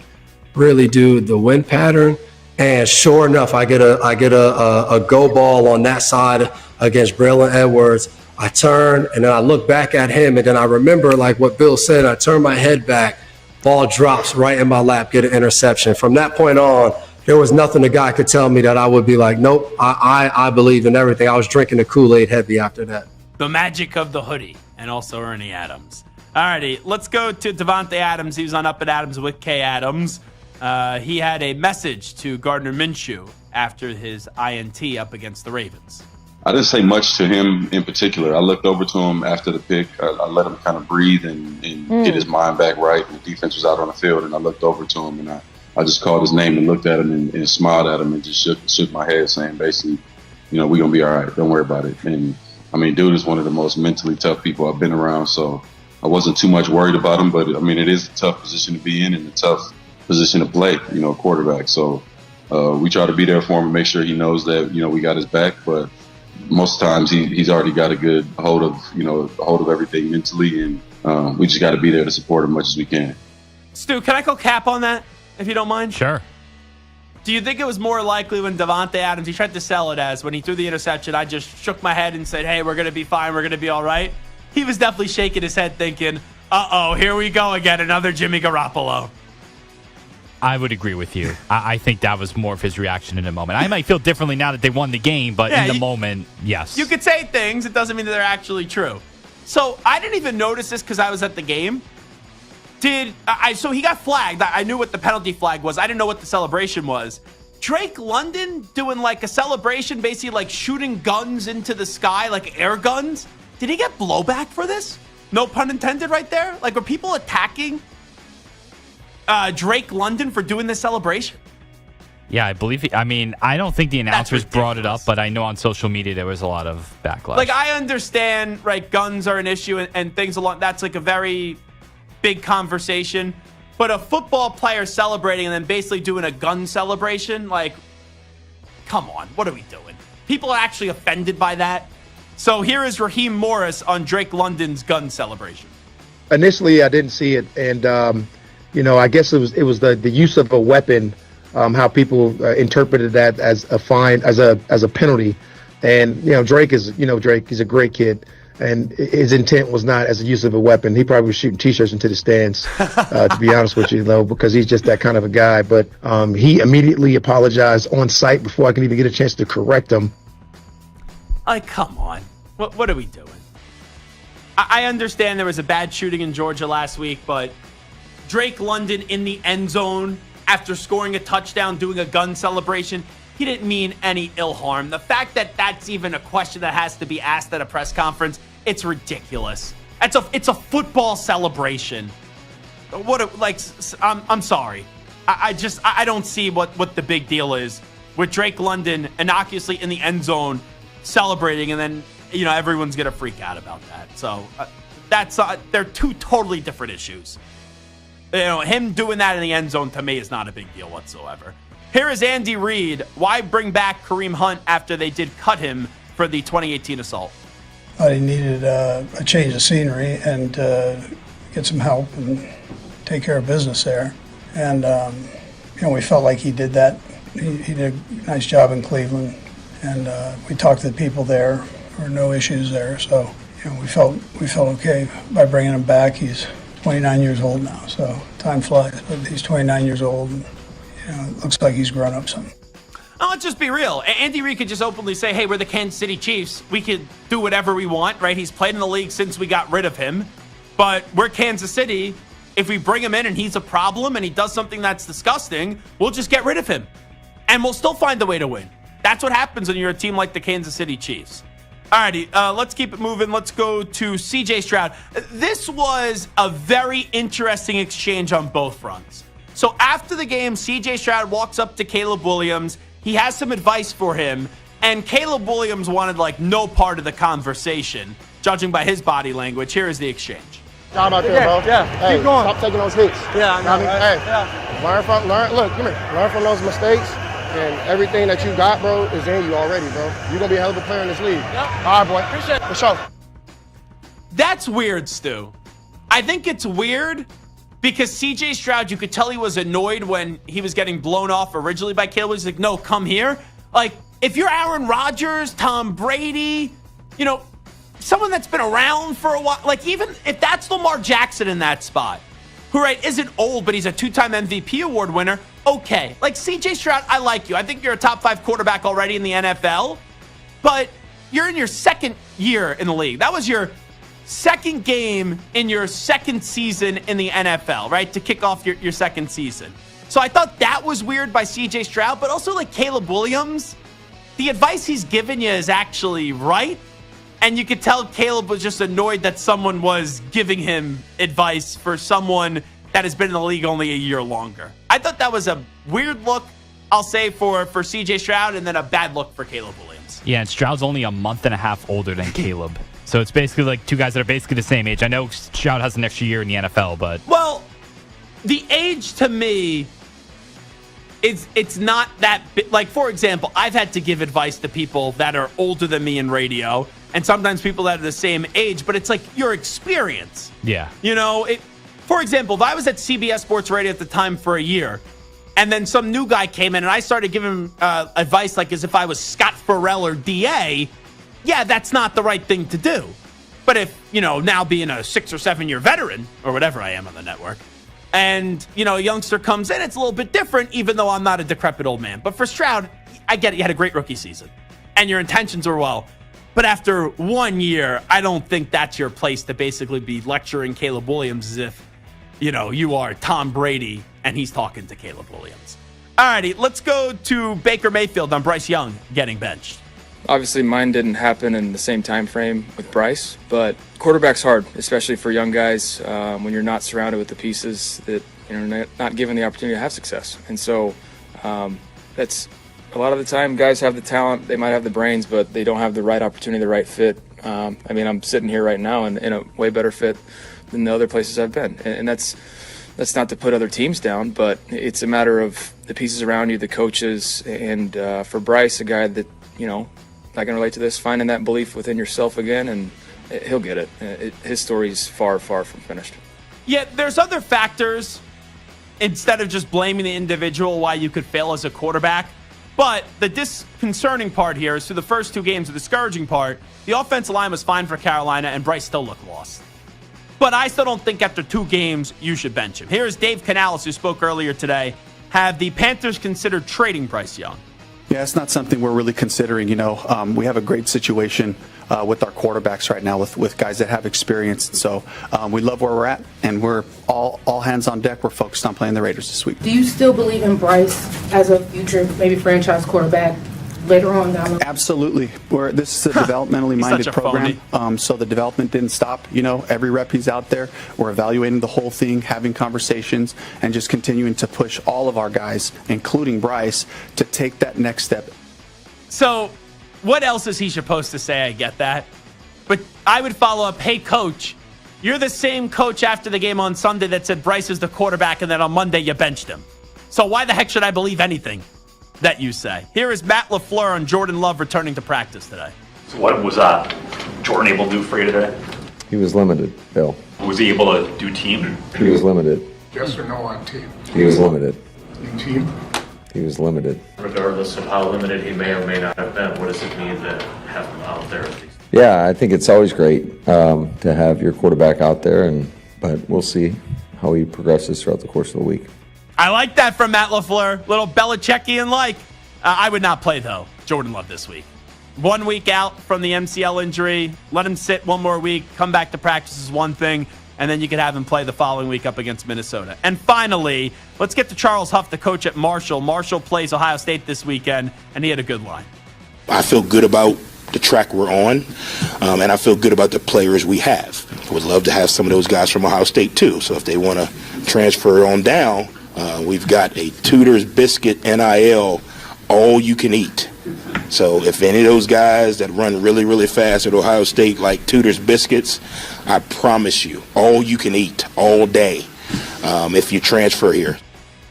[SPEAKER 15] really, dude, the wind pattern. And sure enough, I get a go ball on that side against Braylon Edwards. I turn and then I look back at him, and then I remember like what Bill said. I turn my head back, ball drops right in my lap, get an interception. From that point on, there was nothing the guy could tell me that I would be like, nope, I believe in everything. I was drinking the Kool-Aid heavy after that.
[SPEAKER 4] The magic of the hoodie, and also Ernie Adams. All righty, let's go to Devontae Adams. He was on Up at Adams with Kay Adams. He had a message to Gardner Minshew after his INT up against the Ravens.
[SPEAKER 16] I didn't say much to him in particular. I looked over to him after the pick. I let him kind of breathe and get his mind back right. The defense was out on the field, and I looked over to him, and I just called his name and looked at him and smiled at him and just shook my head, saying basically, we're going to be all right. Don't worry about it. And, dude is one of the most mentally tough people I've been around, so I wasn't too much worried about him. But, it is a tough position to be in and a tough position to play, quarterback. So we try to be there for him and make sure he knows that, we got his back. But most times he's already got a good hold of everything mentally, and we just got to be there to support him as much as we can.
[SPEAKER 4] Stu, can I go cap on that, if you don't mind?
[SPEAKER 5] Sure.
[SPEAKER 4] Do you think it was more likely when Devontae Adams, he tried to sell it as when he threw the interception, I just shook my head and said, hey, we're going to be fine, we're going to be all right? He was definitely shaking his head thinking, uh-oh, here we go again, another Jimmy Garoppolo.
[SPEAKER 5] I would agree with you. I think that was more of his reaction in the moment. I might feel differently now that they won the game, but in the moment, yes.
[SPEAKER 4] You could say things. It doesn't mean that they're actually true. So I didn't even notice this because I was at the game. So he got flagged. I knew what the penalty flag was. I didn't know what the celebration was. Drake London doing like a celebration, basically like shooting guns into the sky, like air guns. Did he get blowback for this? No pun intended right there? Like, were people attacking Drake London for doing this celebration?
[SPEAKER 5] Yeah, I believe I don't think the announcers brought it up, but I know on social media there was a lot of backlash.
[SPEAKER 4] Like, I understand, right, guns are an issue and things along. That's like a very big conversation. But a football player celebrating and then basically doing a gun celebration, like, come on, what are we doing? People are actually offended by that. So here is Raheem Morris on Drake London's gun celebration.
[SPEAKER 17] Initially, I didn't see it, and I guess it was the use of a weapon. How people interpreted that as a fine, as a penalty, and Drake is he's a great kid, and his intent was not as a use of a weapon. He probably was shooting T-shirts into the stands, to be honest with you, though, because he's just that kind of a guy. But he immediately apologized on site before I can even get a chance to correct him.
[SPEAKER 4] Like, come on, what are we doing? I understand there was a bad shooting in Georgia last week, but Drake London in the end zone after scoring a touchdown, doing a gun celebration, he didn't mean any ill harm. The fact that that's even a question that has to be asked at a press conference, it's ridiculous. It's a football celebration. I'm sorry. I don't see what the big deal is with Drake London innocuously in the end zone celebrating, and then everyone's gonna freak out about that. So they're two totally different issues. Him doing that in the end zone to me is not a big deal whatsoever. Here is Andy Reid. Why bring back Kareem Hunt after they did cut him for the 2018 assault?
[SPEAKER 18] He needed a change of scenery and get some help and take care of business there. And, we felt like he did that. He did a nice job in Cleveland. And we talked to the people there. There were no issues there. So, we felt okay by bringing him back. He's 29 years old now, so time flies. But he's 29 years old, and it looks like he's grown up some.
[SPEAKER 4] Let's just be real. Andy Reid could just openly say, hey, we're the Kansas City Chiefs. We could do whatever we want, right? He's played in the league since we got rid of him. But we're Kansas City. If we bring him in and he's a problem and he does something that's disgusting, we'll just get rid of him. And we'll still find a way to win. That's what happens when you're a team like the Kansas City Chiefs. Alrighty, let's keep it moving. Let's go to CJ Stroud. This was a very interesting exchange on both fronts. So after the game, CJ Stroud walks up to Caleb Williams. He has some advice for him, and Caleb Williams wanted no part of the conversation, judging by his body language. Here is the exchange.
[SPEAKER 19] Job out there, bro.
[SPEAKER 20] Yeah,
[SPEAKER 19] hey,
[SPEAKER 20] keep going.
[SPEAKER 19] Stop taking those hits.
[SPEAKER 20] Yeah, I know.
[SPEAKER 19] Hey,
[SPEAKER 20] yeah.
[SPEAKER 19] Learn from those mistakes. And everything that you got, bro, is in you already, bro. You're going to be a hell of a player in this league.
[SPEAKER 20] Yep.
[SPEAKER 19] All right, boy.
[SPEAKER 20] Appreciate it.
[SPEAKER 19] For sure.
[SPEAKER 4] That's weird, Stu. I think it's weird because CJ Stroud, you could tell he was annoyed when he was getting blown off originally by Caleb. He's like, no, come here. Like, if you're Aaron Rodgers, Tom Brady, someone that's been around for a while, like even if that's Lamar Jackson in that spot, who isn't old, but he's a two-time MVP award winner, okay. Like CJ Stroud, I like you. I think you're a top 5 quarterback already in the NFL, but you're in your second year in the league. That was your second game in your second season in the NFL, right? To kick off your second season. So I thought that was weird by CJ Stroud, but also Caleb Williams, the advice he's given you is actually right. And you could tell Caleb was just annoyed that someone was giving him advice for someone that has been in the league only a year longer. I thought that was a weird look, I'll say, for CJ Stroud, and then a bad look for Caleb Williams.
[SPEAKER 5] Yeah, and Stroud's only a month and a half older than Caleb. So it's basically two guys that are basically the same age. I know Stroud has an extra year in the NFL, but...
[SPEAKER 4] Well, the age to me... It's not that big. Like, for example, I've had to give advice to people that are older than me in radio, and sometimes people that are the same age, but it's your experience.
[SPEAKER 5] Yeah.
[SPEAKER 4] For example, if I was at CBS Sports Radio at the time for a year, and then some new guy came in and I started giving him advice as if I was Scott Farrell or DA, yeah, that's not the right thing to do. But if, now being a 6 or 7 year veteran, or whatever I am on the network, and, a youngster comes in, it's a little bit different, even though I'm not a decrepit old man. But for Stroud, I get it. You had a great rookie season, and your intentions were well. But after 1 year, I don't think that's your place to basically be lecturing Caleb Williams as if, you are Tom Brady, and he's talking to Caleb Williams. All righty, let's go to Baker Mayfield on Bryce Young getting benched.
[SPEAKER 20] Obviously, mine didn't happen in the same time frame with Bryce, but quarterback's hard, especially for young guys when you're not surrounded with the pieces that not given the opportunity to have success. And so that's a lot of the time guys have the talent, they might have the brains, but they don't have the right opportunity, the right fit. I'm sitting here right now in a way better fit than the other places I've been, and that's not to put other teams down, but it's a matter of the pieces around you, the coaches, and for Bryce, a guy that, I can relate to this, finding that belief within yourself again, and he'll get it. His story's far, far from finished.
[SPEAKER 4] Yeah, there's other factors instead of just blaming the individual why you could fail as a quarterback. But the disconcerting part here is through the first two games, the discouraging part, the offensive line was fine for Carolina, and Bryce still looked lost. But I still don't think after two games you should bench him. Here's Dave Canales, who spoke earlier today. Have the Panthers considered trading Bryce Young?
[SPEAKER 13] Yeah, it's not something we're really considering. We have a great situation with our quarterbacks right now with guys that have experience. So we love where we're at, and we're all hands on deck. We're focused on playing the Raiders this week.
[SPEAKER 21] Do you still believe in Bryce as a future, maybe franchise quarterback later on down the line?
[SPEAKER 13] Absolutely. This is a developmentally minded program, so the development didn't stop. Every rep he's out there, we're evaluating the whole thing, having conversations, and just continuing to push all of our guys, including Bryce, to take that next step.
[SPEAKER 4] So what else is he supposed to say? I get that. But I would follow up, hey, coach, you're the same coach after the game on Sunday that said Bryce is the quarterback, and then on Monday you benched him. So why the heck should I believe anything that you say? Here is Matt LaFleur on Jordan Love returning to practice today.
[SPEAKER 22] So what was Jordan able to do for you today?
[SPEAKER 23] He was limited, Bill.
[SPEAKER 22] Was he able to do team?
[SPEAKER 23] He was limited.
[SPEAKER 11] Yes or no on team?
[SPEAKER 23] He was limited.
[SPEAKER 11] In team?
[SPEAKER 23] He was limited.
[SPEAKER 22] Regardless of how limited he may or may not have been, what does it mean to have him out there at least?
[SPEAKER 23] Yeah, I think it's always great to have your quarterback out there, but we'll see how he progresses throughout the course of the week.
[SPEAKER 4] I like that from Matt LaFleur. Little Belichickian-like. I would not play, though, Jordan Love this week. 1 week out from the MCL injury. Let him sit one more week. Come back to practice is one thing. And then you could have him play the following week up against Minnesota. And finally, let's get to Charles Huff, the coach at Marshall. Marshall plays Ohio State this weekend, and he had a good line.
[SPEAKER 24] I feel good about the track we're on, and I feel good about the players we have. I would love to have some of those guys from Ohio State, too. So if they want to transfer on down, we've got a Tudor's Biscuit NIL all you can eat. So if any of those guys that run really, really fast at Ohio State like Tudor's Biscuits, I promise you, all you can eat all day if you transfer here.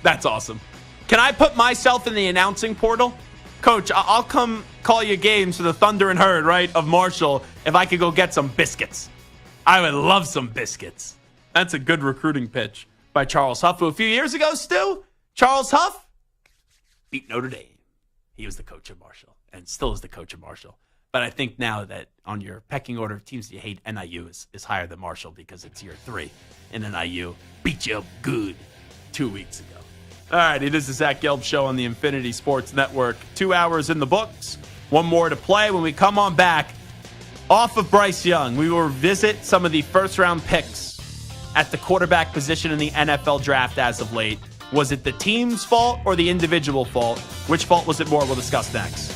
[SPEAKER 4] That's awesome. Can I put myself in the announcing portal? Coach, I'll come call you games for the Thunder and Herd, right, of Marshall if I could go get some biscuits. I would love some biscuits. That's a good recruiting pitch by Charles Huff, who a few years ago, Stu, Charles Huff beat Notre Dame. He was the coach of Marshall and still is the coach of Marshall. But I think now that on your pecking order of teams you hate, NIU is higher than Marshall because it's year 3. And NIU beat you up good 2 weeks ago. All right, it is the Zach Gelb Show on the Infinity Sports Network. 2 hours in the books. One more to play. When we come on back, off of Bryce Young, we will revisit some of the first-round picks at the quarterback position in the NFL draft as of late. Was it the team's fault or the individual fault? Which fault was it more? We'll discuss next.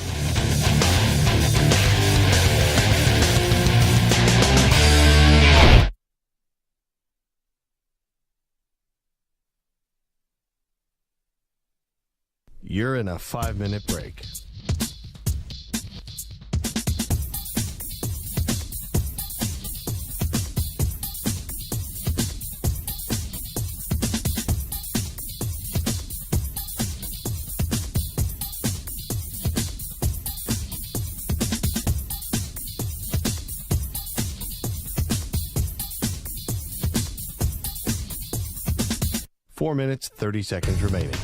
[SPEAKER 1] You're in a 5-minute break. Four minutes, 30 seconds remaining.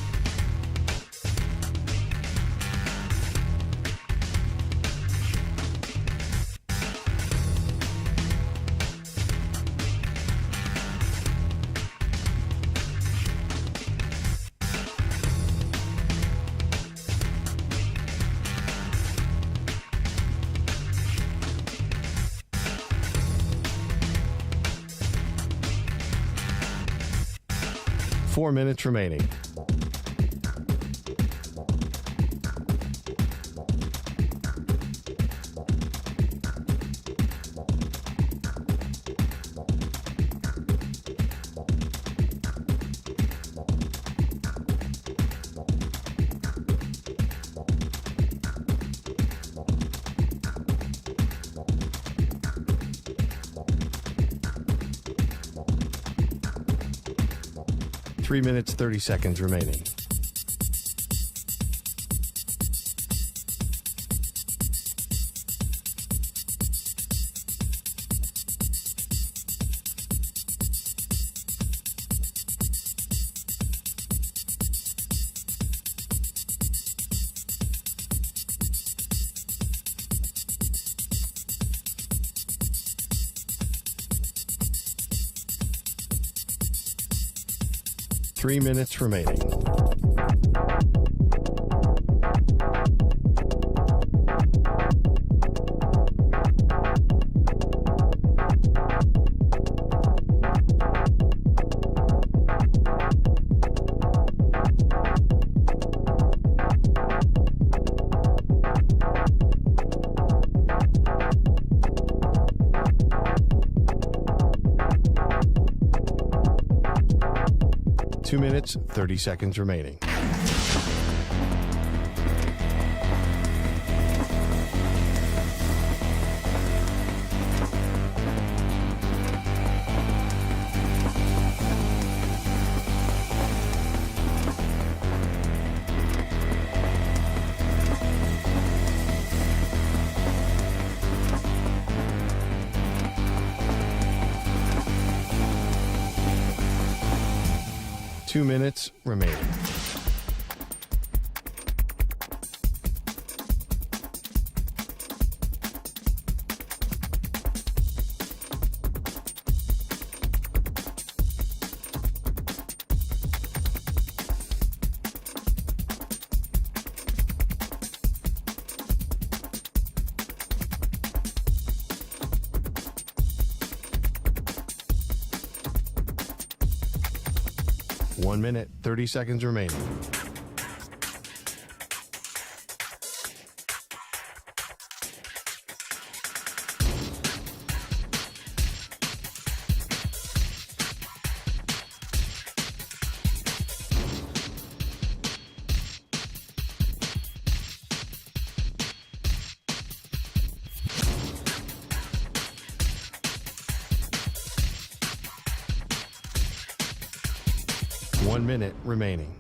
[SPEAKER 1] Four minutes remaining. 3 minutes, 30 seconds remaining. Three minutes remaining. Two minutes, 30 seconds remaining. Two minutes remaining. One minute, 30 seconds remaining. One minute remaining.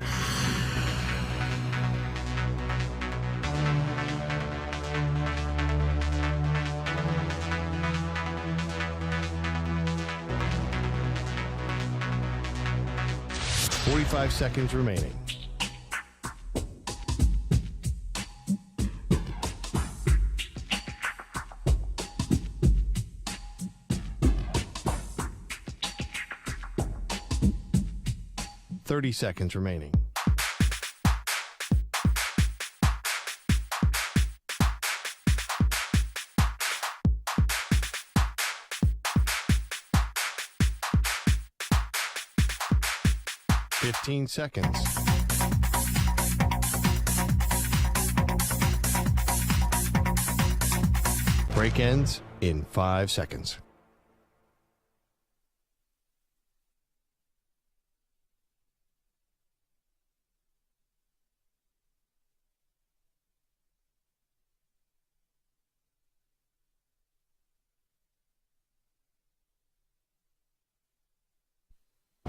[SPEAKER 1] Forty-five seconds remaining. Thirty seconds remaining. Fifteen seconds. Break ends in 5 seconds.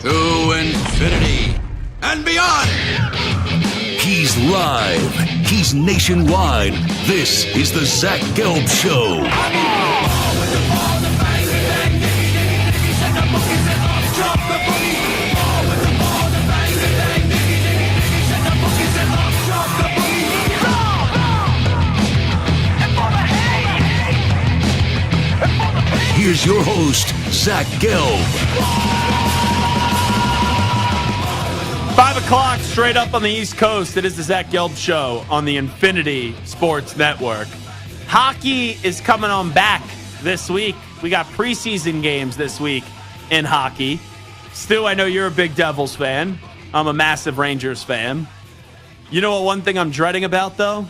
[SPEAKER 3] To infinity and beyond. He's live. He's nationwide. This is the Zach Gelb Show. Here's your host, Zach Gelb.
[SPEAKER 4] 5 o'clock, straight up on the East Coast. It is the Zach Gelb Show on the Infinity Sports Network. Hockey is coming on back this week. We got preseason games this week in hockey. Stu, I know you're a big Devils fan. I'm a massive Rangers fan. You know what one thing I'm dreading about, though?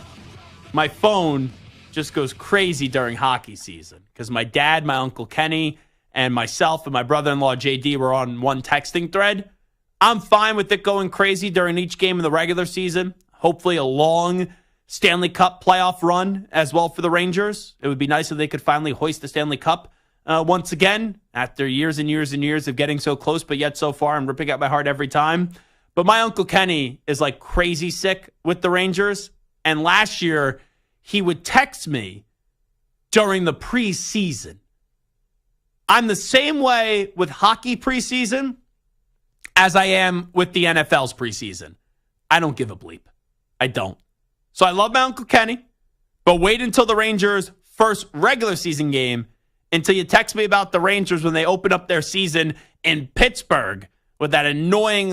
[SPEAKER 4] My phone just goes crazy during hockey season because my dad, my Uncle Kenny, and myself and my brother-in-law, JD, were on one texting thread. I'm fine with it going crazy during each game in the regular season. Hopefully a long Stanley Cup playoff run as well for the Rangers. It would be nice if they could finally hoist the Stanley Cup once again, after years and years and years of getting so close, but yet so far and ripping out my heart every time. But my Uncle Kenny is like crazy sick with the Rangers. And last year, he would text me during the preseason. I'm the same way with hockey preseason as I am with the NFL's preseason. I don't give a bleep. I don't. So I love my Uncle Kenny, but wait until the Rangers' first regular season game until you text me about the Rangers when they open up their season in Pittsburgh with that annoying,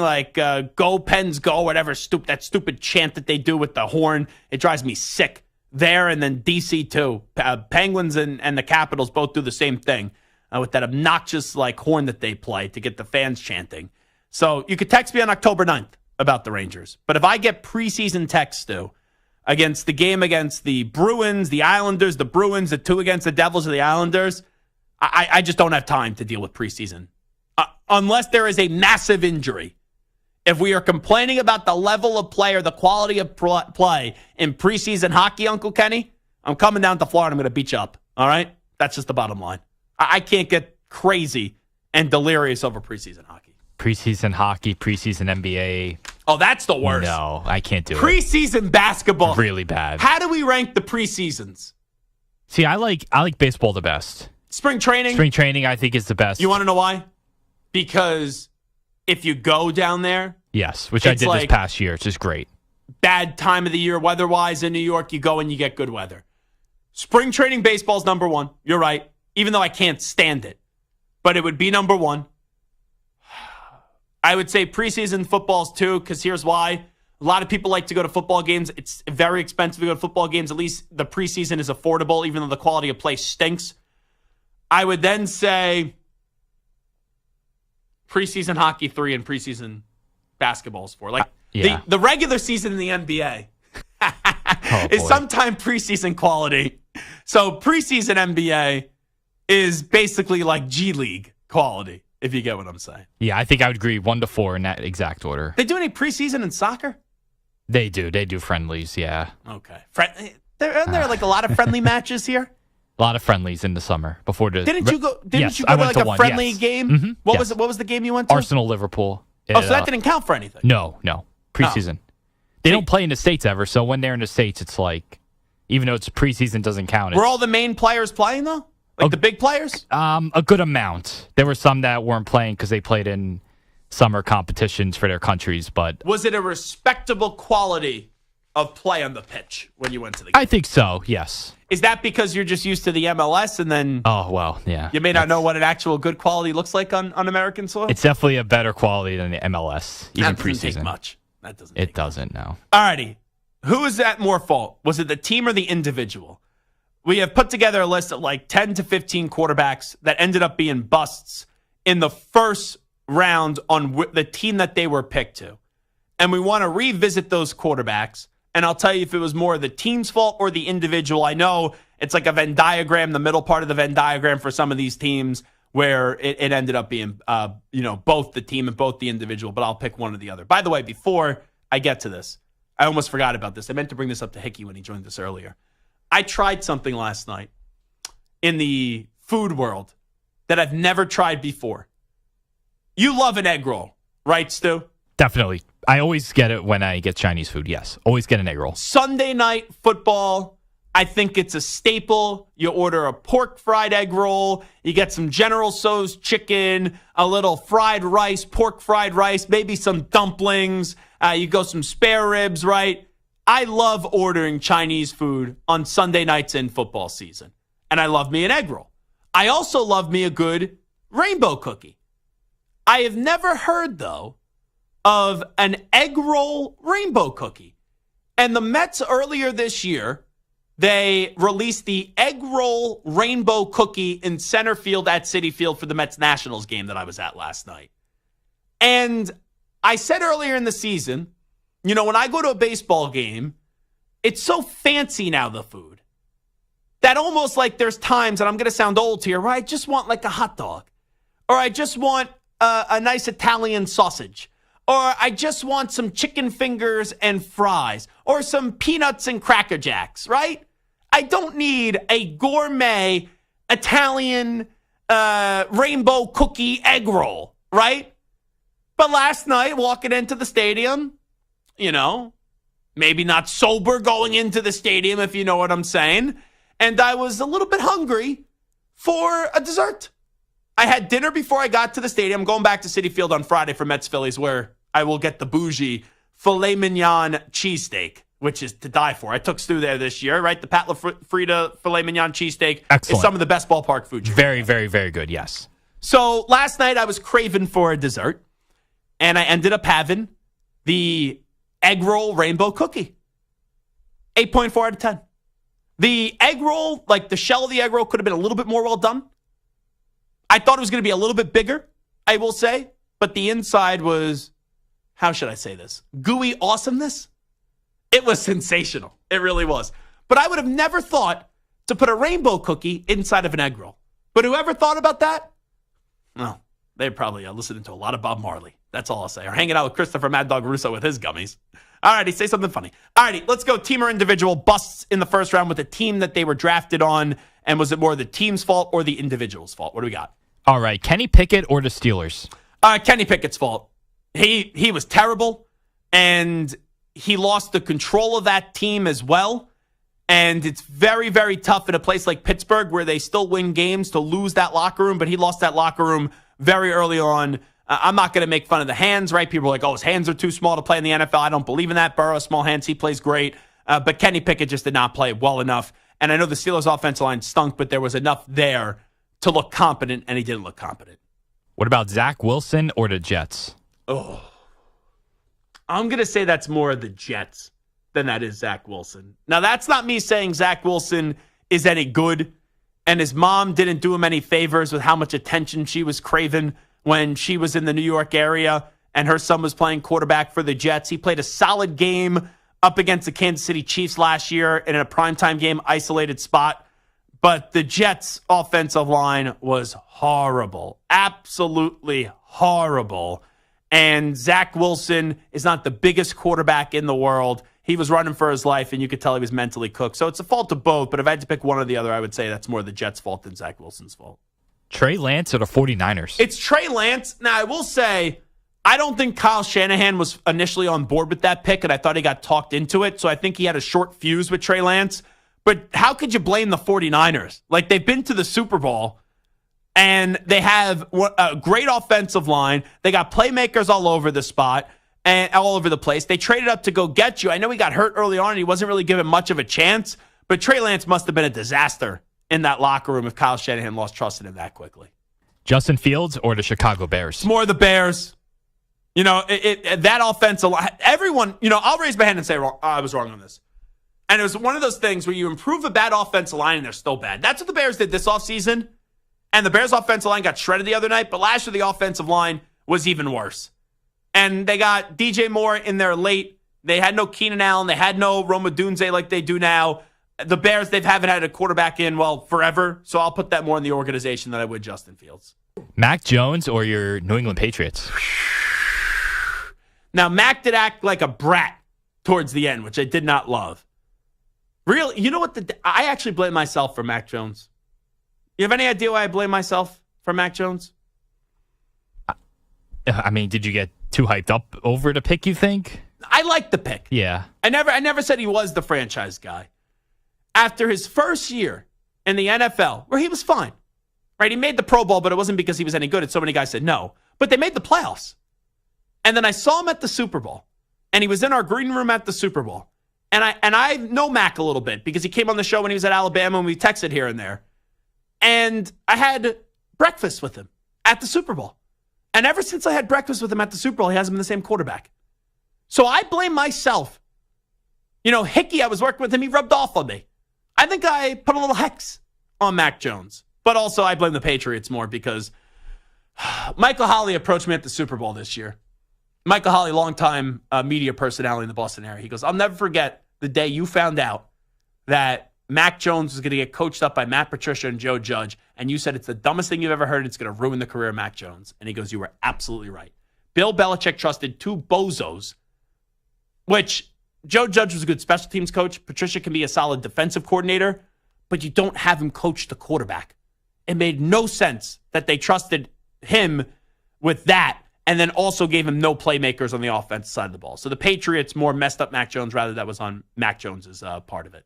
[SPEAKER 4] go Pens go, whatever, that stupid chant that they do with the horn. It drives me sick there, and then DC too. Penguins and the Capitals both do the same thing with that obnoxious horn that they play to get the fans chanting. So you could text me on October 9th about the Rangers. But if I get preseason texts, Stu, against the game against the Bruins, the Islanders, the Bruins, the 2 against the Devils or the Islanders, I just don't have time to deal with preseason. Unless there is a massive injury. If we are complaining about the level of play or the quality of play in preseason hockey, Uncle Kenny, I'm coming down to Florida. I'm going to beat you up. All right? That's just the bottom line. I can't get crazy and delirious over preseason hockey.
[SPEAKER 5] Preseason hockey, preseason NBA.
[SPEAKER 4] Oh, that's the worst.
[SPEAKER 5] No, I can't do it.
[SPEAKER 4] Preseason basketball.
[SPEAKER 5] Really bad.
[SPEAKER 4] How do we rank the preseasons?
[SPEAKER 5] See, I like baseball the best.
[SPEAKER 4] Spring training?
[SPEAKER 5] Spring training, I think, is the best.
[SPEAKER 4] You want to know why? Because if you go down there.
[SPEAKER 5] Yes, which I did this past year. It's just great.
[SPEAKER 4] Bad time of the year weather-wise in New York, you go and you get good weather. Spring training baseball is number one. You're right. Even though I can't stand it. But it would be number one. I would say preseason footballs too, because here's why. A lot of people like to go to football games. It's very expensive to go to football games. At least the preseason is affordable, even though the quality of play stinks. I would then say preseason hockey 3 and preseason basketball is 4. The regular season in the NBA is sometime preseason quality. So preseason NBA is basically like G League quality, if you get what I'm saying.
[SPEAKER 5] Yeah, I think I would agree 1 to 4 in that exact order.
[SPEAKER 4] They do any preseason in soccer?
[SPEAKER 5] They do. They do friendlies, yeah.
[SPEAKER 4] Okay. Aren't there a lot of friendly matches here?
[SPEAKER 5] A lot of friendlies in the summer before the.
[SPEAKER 4] Didn't you go to a
[SPEAKER 5] one,
[SPEAKER 4] friendly
[SPEAKER 5] yes.
[SPEAKER 4] game?
[SPEAKER 5] Mm-hmm.
[SPEAKER 4] What was the game you went to?
[SPEAKER 5] Arsenal Liverpool.
[SPEAKER 4] So that didn't count for anything.
[SPEAKER 5] No. Preseason. They don't play in the States ever, so when they're in the States, it's like, even though it's preseason, doesn't count.
[SPEAKER 4] Were all the main players playing though? The big players?
[SPEAKER 5] A good amount. There were some that weren't playing because they played in summer competitions for their countries, but
[SPEAKER 4] was it a respectable quality of play on the pitch when you went to the game?
[SPEAKER 5] I think so, yes.
[SPEAKER 4] Is that because you're just used to the MLS and then...
[SPEAKER 5] Oh, well, yeah.
[SPEAKER 4] You may not know what an actual good quality looks like on American soil?
[SPEAKER 5] It's definitely a better quality than the MLS, even
[SPEAKER 4] that doesn't
[SPEAKER 5] preseason.
[SPEAKER 4] Take much.
[SPEAKER 5] It doesn't, no.
[SPEAKER 4] All righty. Who is at more fault? Was it the team or the individual? We have put together a list of 10 to 15 quarterbacks that ended up being busts in the first round on the team that they were picked to. And we want to revisit those quarterbacks. And I'll tell you if it was more the team's fault or the individual. I know it's like a Venn diagram, the middle part of the Venn diagram for some of these teams where it ended up being, both the team and both the individual, but I'll pick one or the other. By the way, before I get to this, I almost forgot about this. I meant to bring this up to Hickey when he joined us earlier. I tried something last night in the food world that I've never tried before. You love an egg roll, right, Stu?
[SPEAKER 5] Definitely. I always get it when I get Chinese food, yes. Always get an egg roll.
[SPEAKER 4] Sunday night football, I think it's a staple. You order a pork fried egg roll. You get some General Tso's chicken, a little fried rice, pork fried rice, maybe some dumplings. You go some spare ribs, right? I love ordering Chinese food on Sunday nights in football season. And I love me an egg roll. I also love me a good rainbow cookie. I have never heard, though, of an egg roll rainbow cookie. And the Mets earlier this year, they released the egg roll rainbow cookie in center field at Citi Field for the Mets Nationals game that I was at last night. And I said earlier in the season, when I go to a baseball game, it's so fancy now, the food, that almost there's times, and I'm going to sound old here, where I just want a hot dog, or I just want a nice Italian sausage, or I just want some chicken fingers and fries, or some peanuts and Cracker Jacks, right? I don't need a gourmet Italian, rainbow cookie egg roll, right? But last night, walking into the stadium, maybe not sober going into the stadium, if you know what I'm saying, and I was a little bit hungry for a dessert. I had dinner before I got to the stadium. I'm going back to Citi Field on Friday for Mets Phillies, where I will get the bougie filet mignon cheesesteak, which is to die for. I took Stu there this year, right? The Pat LaFrida filet mignon cheesesteak is some of the best ballpark food.
[SPEAKER 5] Very, very, very good, yes.
[SPEAKER 4] So last night I was craving for a dessert, and I ended up having the egg roll rainbow cookie. 8.4 out of 10. The egg roll, like the shell of the egg roll, could have been a little bit more well done. I thought it was going to be a little bit bigger, I will say, but the inside was, how should I say this? Gooey awesomeness. It was sensational. It really was. But I would have never thought to put a rainbow cookie inside of an egg roll. But whoever thought about that, well, they're probably listening to a lot of Bob Marley. That's all I'll say. Or hanging out with Christopher Mad Dog Russo with his gummies. All righty, say something funny. All righty, let's go team or individual busts in the first round with the team that they were drafted on. And was it more the team's fault or the individual's fault? What do we got?
[SPEAKER 5] All right, Kenny Pickett or the Steelers?
[SPEAKER 4] Kenny Pickett's fault. He was terrible, and he lost the control of that team as well. And it's very, very tough in a place like Pittsburgh where they still win games to lose that locker room, but he lost that locker room very early on. I'm not going to make fun of the hands, right? People are like, oh, his hands are too small to play in the NFL. I don't believe in that. Burrow, small hands, he plays great. But Kenny Pickett just did not play well enough. And I know the Steelers' offensive line stunk, but there was enough there to look competent, and he didn't look competent.
[SPEAKER 5] What about Zach Wilson or the Jets?
[SPEAKER 4] Oh, I'm going to say that's more the Jets than that is Zach Wilson. Now, that's not me saying Zach Wilson is any good, and his mom didn't do him any favors with how much attention she was craving when she was in the New York area and her son was playing quarterback for the Jets. He played a solid game up against the Kansas City Chiefs last year in a primetime game, isolated spot. But the Jets' offensive line was horrible, absolutely horrible. And Zach Wilson is not the biggest quarterback in the world. He was running for his life, and you could tell he was mentally cooked. So it's a fault of both, but if I had to pick one or the other, I would say that's more the Jets' fault than Zach Wilson's fault.
[SPEAKER 5] Trey Lance or the 49ers?
[SPEAKER 4] It's Trey Lance. Now, I will say, I don't think Kyle Shanahan was initially on board with that pick, and I thought he got talked into it. So I think he had a short fuse with Trey Lance. But how could you blame the 49ers? Like, they've been to the Super Bowl, and they have a great offensive line. They got playmakers all over the spot and all over the place. They traded up to go get you. I know he got hurt early on, and he wasn't really given much of a chance. But Trey Lance must have been a disaster in that locker room if Kyle Shanahan lost trust in him that quickly.
[SPEAKER 5] Justin Fields or the Chicago Bears?
[SPEAKER 4] It's more the Bears. That offensive line, everyone, I'll raise my hand and say I was wrong on this. And it was one of those things where you improve a bad offensive line and they're still bad. That's what the Bears did this offseason. And the Bears' offensive line got shredded the other night, but last year the offensive line was even worse. And they got DJ Moore in there late. They had no Keenan Allen. They had no Roma Dunze like they do now. The Bears, they haven't had a quarterback in, forever. So I'll put that more in the organization than I would Justin Fields.
[SPEAKER 5] Mac Jones or your New England Patriots?
[SPEAKER 4] Now, Mac did act like a brat towards the end, which I did not love. Really, you know what? I actually blame myself for Mac Jones. You have any idea why I blame myself for Mac Jones?
[SPEAKER 5] I mean, did you get too hyped up over the pick, you think?
[SPEAKER 4] I like the pick.
[SPEAKER 5] Yeah.
[SPEAKER 4] I never said he was the franchise guy. After his first year in the NFL, where he was fine, right? He made the Pro Bowl, but it wasn't because he was any good. And so many guys said no. But they made the playoffs. And then I saw him at the Super Bowl. And he was in our green room at the Super Bowl. And I know Mac a little bit because he came on the show when he was at Alabama and we texted here and there. And I had breakfast with him at the Super Bowl. And ever since I had breakfast with him at the Super Bowl, he hasn't been the same quarterback. So I blame myself. Hickey, I was working with him. He rubbed off on me. I think I put a little hex on Mac Jones. But also I blame the Patriots more because Michael Holley approached me at the Super Bowl this year. Michael Holley, longtime media personality in the Boston area. He goes, I'll never forget the day you found out that Mac Jones was going to get coached up by Matt Patricia and Joe Judge, and you said it's the dumbest thing you've ever heard. It's going to ruin the career of Mac Jones. And he goes, you were absolutely right. Bill Belichick trusted two bozos, which Joe Judge was a good special teams coach. Patricia can be a solid defensive coordinator, but you don't have him coach the quarterback. It made no sense that they trusted him with that and then also gave him no playmakers on the offensive side of the ball. So the Patriots more messed up Mac Jones rather that was on Mac Jones's part of it.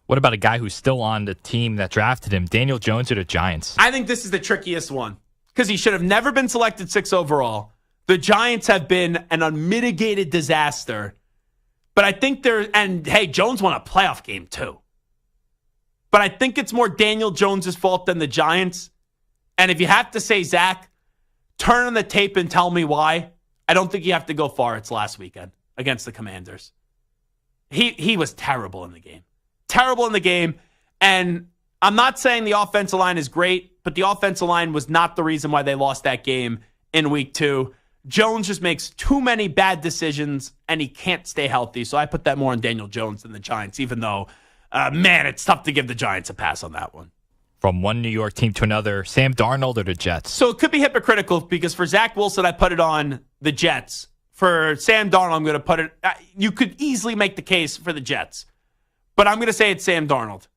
[SPEAKER 5] What about a guy who's still on the team that drafted him, Daniel Jones or the Giants?
[SPEAKER 4] I think this is the trickiest one because he should have never been selected 6 overall. The Giants have been an unmitigated disaster. But I think hey, Jones won a playoff game too. But I think it's more Daniel Jones' fault than the Giants. And if you have to say, Zach, turn on the tape and tell me why, I don't think you have to go far. It's last weekend against the Commanders. He was terrible in the game. Terrible in the game. And I'm not saying the offensive line is great, but the offensive line was not the reason why they lost that game in week 2. Jones just makes too many bad decisions, and he can't stay healthy. So I put that more on Daniel Jones than the Giants, even though, man, it's tough to give the Giants a pass on that one.
[SPEAKER 5] From one New York team to another, Sam Darnold or the Jets?
[SPEAKER 4] So it could be hypocritical because for Zach Wilson, I put it on the Jets. For Sam Darnold, I'm going to put it, you could easily make the case for the Jets, but I'm going to say it's Sam Darnold.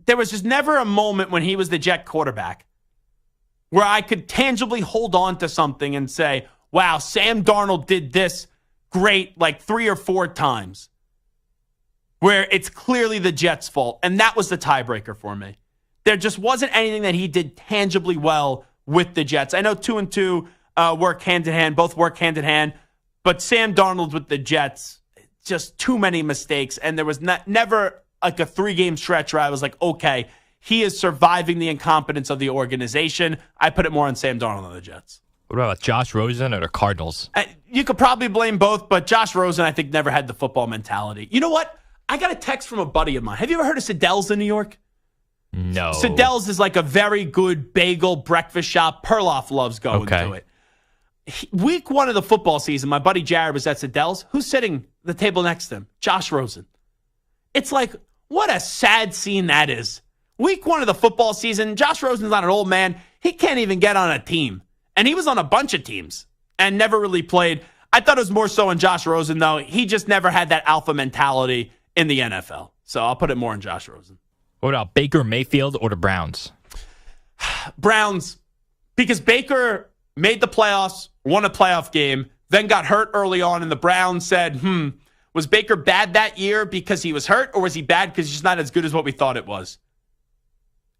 [SPEAKER 4] There was just never a moment when he was the Jet quarterback where I could tangibly hold on to something and say, wow, Sam Darnold did this great like 3 or 4 times, where it's clearly the Jets' fault. And that was the tiebreaker for me. There just wasn't anything that he did tangibly well with the Jets. I know 2 and 2 work hand in hand, both work hand in hand, but Sam Darnold with the Jets, just too many mistakes. And there was never like a 3-game stretch where I was like, okay, he is surviving the incompetence of the organization. I put it more on Sam Darnold than the Jets.
[SPEAKER 5] What about Josh Rosen or the Cardinals?
[SPEAKER 4] You could probably blame both, but Josh Rosen, I think, never had the football mentality. You know what? I got a text from a buddy of mine. Have you ever heard of Siddell's in New York?
[SPEAKER 5] No.
[SPEAKER 4] Siddell's is like a very good bagel breakfast shop. Perloff loves going to it. Week 1 of the football season, my buddy Jared was at Siddell's. Who's sitting at the table next to him? Josh Rosen. It's like, what a sad scene that is. Week 1 of the football season, Josh Rosen's not an old man. He can't even get on a team. And he was on a bunch of teams and never really played. I thought it was more so in Josh Rosen, though. He just never had that alpha mentality in the NFL. So I'll put it more in Josh Rosen.
[SPEAKER 5] What about Baker Mayfield or the Browns?
[SPEAKER 4] Browns, because Baker made the playoffs, won a playoff game, then got hurt early on, and the Browns said, was Baker bad that year because he was hurt, or was he bad because he's just not as good as what we thought it was?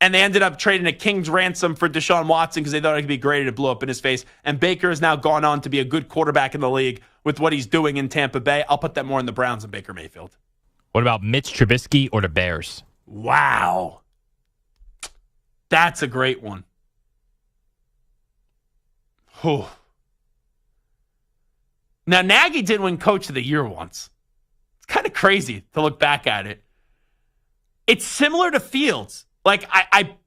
[SPEAKER 4] And they ended up trading a king's ransom for Deshaun Watson because they thought it could be great, and it blew up in his face. And Baker has now gone on to be a good quarterback in the league with what he's doing in Tampa Bay. I'll put that more in the Browns than Baker Mayfield.
[SPEAKER 5] What about Mitch Trubisky or the Bears?
[SPEAKER 4] Wow. That's a great one. Whew. Now, Nagy did win Coach of the Year once. It's kind of crazy to look back at it. It's similar to Fields. Like,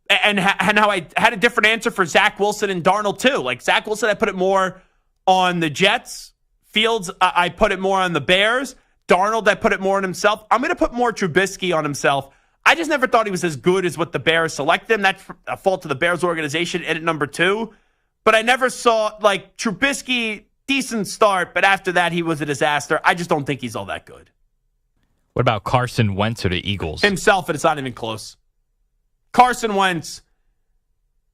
[SPEAKER 4] and how I had a different answer for Zach Wilson and Darnold, too. Like, Zach Wilson, I put it more on the Jets. Fields, I put it more on the Bears. Darnold, I put it more on himself. I'm going to put more Trubisky on himself. I just never thought he was as good as what the Bears selected him. That's a fault of the Bears organization and at number 2. But I never saw, like, Trubisky, decent start, but after that, he was a disaster. I just don't think he's all that good.
[SPEAKER 5] What about Carson Wentz or the Eagles?
[SPEAKER 4] Himself, and it's not even close. Carson Wentz,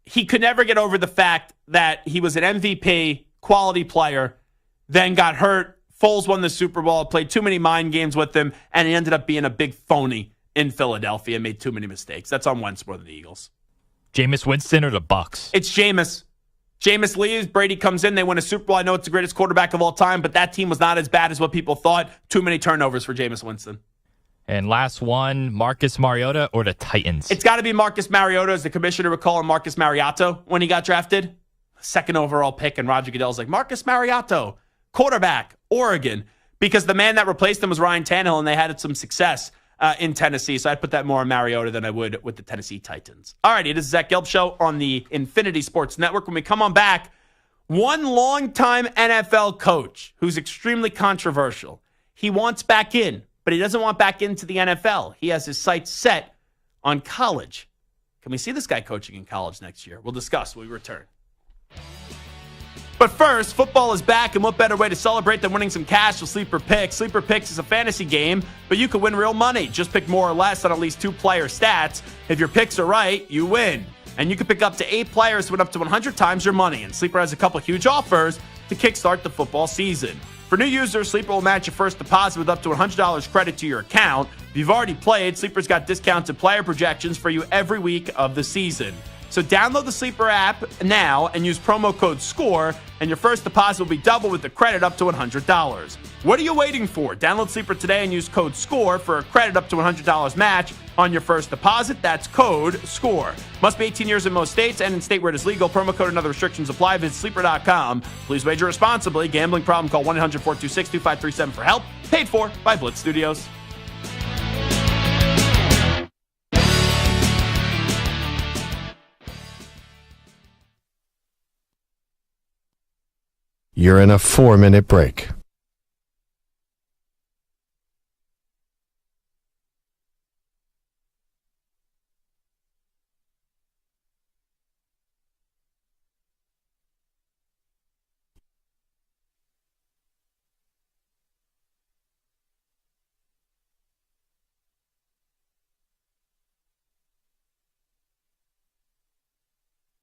[SPEAKER 4] he could never get over the fact that he was an MVP, quality player, then got hurt. Foles won the Super Bowl, played too many mind games with him, and he ended up being a big phony in Philadelphia and made too many mistakes. That's on Wentz more than the Eagles.
[SPEAKER 5] Jameis Winston or the Bucks?
[SPEAKER 4] It's Jameis. Jameis leaves, Brady comes in, they win a Super Bowl. I know it's the greatest quarterback of all time, but that team was not as bad as what people thought. Too many turnovers for Jameis Winston.
[SPEAKER 5] And last one, Marcus Mariota or the Titans?
[SPEAKER 4] It's got to be Marcus Mariota, as the commissioner would call him Marcus Mariotto when he got drafted. 2nd overall pick, and Roger Goodell's like, Marcus Mariotto, quarterback, Oregon, because the man that replaced him was Ryan Tannehill, and they had some success in Tennessee. So I'd put that more on Mariota than I would with the Tennessee Titans. All righty, this is Zach Gelb Show on the Infinity Sports Network. When we come on back, one longtime NFL coach who's extremely controversial. He wants back in, but he doesn't want back into the NFL. He has his sights set on college. Can we see this guy coaching in college next year? We'll discuss when we return. But first, football is back, and what better way to celebrate than winning some cash with Sleeper Picks? Sleeper Picks is a fantasy game, but you can win real money. Just pick more or less on at least 2 player stats. If your picks are right, you win. and you can pick up to 8 players to win up to 100 times your money. And Sleeper has a couple huge offers to kickstart the football season. For new users, Sleeper will match your first deposit with up to $100 credit to your account. If you've already played, Sleeper's got discounted player projections for you every week of the season. So download the Sleeper app now and use promo code SCORE, and your first deposit will be double with the credit up to $100. What are you waiting for? Download Sleeper today and use code SCORE for a credit up to $100 match on your first deposit. That's code SCORE. Must be 18 years in most states and in state where it is legal. Promo code and other restrictions apply. Visit sleeper.com. Please wager responsibly. Gambling problem? Call 1-800-426-2537 for help. Paid for by Blitz Studios.
[SPEAKER 1] You're in a 4-minute break.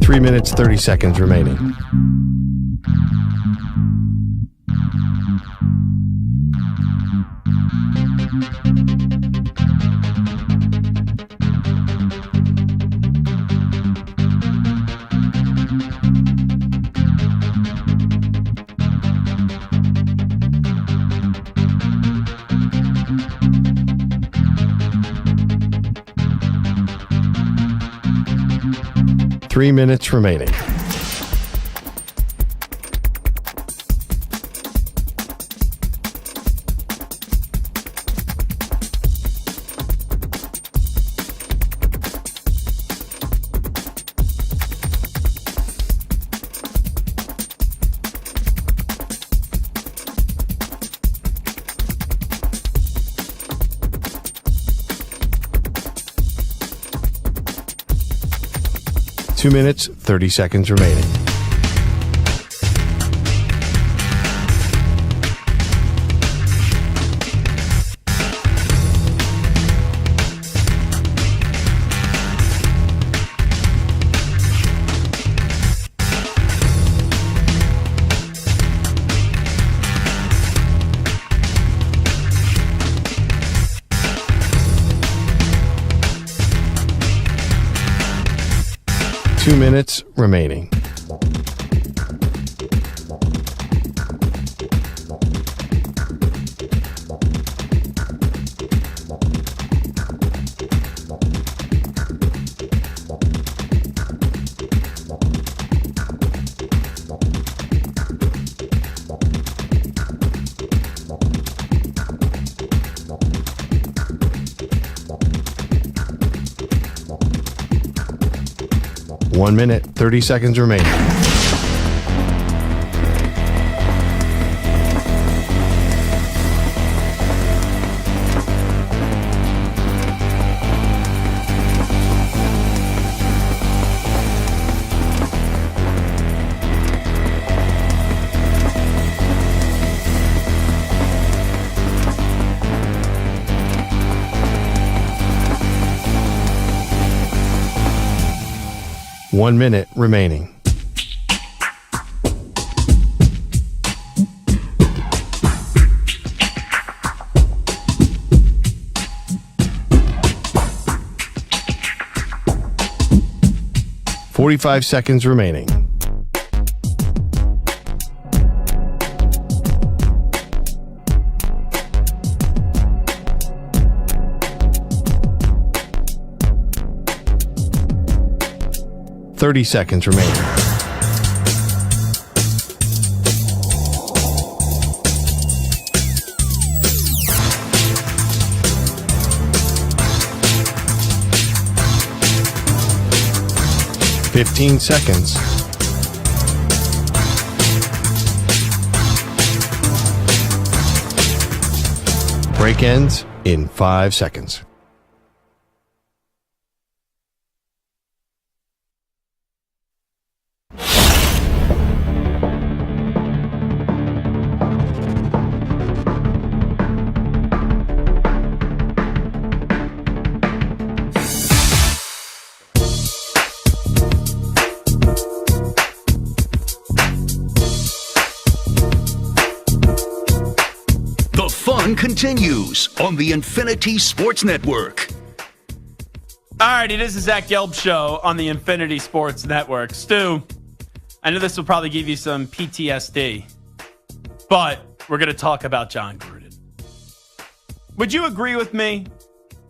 [SPEAKER 1] Three minutes, 30 seconds remaining. Three minutes remaining. Two minutes, 30 seconds remaining. Two minutes remaining. One minute, 30 seconds remaining. One minute remaining. Forty-five seconds remaining. Thirty seconds remaining. Fifteen seconds. Break ends in 5 seconds.
[SPEAKER 3] continues on the Infinity Sports Network.
[SPEAKER 4] All right, it is the Zach Gelb Show on the Infinity Sports Network. Stu, I know this will probably give you some PTSD, but we're going to talk about Jon Gruden. Would you agree with me?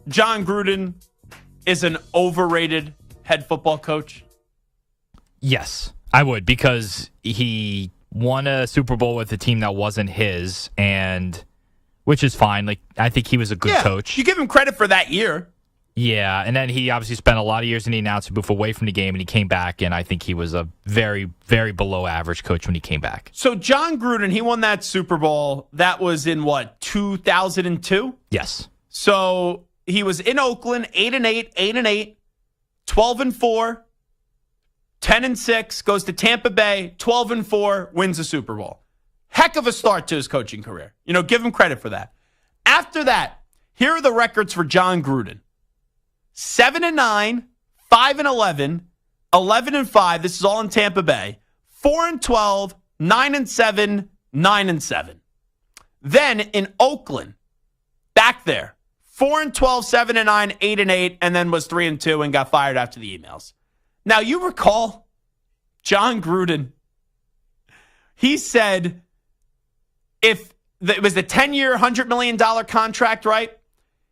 [SPEAKER 4] Jon Gruden is an overrated head football coach?
[SPEAKER 5] Yes, I would, because he won a Super Bowl with a team that wasn't his, and which is fine. Like, I think he was a good coach.
[SPEAKER 4] You give him credit for that year.
[SPEAKER 5] Yeah, and then he obviously spent a lot of years in the announcer booth away from the game, and he came back, and I think he was a very, very below average coach when he came back.
[SPEAKER 4] So Jon Gruden, he won that Super Bowl. That was in, 2002?
[SPEAKER 5] Yes.
[SPEAKER 4] So he was in Oakland, 8-8, 12-4, 10-6, goes to Tampa Bay, 12-4, wins the Super Bowl. Heck of a start to his coaching career. Give him credit for that. After that, here are the records for Jon Gruden. 7-9, 5-11, 11-5. This is all in Tampa Bay. 4-12, 9-7, 9-7. Then in Oakland, back there, 4-12, 7-9, 8-8, and then was 3-2 and got fired after the emails. Now you recall Jon Gruden. He said if it was a 10-year, $100 million contract, right?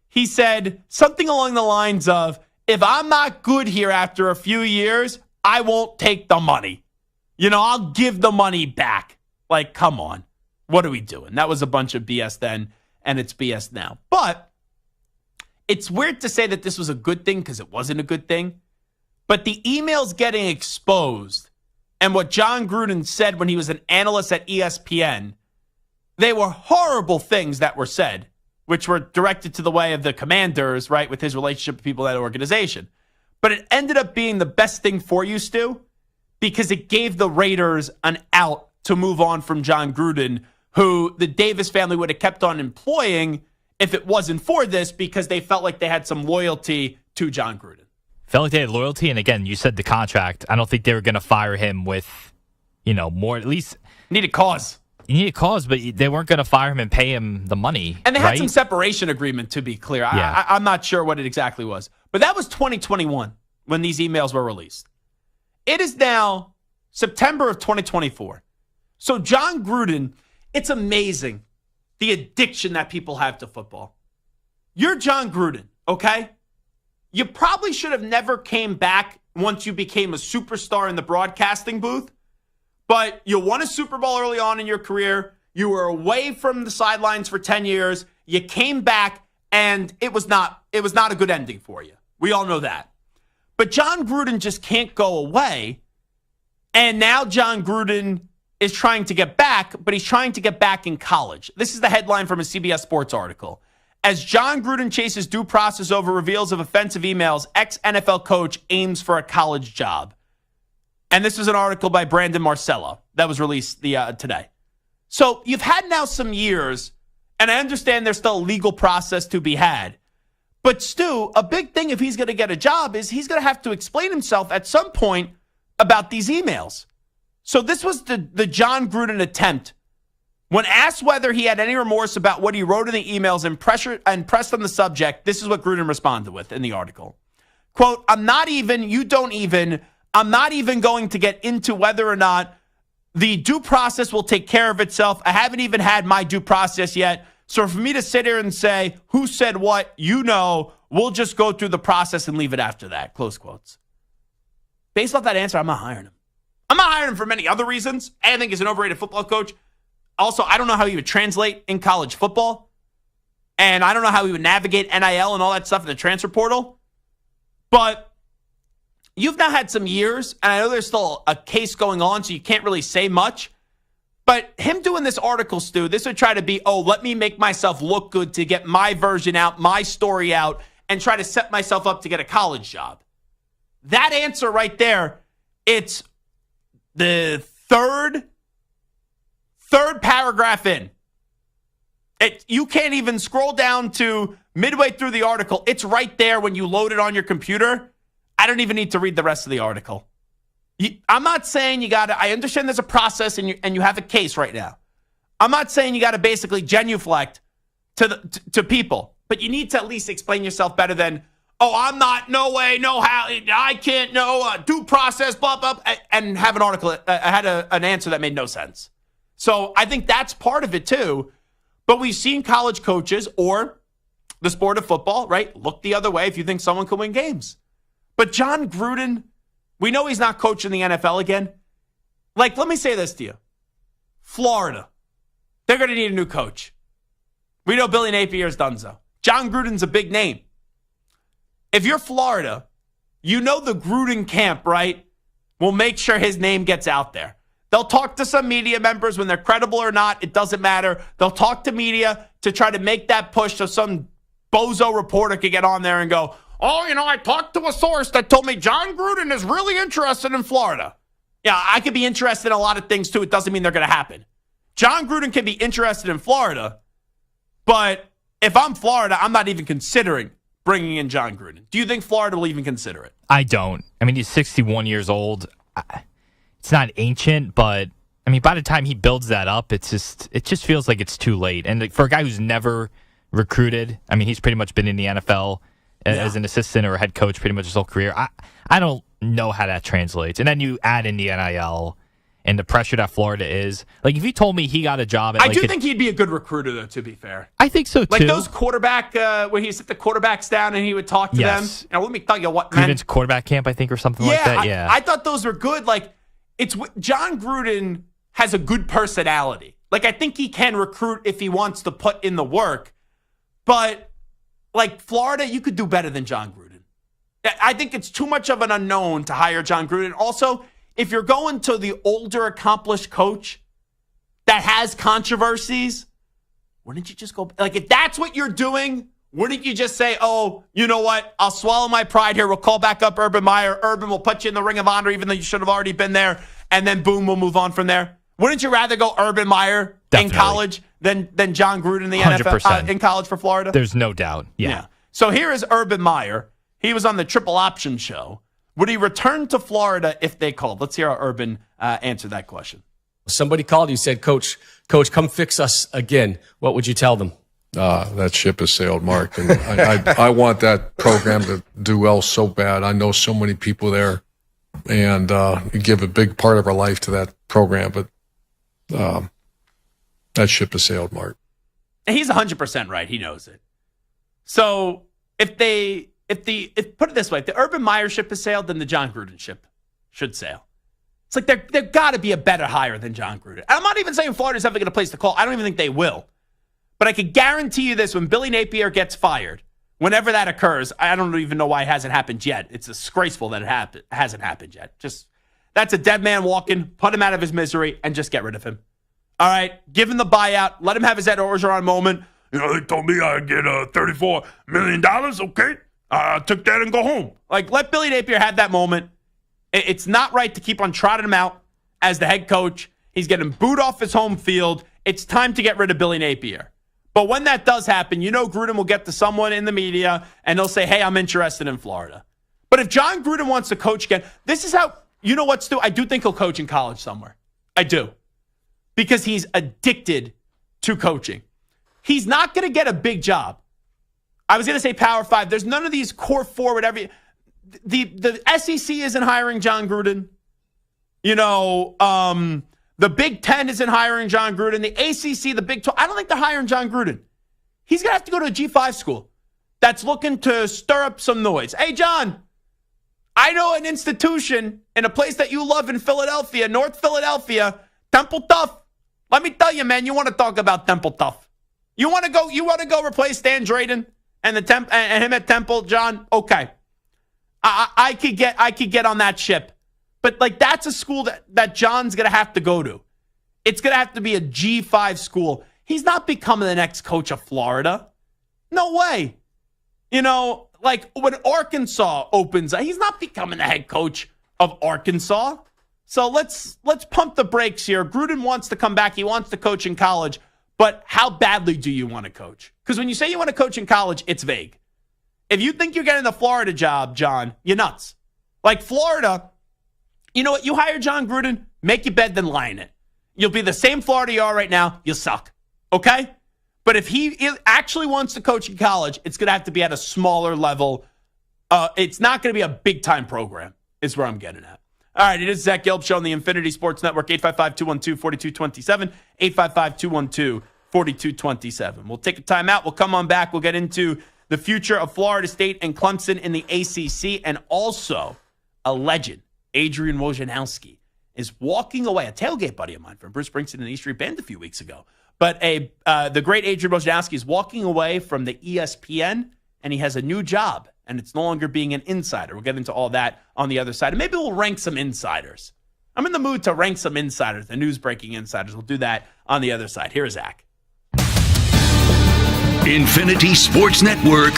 [SPEAKER 4] He said something along the lines of, if I'm not good here after a few years, I won't take the money. I'll give the money back. Like, come on. What are we doing? That was a bunch of BS then, and it's BS now. But it's weird to say that this was a good thing because it wasn't a good thing. But the emails getting exposed and what Jon Gruden said when he was an analyst at ESPN, they were horrible things that were said, which were directed to the way of the Commanders, right, with his relationship with people at that organization. But it ended up being the best thing for you, Stu, because it gave the Raiders an out to move on from Jon Gruden, who the Davis family would have kept on employing if it wasn't for this, because they felt like they had some loyalty to Jon Gruden.
[SPEAKER 5] Felt like they had loyalty, and again, you said the contract. I don't think they were going to fire him with, more, at least.
[SPEAKER 4] Need a cause.
[SPEAKER 5] You need a cause, but they weren't going to fire him and pay him the money.
[SPEAKER 4] And they had
[SPEAKER 5] right?
[SPEAKER 4] some separation agreement, to be clear.
[SPEAKER 5] Yeah.
[SPEAKER 4] I'm not sure what it exactly was. But that was 2021 when these emails were released. It is now September of 2024. So Jon Gruden, it's amazing the addiction that people have to football. You're Jon Gruden, okay? You probably should have never came back once you became a superstar in the broadcasting booth. But you won a Super Bowl early on in your career. You were away from the sidelines for 10 years. You came back, and it was not a good ending for you. We all know that. But Jon Gruden just can't go away. And now Jon Gruden is trying to get back, but he's trying to get back in college. This is the headline from a CBS Sports article. As Jon Gruden chases due process over reveals of offensive emails, ex-NFL coach aims for a college job. And this was an article by Brandon Marcello that was released today. So you've had now some years, and I understand there's still a legal process to be had. But Stu, a big thing if he's going to get a job is he's going to have to explain himself at some point about these emails. So this was the Jon Gruden attempt. When asked whether he had any remorse about what he wrote in the emails and pressed on the subject, this is what Gruden responded with in the article. Quote, I'm not even going to get into whether or not the due process will take care of itself. I haven't even had my due process yet. So for me to sit here and say, who said what, we'll just go through the process and leave it after that, close quotes. Based off that answer, I'm not hiring him. I'm not hiring him for many other reasons. I think he's an overrated football coach. Also, I don't know how he would translate in college football. And I don't know how he would navigate NIL and all that stuff in the transfer portal. But you've now had some years, and I know there's still a case going on, so you can't really say much. But him doing this article, Stu, this would try to be, let me make myself look good to get my version out, my story out, and try to set myself up to get a college job. That answer right there, it's the third paragraph in. You can't even scroll down to midway through the article. It's right there when you load it on your computer. I don't even need to read the rest of the article. I'm not saying you got to, I understand there's a process and you have a case right now. I'm not saying you got to basically genuflect to people. But you need to at least explain yourself better than, oh, I'm not, no way, no how, I can't, no due process, blah, blah, and have an article, an answer that made no sense. So I think that's part of it too. But we've seen college coaches or the sport of football, right, look the other way if you think someone can win games. But Jon Gruden, we know he's not coaching the NFL again. Like, let me say this to you. Florida, they're going to need a new coach. We know Billy Napier's done so. Jon Gruden's a big name. If you're Florida, you know the Gruden camp, right, will make sure his name gets out there. They'll talk to some media members when they're credible or not. It doesn't matter. They'll talk to media to try to make that push so some bozo reporter could get on there and go, oh, I talked to a source that told me Jon Gruden is really interested in Florida. Yeah, I could be interested in a lot of things, too. It doesn't mean they're going to happen. Jon Gruden can be interested in Florida, but if I'm Florida, I'm not even considering bringing in Jon Gruden. Do you think Florida will even consider it?
[SPEAKER 5] I don't. I mean, he's 61 years old. It's not ancient, but I mean, by the time he builds that up, it just feels like it's too late. And for a guy who's never recruited, I mean, he's pretty much been in the NFL as an assistant or a head coach pretty much his whole career. I don't know how that translates. And then you add in the NIL and the pressure that Florida is. Like, if you told me he got a job at
[SPEAKER 4] I do think he'd be a good recruiter, though, to be fair.
[SPEAKER 5] I think so, too.
[SPEAKER 4] Like those quarterback, where he sit the quarterbacks down and he would talk to them. Let me tell you what, man.
[SPEAKER 5] Gruden's quarterback camp, I think, or something like that. Yeah,
[SPEAKER 4] I thought those were good. Like, Jon Gruden has a good personality. Like, I think he can recruit if he wants to put in the work. But, like, Florida, you could do better than Jon Gruden. I think it's too much of an unknown to hire Jon Gruden. Also, if you're going to the older, accomplished coach that has controversies, wouldn't you just go? Like, if that's what you're doing, wouldn't you just say, oh, you know what? I'll swallow my pride here. We'll call back up Urban Meyer. Urban will put you in the Ring of Honor, even though you should have already been there. And then, boom, we'll move on from there. Wouldn't you rather go Urban Meyer in college than Jon Gruden in the
[SPEAKER 5] 100%.
[SPEAKER 4] NFL in college for Florida?
[SPEAKER 5] There's no doubt. Yeah.
[SPEAKER 4] So here is Urban Meyer. He was on the Triple Option Show. Would he return to Florida if they called? Let's hear how Urban answered that question.
[SPEAKER 2] Somebody called you, said, Coach, come fix us again. What would you tell them?
[SPEAKER 6] That ship has sailed, Mark. And I want that program to do well so bad. I know so many people there, and we give a big part of our life to that program. But that ship has sailed, Mark.
[SPEAKER 4] And he's 100% right. He knows it. So if put it this way, if the Urban Meyer ship has sailed, then the Jon Gruden ship should sail. It's like there got to be a better hire than Jon Gruden. And I'm not even saying Florida's ever going to place the call. I don't even think they will. But I could guarantee you this: when Billy Napier gets fired, whenever that occurs, I don't even know why it hasn't happened yet. It's disgraceful that it hasn't happened yet. Just that's a dead man walking. Put him out of his misery and just get rid of him. All right, give him the buyout. Let him have his Ed Orgeron moment. They told me I'd get $34 million. Okay. I took that and go home. Like, let Billy Napier have that moment. It's not right to keep on trotting him out as the head coach. He's getting booed off his home field. It's time to get rid of Billy Napier. But when that does happen, Gruden will get to someone in the media and they'll say, hey, I'm interested in Florida. But if Jon Gruden wants to coach again, this is how, you know what, Stu? I do think he'll coach in college somewhere. I do. Because he's addicted to coaching. He's not going to get a big job. I was going to say Power 5. There's none of these core four, whatever. The SEC isn't hiring Jon Gruden. The Big Ten isn't hiring Jon Gruden. The ACC, the Big 12, I don't think they're hiring Jon Gruden. He's going to have to go to a G5 school that's looking to stir up some noise. Hey, John, I know an institution in a place that you love in Philadelphia, North Philadelphia, Temple Tough. Let me tell you, man, you want to talk about Temple Tough. You want to go replace Stan Drayden and and him at Temple, John? Okay. I could get on that ship. But like that's a school that John's going to have to go to. It's going to have to be a G5 school. He's not becoming the next coach of Florida. No way. Like when Arkansas opens, he's not becoming the head coach of Arkansas. So let's pump the brakes here. Gruden wants to come back. He wants to coach in college. But how badly do you want to coach? Because when you say you want to coach in college, it's vague. If you think you're getting the Florida job, John, you're nuts. Like Florida, you know what? You hire Jon Gruden, make your bed, then lie in it. You'll be the same Florida you are right now. You suck. Okay? But if he actually wants to coach in college, it's going to have to be at a smaller level. It's not going to be a big-time program, is where I'm getting at. All right, it is Zach Gelb Show on the Infinity Sports Network, 855-212-4227, 855-212-4227. We'll take a timeout. We'll come on back. We'll get into the future of Florida State and Clemson in the ACC, and also a legend, Adrian Wojnarowski, is walking away. A tailgate buddy of mine from Bruce Springsteen and the East Street Band a few weeks ago. But the great Adrian Wojnarowski is walking away from the ESPN, and he has a new job, and it's no longer being an insider. We'll get into all that on the other side. And maybe we'll rank some insiders. I'm in the mood to rank some insiders, the news-breaking insiders. We'll do that on the other side. Here's Zach.
[SPEAKER 3] Infinity Sports Network,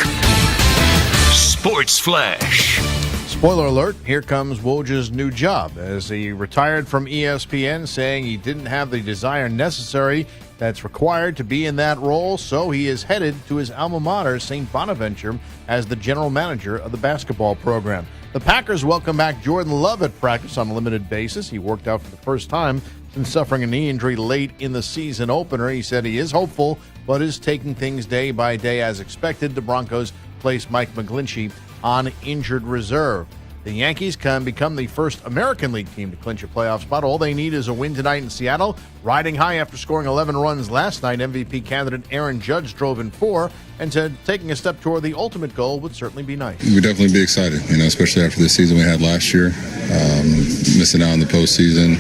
[SPEAKER 3] Sports Flash.
[SPEAKER 8] Spoiler alert, here comes Woj's new job as he retired from ESPN, saying he didn't have the desire necessary that's required to be in that role, so he is headed to his alma mater, St. Bonaventure, as the general manager of the basketball program. The Packers welcome back Jordan Love at practice on a limited basis. He worked out for the first time since suffering a knee injury late in the season opener. He said he is hopeful, but is taking things day by day as expected. The Broncos placed Mike McGlinchey on injured reserve. The Yankees can become the first American League team to clinch a playoff spot. All they need is a win tonight in Seattle. Riding high after scoring 11 runs last night, MVP candidate Aaron Judge drove in 4, and said taking a step toward the ultimate goal would certainly be nice.
[SPEAKER 7] We'd definitely be excited, especially after the season we had last year. Missing out on the postseason.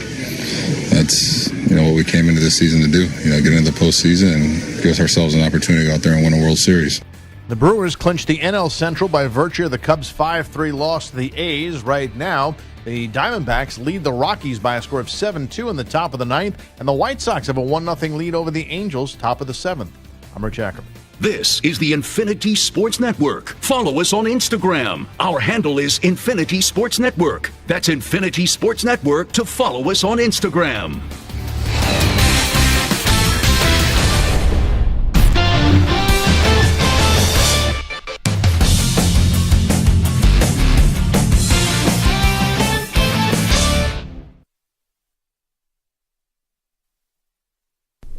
[SPEAKER 7] That's, what we came into this season to do, get into the postseason and give ourselves an opportunity to go out there and win a World Series.
[SPEAKER 8] The Brewers clinched the NL Central by virtue of the Cubs' 5-3 loss to the A's. Right now, the Diamondbacks lead the Rockies by a score of 7-2 in the top of the 9th, and the White Sox have a 1-0 lead over the Angels, top of the 7th. I'm Rich Ackerman.
[SPEAKER 3] This is the Infinity Sports Network. Follow us on Instagram. Our handle is Infinity Sports Network. That's Infinity Sports Network to follow us on Instagram.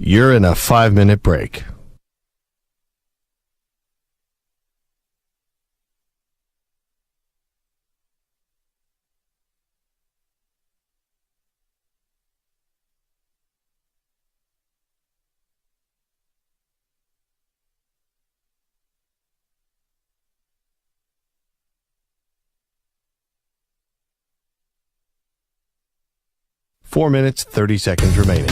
[SPEAKER 1] You're in a 5-minute break. Four minutes, 30 seconds remaining.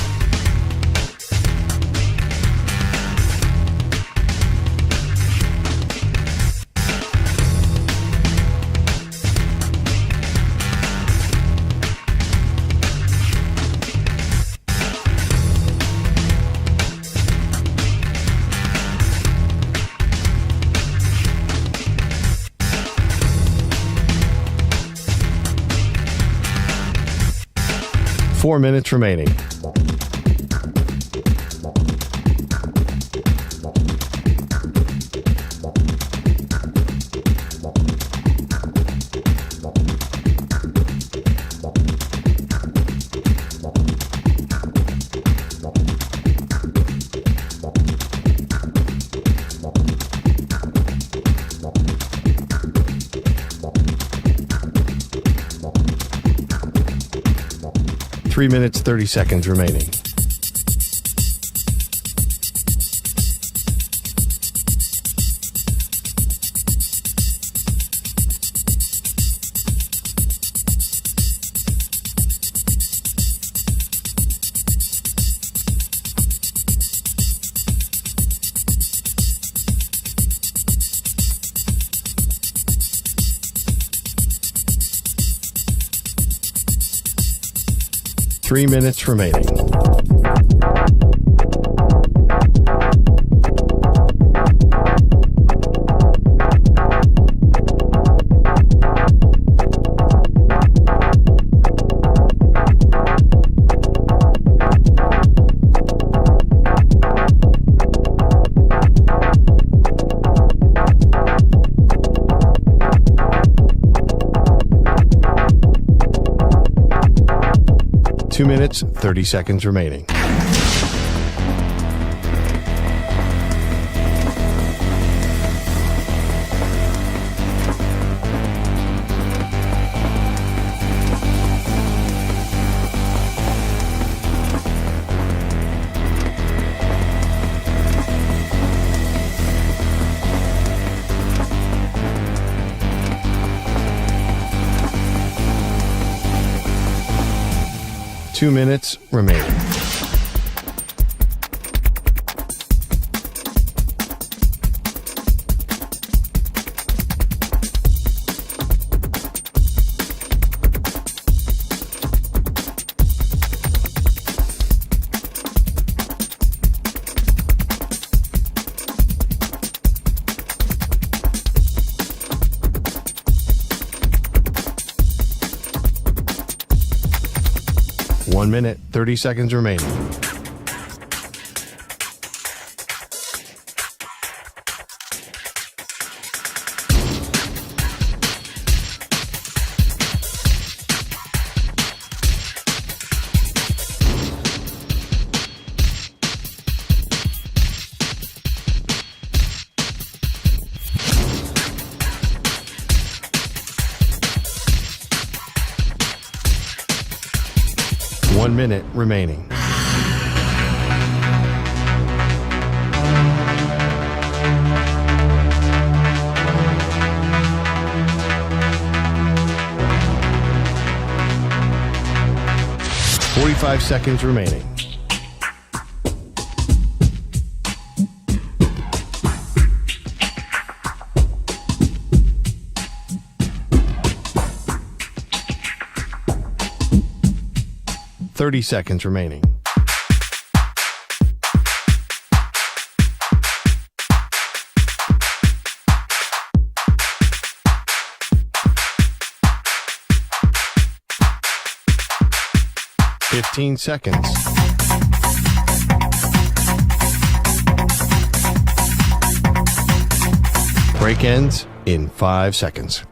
[SPEAKER 1] Four minutes remaining. Three minutes, 30 seconds remaining. Three minutes remaining. Two minutes, 30 seconds remaining. 2 minutes remaining. One minute, 30 seconds remaining. One minute remaining. Forty-five seconds remaining. Thirty seconds remaining. Fifteen seconds. Break ends in 5 seconds.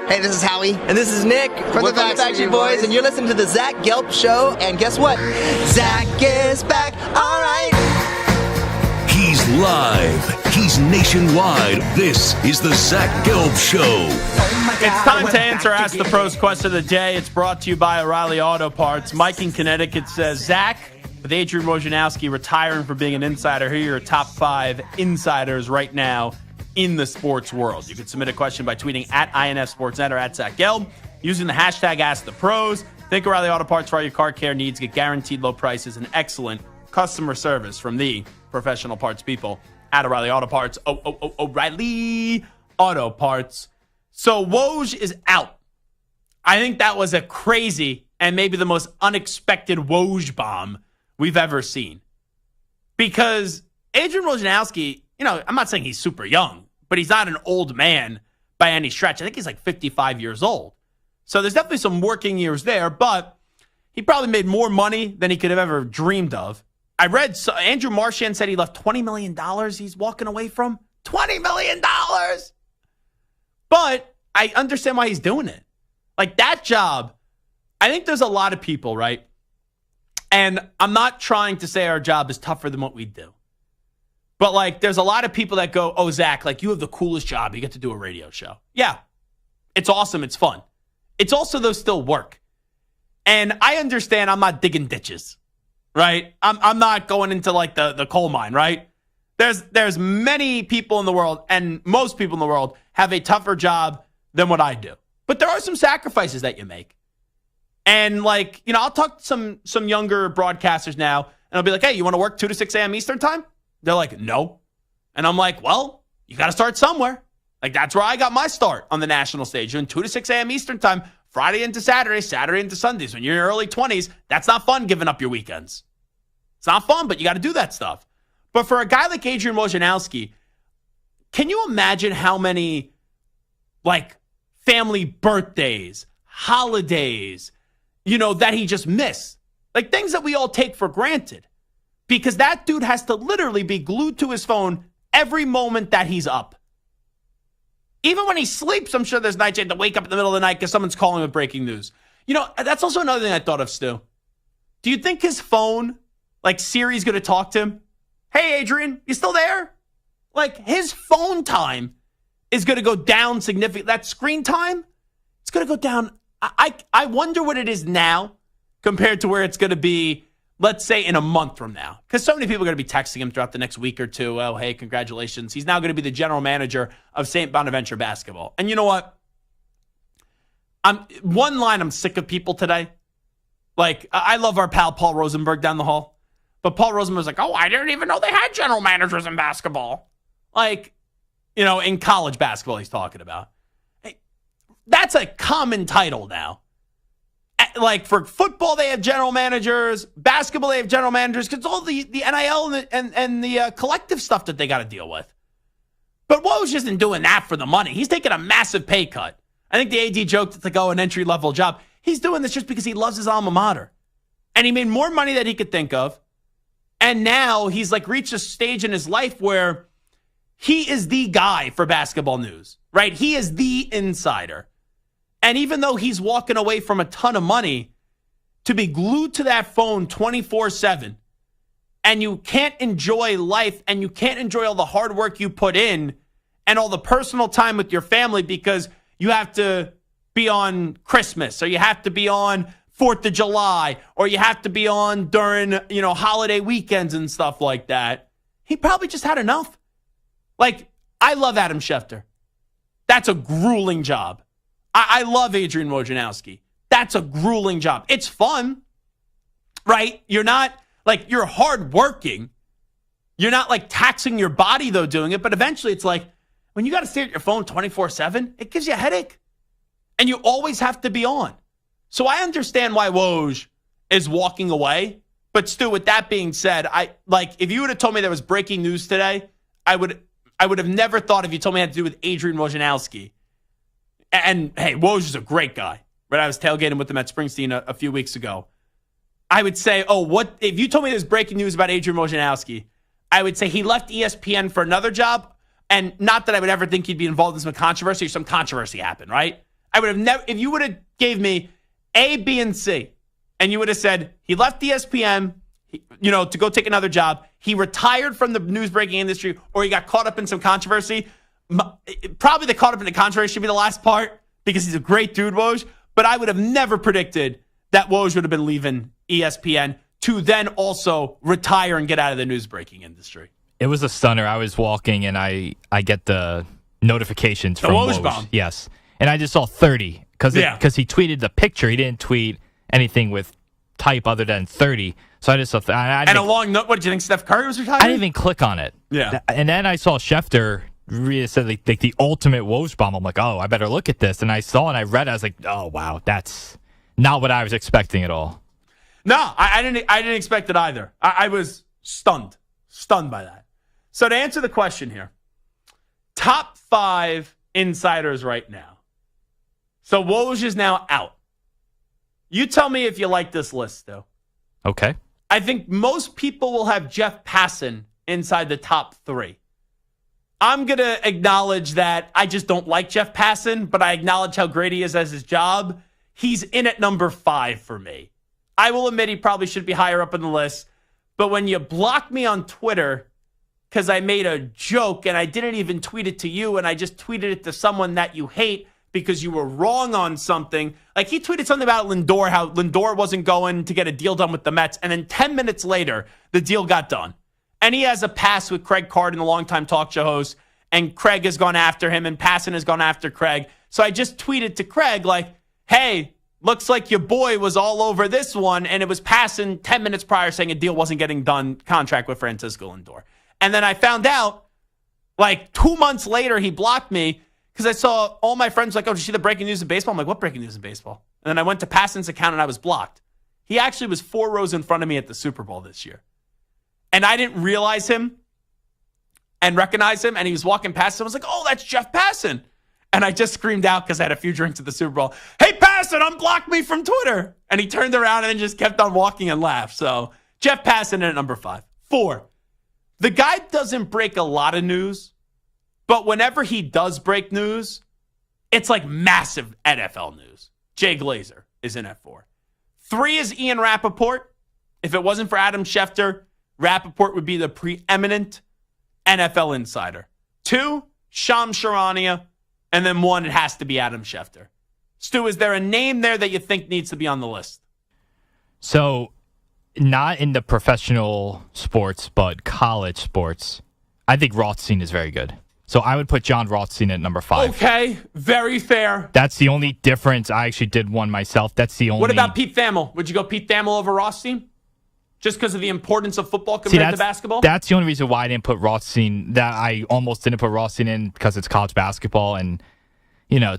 [SPEAKER 9] Hey, this is Howie. And this is Nick from the Backstreet Boys. And you're listening to the Zach Gelb Show. And guess what? Zach is back. All right.
[SPEAKER 3] He's live. He's nationwide. This is the Zach Gelb Show.
[SPEAKER 4] It's time to answer Ask the Pros question of the day. It's brought to you by O'Reilly Auto Parts. Mike in Connecticut says, Zach, with Adrian Wojnarowski retiring for being an insider, here are your top 5 insiders right now in the sports world. You can submit a question by tweeting at INFSportsNet or at Zach Gelb using the hashtag #AskThePros. Think O'Reilly Auto Parts for all your car care needs. Get guaranteed low prices and excellent customer service from the professional parts people at O'Reilly Auto Parts. O'Reilly Auto Parts. So Woj is out. I think that was a crazy and maybe the most unexpected Woj bomb we've ever seen. Because Adrian Wojnarowski, I'm not saying he's super young, but he's not an old man by any stretch. I think he's like 55 years old. So there's definitely some working years there, but he probably made more money than he could have ever dreamed of. I read Andrew Marchand said he left $20 million he's walking away from. $20 million! But I understand why he's doing it. Like that job, I think there's a lot of people, right? And I'm not trying to say our job is tougher than what we do. But, like, there's a lot of people that go, oh, Zach, like, you have the coolest job. You get to do a radio show. Yeah, it's awesome. It's fun. It's also, though, still work. And I understand I'm not digging ditches, right? I'm not going into, like, the coal mine, right? There's many people in the world, and most people in the world have a tougher job than what I do. But there are some sacrifices that you make. And, like, I'll talk to some younger broadcasters now, and I'll be like, hey, you want to work 2 to 6 a.m. Eastern time? They're like, no. And I'm like, well, you got to start somewhere. Like, that's where I got my start on the national stage. Doing 2 to 6 a.m. Eastern time, Friday into Saturday, Saturday into Sundays. When you're in your early 20s, that's not fun giving up your weekends. It's not fun, but you got to do that stuff. But for a guy like Adrian Wojnarowski, can you imagine how many, like, family birthdays, holidays, that he just missed? Like, things that we all take for granted. Because that dude has to literally be glued to his phone every moment that he's up. Even when he sleeps, I'm sure there's nights you have to wake up in the middle of the night because someone's calling with breaking news. You know, that's also another thing I thought of, Stu. Do you think his phone, like Siri's going to talk to him? Hey, Adrian, you still there? Like, his phone time is going to go down significantly. That screen time, it's going to go down. I wonder what it is now compared to where it's going to be, let's say, in a month from now. Because so many people are going to be texting him throughout the next week or two. Oh, hey, congratulations. He's now going to be the general manager of St. Bonaventure basketball. And you know what? I'm sick of people today. Like, I love our pal Paul Rosenberg down the hall. But Paul Rosenberg's like, oh, I didn't even know they had general managers in basketball. Like, you know, in college basketball he's talking about. Hey, that's a common title now. Like, for football, they have general managers. Basketball, they have general managers. Because all the NIL and the collective stuff that they got to deal with. But Woj isn't doing that for the money. He's taking a massive pay cut. I think the AD joked it's like, oh, an entry-level job. He's doing this just because he loves his alma mater. And he made more money than he could think of. And now he's like reached a stage in his life where he is the guy for basketball news, right? He is the insider. And even though he's walking away from a ton of money, to be glued to that phone 24/7, and you can't enjoy life and you can't enjoy all the hard work you put in and all the personal time with your family because you have to be on Christmas, or you have to be on 4th of July, or you have to be on during, you know, holiday weekends and stuff like that. He probably just had enough. Like, I love Adam Schefter. That's a grueling job. I love Adrian Wojnarowski. That's a grueling job. It's fun, right? You're not, like, you're hardworking. You're not, like, taxing your body, though, doing it. But eventually it's like, when you got to stare at your phone 24/7, it gives you a headache. And you always have to be on. So I understand why Woj is walking away. But Stu, with that being said, if you would have told me there was breaking news today, I would have never thought if you told me it had to do with Adrian Wojnarowski. And hey, Woj is a great guy. Right? I was tailgating with him at Springsteen a few weeks ago. I would say, what if you told me there's breaking news about Adrian Wojnarowski? I would say he left ESPN for another job. And not that I would ever think he'd be involved in some controversy or some controversy happened, right? I would have never, if you would have gave me A, B, and C, and you would have said he left ESPN, to go take another job, he retired from the news breaking industry, or he got caught up in some controversy. Probably the caught up in the controversy should be the last part because he's a great dude, Woj. But I would have never predicted that Woj would have been leaving ESPN to then also retire and get out of the news breaking industry.
[SPEAKER 5] It was a stunner. I was walking and I get the notifications from Woj.
[SPEAKER 4] Bomb.
[SPEAKER 5] Yes. And I just saw 30 because he tweeted the picture. He didn't tweet anything with type other than 30. So I just saw
[SPEAKER 4] and a long note. What did you think Steph Curry was retiring?
[SPEAKER 5] I didn't even click on it.
[SPEAKER 4] Yeah.
[SPEAKER 5] And then I saw Schefter really said like the ultimate Woj bomb. I'm like, oh, I better look at this. And I saw and I read it. I was like, oh wow, that's not what I was expecting at all.
[SPEAKER 4] No, I didn't expect it either. I was stunned by that. So to answer the question here, top 5 insiders right now. So Woj is now out. You tell me if you like this list, though.
[SPEAKER 5] Okay.
[SPEAKER 4] I think most people will have Jeff Passan inside the top 3. I'm going to acknowledge that I just don't like Jeff Passan, but I acknowledge how great he is as his job. He's in at number 5 for me. I will admit he probably should be higher up in the list, but when you block me on Twitter because I made a joke and I didn't even tweet it to you and I just tweeted it to someone that you hate because you were wrong on something. Like he tweeted something about Lindor, how Lindor wasn't going to get a deal done with the Mets. And then 10 minutes later, the deal got done. And he has a pass with Craig Carden, the longtime talk show host. And Craig has gone after him and Passan has gone after Craig. So I just tweeted to Craig like, hey, looks like your boy was all over this one. And it was Passan 10 minutes prior saying a deal wasn't getting done, contract with Francisco Lindor. And then I found out like 2 months later, he blocked me because I saw all my friends like, oh, did you see the breaking news in baseball? I'm like, what breaking news in baseball? And then I went to Passan's account and I was blocked. He actually was 4 rows in front of me at the Super Bowl this year. And I didn't realize him and recognize him. And he was walking past. I was like, oh, that's Jeff Passan. And I just screamed out because I had a few drinks at the Super Bowl. Hey, Passan, unblock me from Twitter. And he turned around and then just kept on walking and laughed. So Jeff Passan at number 5. 4. The guy doesn't break a lot of news, but whenever he does break news, it's like massive NFL news. Jay Glazer. is in at 4. 3 is Ian Rappaport. If it wasn't for Adam Schefter, Rappaport would be the preeminent NFL insider. 2, Shams Charania. And then 1, it has to be Adam Schefter. Stu, is there a name there that you think needs to be on the list?
[SPEAKER 5] So, not in the professional sports, but college sports, I think Rothstein is very good. So I would put John Rothstein at number 5.
[SPEAKER 4] Okay, very fair.
[SPEAKER 5] That's the only difference. I actually did one myself. That's the only.
[SPEAKER 4] What about Pete Thamel? Would you go Pete Thamel over Rothstein? Just because of the importance of football compared to basketball?
[SPEAKER 5] That's the only reason why I didn't put Rothstein. That I almost didn't put Rothstein in because it's college basketball. And,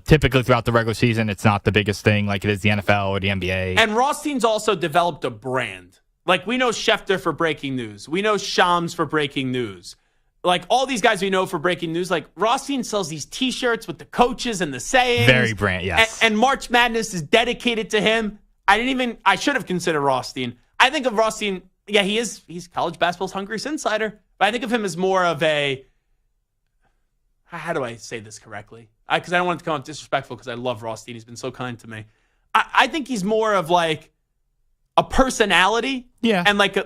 [SPEAKER 5] typically throughout the regular season, it's not the biggest thing like it is the NFL or the NBA.
[SPEAKER 4] And Rothstein's also developed a brand. Like, we know Schefter for breaking news. We know Shams for breaking news. Like, all these guys we know for breaking news, like, Rothstein sells these T-shirts with the coaches and the sayings.
[SPEAKER 5] Very brand, yes.
[SPEAKER 4] And March Madness is dedicated to him. I should have considered Rothstein. I think of Rothstein, yeah, he's college basketball's hungriest insider. But I think of him as more of a, how do I say this correctly? Because I don't want it to come off disrespectful because I love Rothstein. He's been so kind to me. I think he's more of like a personality.
[SPEAKER 5] Yeah.
[SPEAKER 4] And like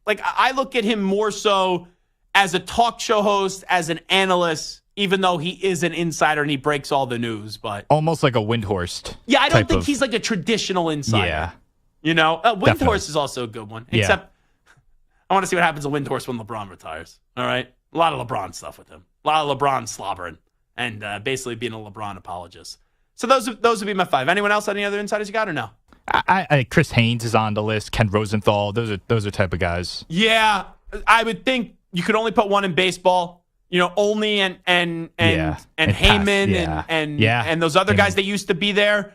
[SPEAKER 4] I look at him more so as a talk show host, as an analyst, even though he is an insider and he breaks all the news. But
[SPEAKER 5] almost like a Windhorst.
[SPEAKER 4] Yeah, I don't think he's like a traditional insider.
[SPEAKER 5] Yeah.
[SPEAKER 4] Windhorst is also a good one. Except I want to see what happens to Windhorst when LeBron retires. All right? A lot of LeBron stuff with him. A lot of LeBron slobbering and basically being a LeBron apologist. So those would be my 5. Anyone else? Any other insiders you got or no?
[SPEAKER 5] Chris Haynes is on the list. Ken Rosenthal. Those are type of guys.
[SPEAKER 4] Yeah, I would think you could only put one in baseball. Only and Heyman and those other guys that used to be there.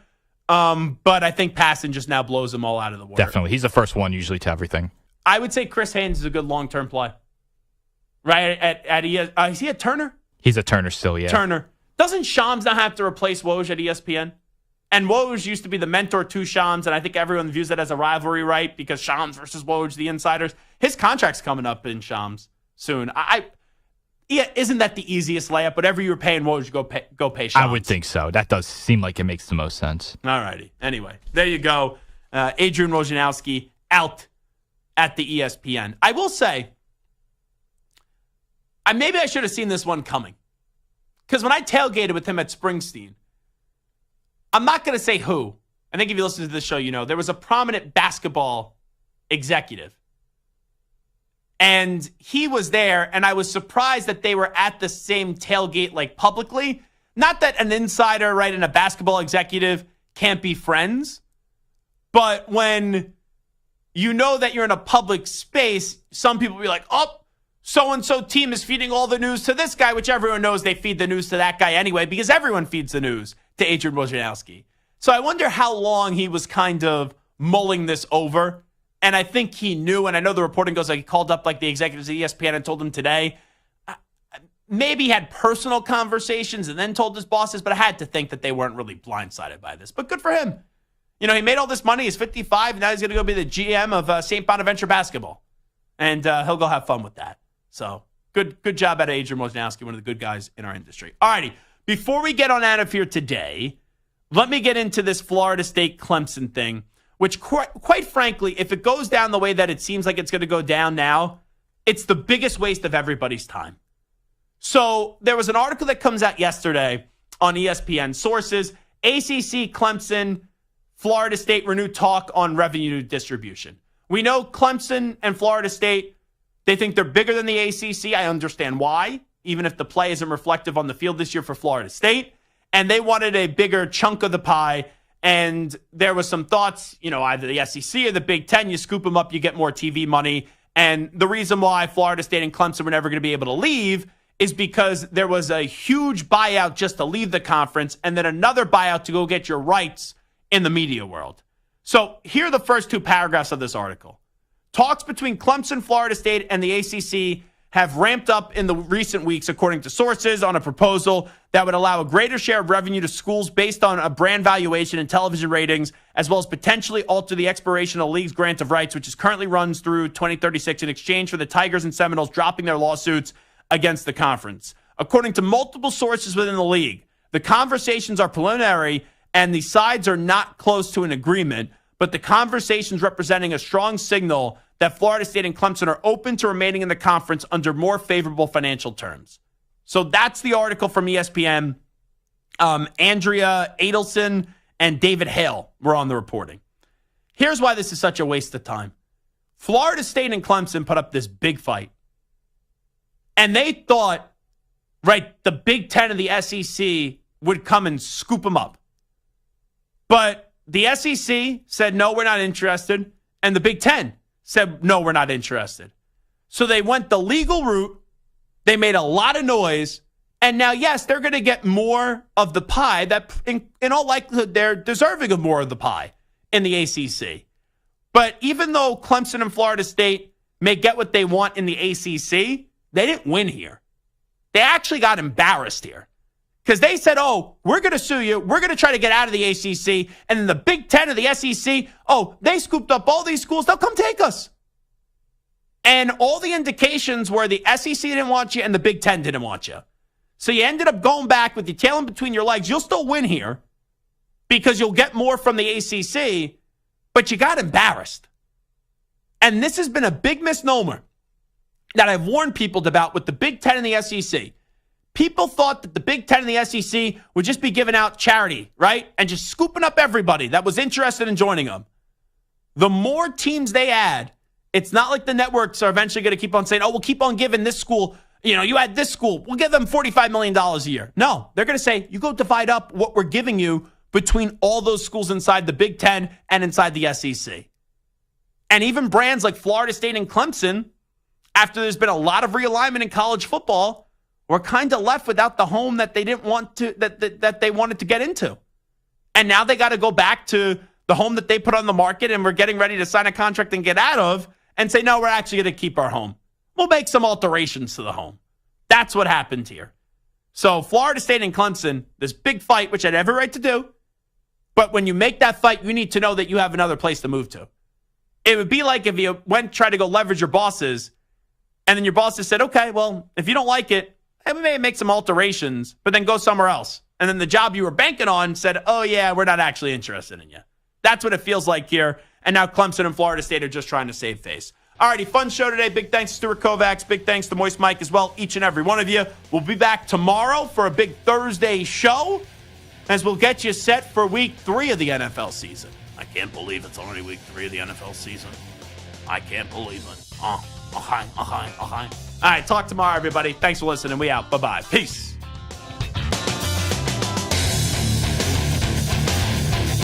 [SPEAKER 4] But I think Passan just now blows them all out of the water.
[SPEAKER 5] Definitely, he's the first one usually to everything.
[SPEAKER 4] I would say Chris Haynes is a good long-term play. Right is he at Turner?
[SPEAKER 5] He's a Turner still, yeah.
[SPEAKER 4] Turner. Doesn't Shams now have to replace Woj at ESPN? And Woj used to be the mentor to Shams, and I think everyone views it as a rivalry, right? Because Shams versus Woj, the insiders. His contract's coming up in Shams soon. Isn't that the easiest layup? Whatever you were paying Woj, go pay Shams.
[SPEAKER 5] I would think so. That does seem like it makes the most sense.
[SPEAKER 4] All righty. Anyway, there you go. Adrian Wojnarowski out at the ESPN. I will say, maybe I should have seen this one coming. Because when I tailgated with him at Springsteen, I'm not going to say who. I think if you listen to this show, there was a prominent basketball executive. And he was there, and I was surprised that they were at the same tailgate, like publicly. Not that an insider, right, and a basketball executive can't be friends. But when you know that you're in a public space, some people will be like, oh, so-and-so team is feeding all the news to this guy, which everyone knows they feed the news to that guy anyway, because everyone feeds the news to Adrian Wojnarowski. So I wonder how long he was kind of mulling this over. And I think he knew, and I know the reporting goes like he called up like the executives at ESPN and told them today. Maybe he had personal conversations and then told his bosses, but I had to think that they weren't really blindsided by this. But good for him. He made all this money. He's 55. Now he's going to go be the GM of St. Bonaventure basketball. And he'll go have fun with that. So good job at Adrian Wojnarowski, one of the good guys in our industry. All righty. Before we get on out of here today, let me get into this Florida State Clemson thing, which quite frankly, if it goes down the way that it seems like it's going to go down now, it's the biggest waste of everybody's time. So there was an article that comes out yesterday on ESPN. Sources, ACC, Clemson, Florida State renew talk on revenue distribution. We know Clemson and Florida State, they think they're bigger than the ACC. I understand why, even if the play isn't reflective on the field this year for Florida State. And they wanted a bigger chunk of the pie. And there was some thoughts, either the SEC or the Big Ten, you scoop them up, you get more TV money. And the reason why Florida State and Clemson were never going to be able to leave is because there was a huge buyout just to leave the conference and then another buyout to go get your rights in the media world. So here are the first 2 paragraphs of this article. Talks between Clemson, Florida State, and the ACC have ramped up in the recent weeks, according to sources, on a proposal that would allow a greater share of revenue to schools based on a brand valuation and television ratings, as well as potentially alter the expiration of the league's grant of rights, which currently runs through 2036 in exchange for the Tigers and Seminoles dropping their lawsuits against the conference. According to multiple sources within the league, the conversations are preliminary and the sides are not close to an agreement, but the conversation's representing a strong signal that Florida State and Clemson are open to remaining in the conference under more favorable financial terms. So that's the article from ESPN. Andrea Adelson and David Hale were on the reporting. Here's why this is such a waste of time. Florida State and Clemson put up this big fight. And they thought, right, the Big Ten of the SEC would come and scoop them up. But the SEC said, no, we're not interested. And the Big Ten said, no, we're not interested. So they went the legal route. They made a lot of noise. And now, yes, they're going to get more of the pie. That in all likelihood, they're deserving of more of the pie in the ACC. But even though Clemson and Florida State may get what they want in the ACC, they didn't win here. They actually got embarrassed here. Because they said, oh, we're going to sue you. We're going to try to get out of the ACC. And then the Big Ten of the SEC, oh, they scooped up all these schools. They'll come take us. And all the indications were the SEC didn't want you and the Big Ten didn't want you. So you ended up going back with your tail in between your legs. You'll still win here because you'll get more from the ACC, but you got embarrassed. And this has been a big misnomer that I've warned people about with the Big Ten and the SEC. People thought that the Big Ten and the SEC would just be giving out charity, right? And just scooping up everybody that was interested in joining them. The more teams they add, it's not like the networks are eventually going to keep on saying, oh, we'll keep on giving this school, you add this school, we'll give them $45 million a year. No, they're going to say, you go divide up what we're giving you between all those schools inside the Big Ten and inside the SEC. And even brands like Florida State and Clemson, after there's been a lot of realignment in college football, were kind of left without the home that they didn't want to, that they wanted to get into. And now they got to go back to the home that they put on the market and we're getting ready to sign a contract and get out of and say, no, we're actually going to keep our home. We'll make some alterations to the home. That's what happened here. So Florida State and Clemson, this big fight, which I had every right to do. But when you make that fight, you need to know that you have another place to move to. It would be like if you try to go leverage your bosses and then your bosses said, okay, well, if you don't like it, we may make some alterations, but then go somewhere else. And then the job you were banking on said, oh, yeah, we're not actually interested in you. That's what it feels like here. And now Clemson and Florida State are just trying to save face. All righty, fun show today. Big thanks to Stuart Kovacs. Big thanks to Moist Mike as well, each and every one of you. We'll be back tomorrow for a big Thursday show as we'll get you set for week 3 of the NFL season. I can't believe it's already week 3 of the NFL season. I can't believe it. Okay. All right, talk tomorrow, everybody. Thanks for listening. We out. Bye-bye. Peace.